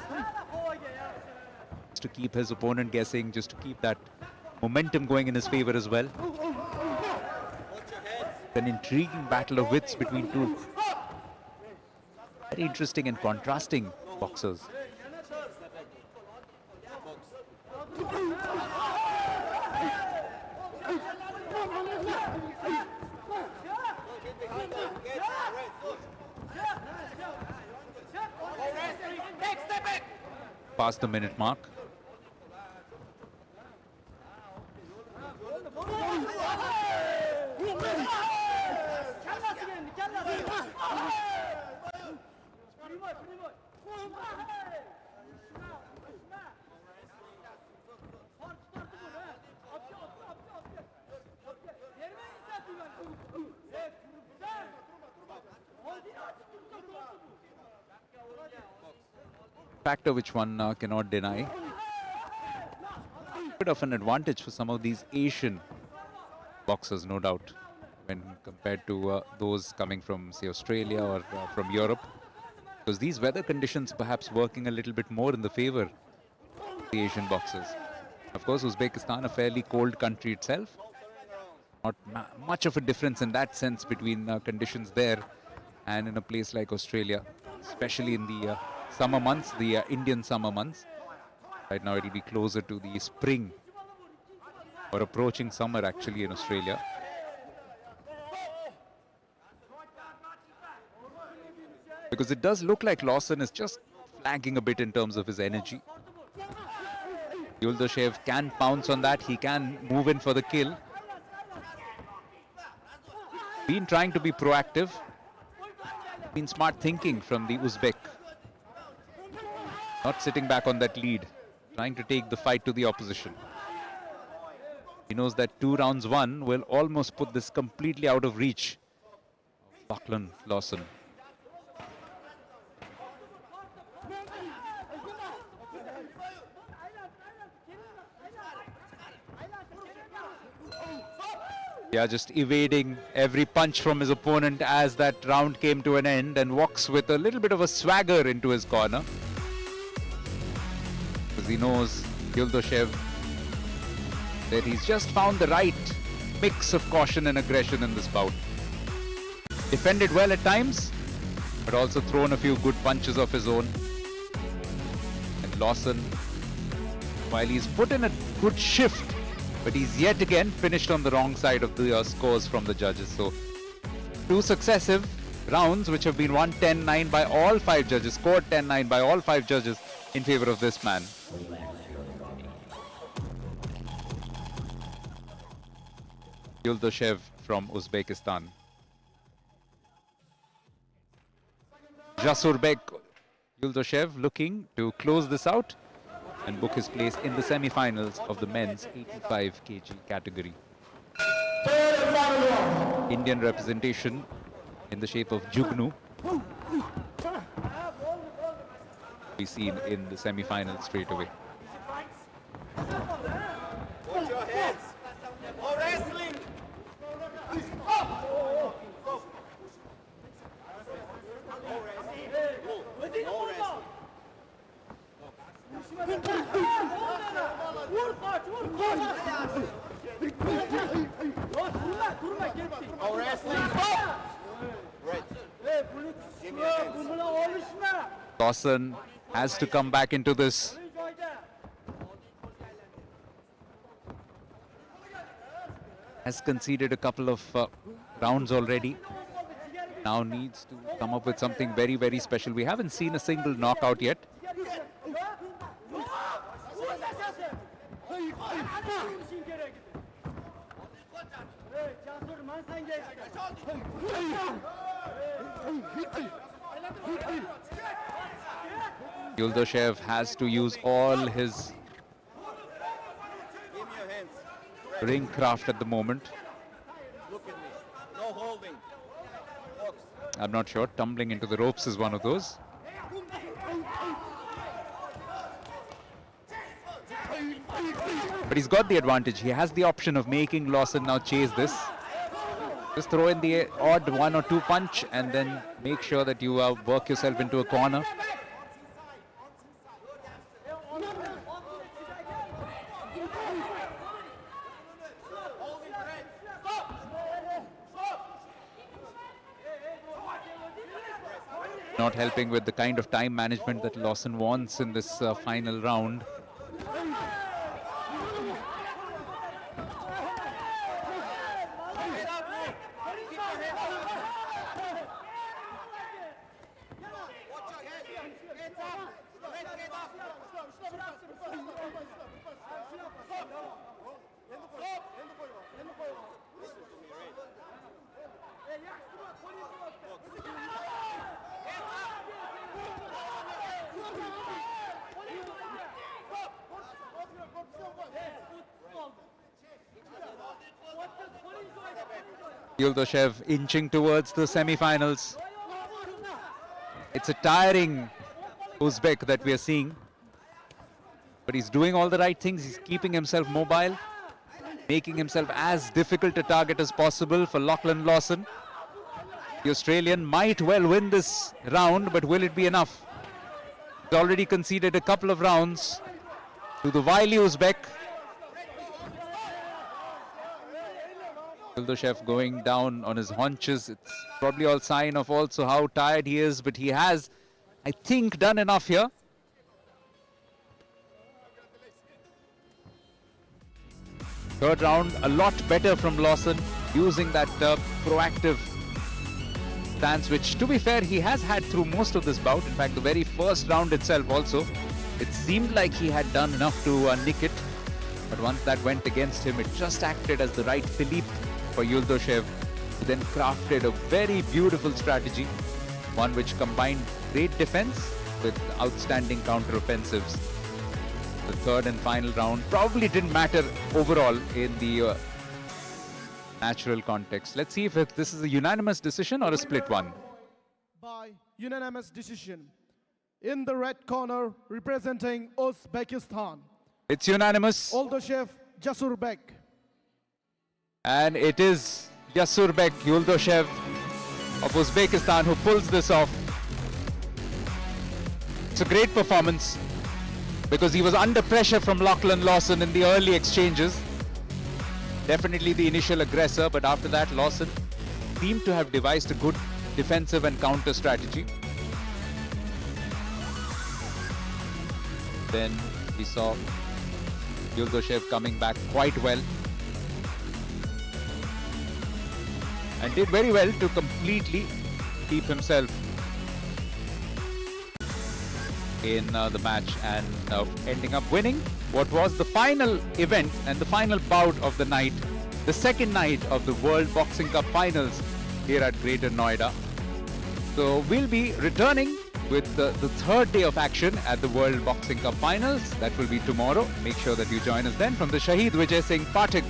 to keep his opponent guessing, just to keep that momentum going in his favor as well. An intriguing battle of wits between two very interesting and contrasting boxers. Past the minute mark. Factor which one cannot deny. Bit of an advantage for some of these Asian boxers, no doubt, when compared to those coming from, say, Australia or from Europe, because these weather conditions perhaps working a little bit more in the favor of the Asian boxers. Of course, Uzbekistan, a fairly cold country itself, not much of a difference in that sense between conditions there and in a place like Australia, especially in the summer months, the Indian summer months. Right now it will be closer to the spring or approaching summer actually in Australia. Because it does look like Lawson is just flagging a bit in terms of his energy. Yuldoshev can pounce on that, he can move in for the kill. Been trying to be proactive. Been smart thinking from the Uzbek. Not sitting back on that lead, trying to take the fight to the opposition. He knows that 2 rounds won will almost put this completely out of reach of Lachlan Lawson. Yeah, just evading every punch from his opponent as that round came to an end, and walks with a little bit of a swagger into his corner. Because he knows, Yuldoshev, that he's just found the right mix of caution and aggression in this bout. Defended well at times, but also thrown a few good punches of his own. And Lawson, while he's put in a good shift, but he's yet again finished on the wrong side of the scores from the judges. So 2 successive rounds which have been won 10-9 by all 5 judges, scored 10-9 by all 5 judges in favor of this man. Yuldoshev from Uzbekistan. Jasurbek Yuldoshev looking to close this out and book his place in the semi-finals of the men's 85 kg category. Indian representation in the shape of Jugnu be seen in the semi-finals straight away. Watch your heads. No wrestling. No wrestling. Our wrestling. Right. Give me your hands. Lawson has to come back into this. Has conceded a couple of rounds already. Now needs to come up with something very, very special. We haven't seen a single knockout yet. Yuldoshev has to use all his ring craft at the moment. Look at me. No holding. Box. I'm not sure. Tumbling into the ropes is one of those. But he's got the advantage. He has the option of making Lawson now chase this. Just throw in the odd 1 or 2 punch and then make sure that you work yourself into a corner. Not helping with the kind of time management that Lawson wants in this final round. Yuldoshev inching towards the semi-finals. It's a tiring Uzbek that we are seeing. But he's doing all the right things. He's keeping himself mobile, making himself as difficult a target as possible for Lawson. The Australian might well win this round, but will it be enough? He's already conceded a couple of rounds to the wily Uzbek. Yuldoshev going down on his haunches. It's probably all sign of also how tired he is, but he has, I think, done enough here. Third round, a lot better from Lawson, using that proactive stance, which, to be fair, he has had through most of this bout. In fact, the very first round itself also, it seemed like he had done enough to nick it. But once that went against him, it just acted as the right Philippe for Yuldoshev, who then crafted a very beautiful strategy, one which combined great defense with outstanding counter-offensives. The third and final round probably didn't matter overall in the natural context. Let's see if this is a unanimous decision or a split one. By unanimous decision. In the red corner, representing Uzbekistan, It's unanimous. Yuldoshev Jasurbek. And it is Jasurbek Yuldoshev of Uzbekistan who pulls this off. It's a great performance because he was under pressure from Lawson in the early exchanges. Definitely the initial aggressor, but after that Lawson seemed to have devised a good defensive and counter strategy. Then we saw Yuldoshev coming back quite well and did very well to completely keep himself in the match and ending up winning what was the final event and the final bout of the night, the second night of the World Boxing Cup Finals here at Greater Noida. So we'll be returning with the third day of action at the World Boxing Cup Finals. That will be tomorrow. Make sure that you join us then from the Shahid Vijay Singh Pathak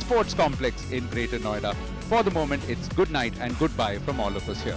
Sports Complex in Greater Noida. For the moment, it's good night and goodbye from all of us here.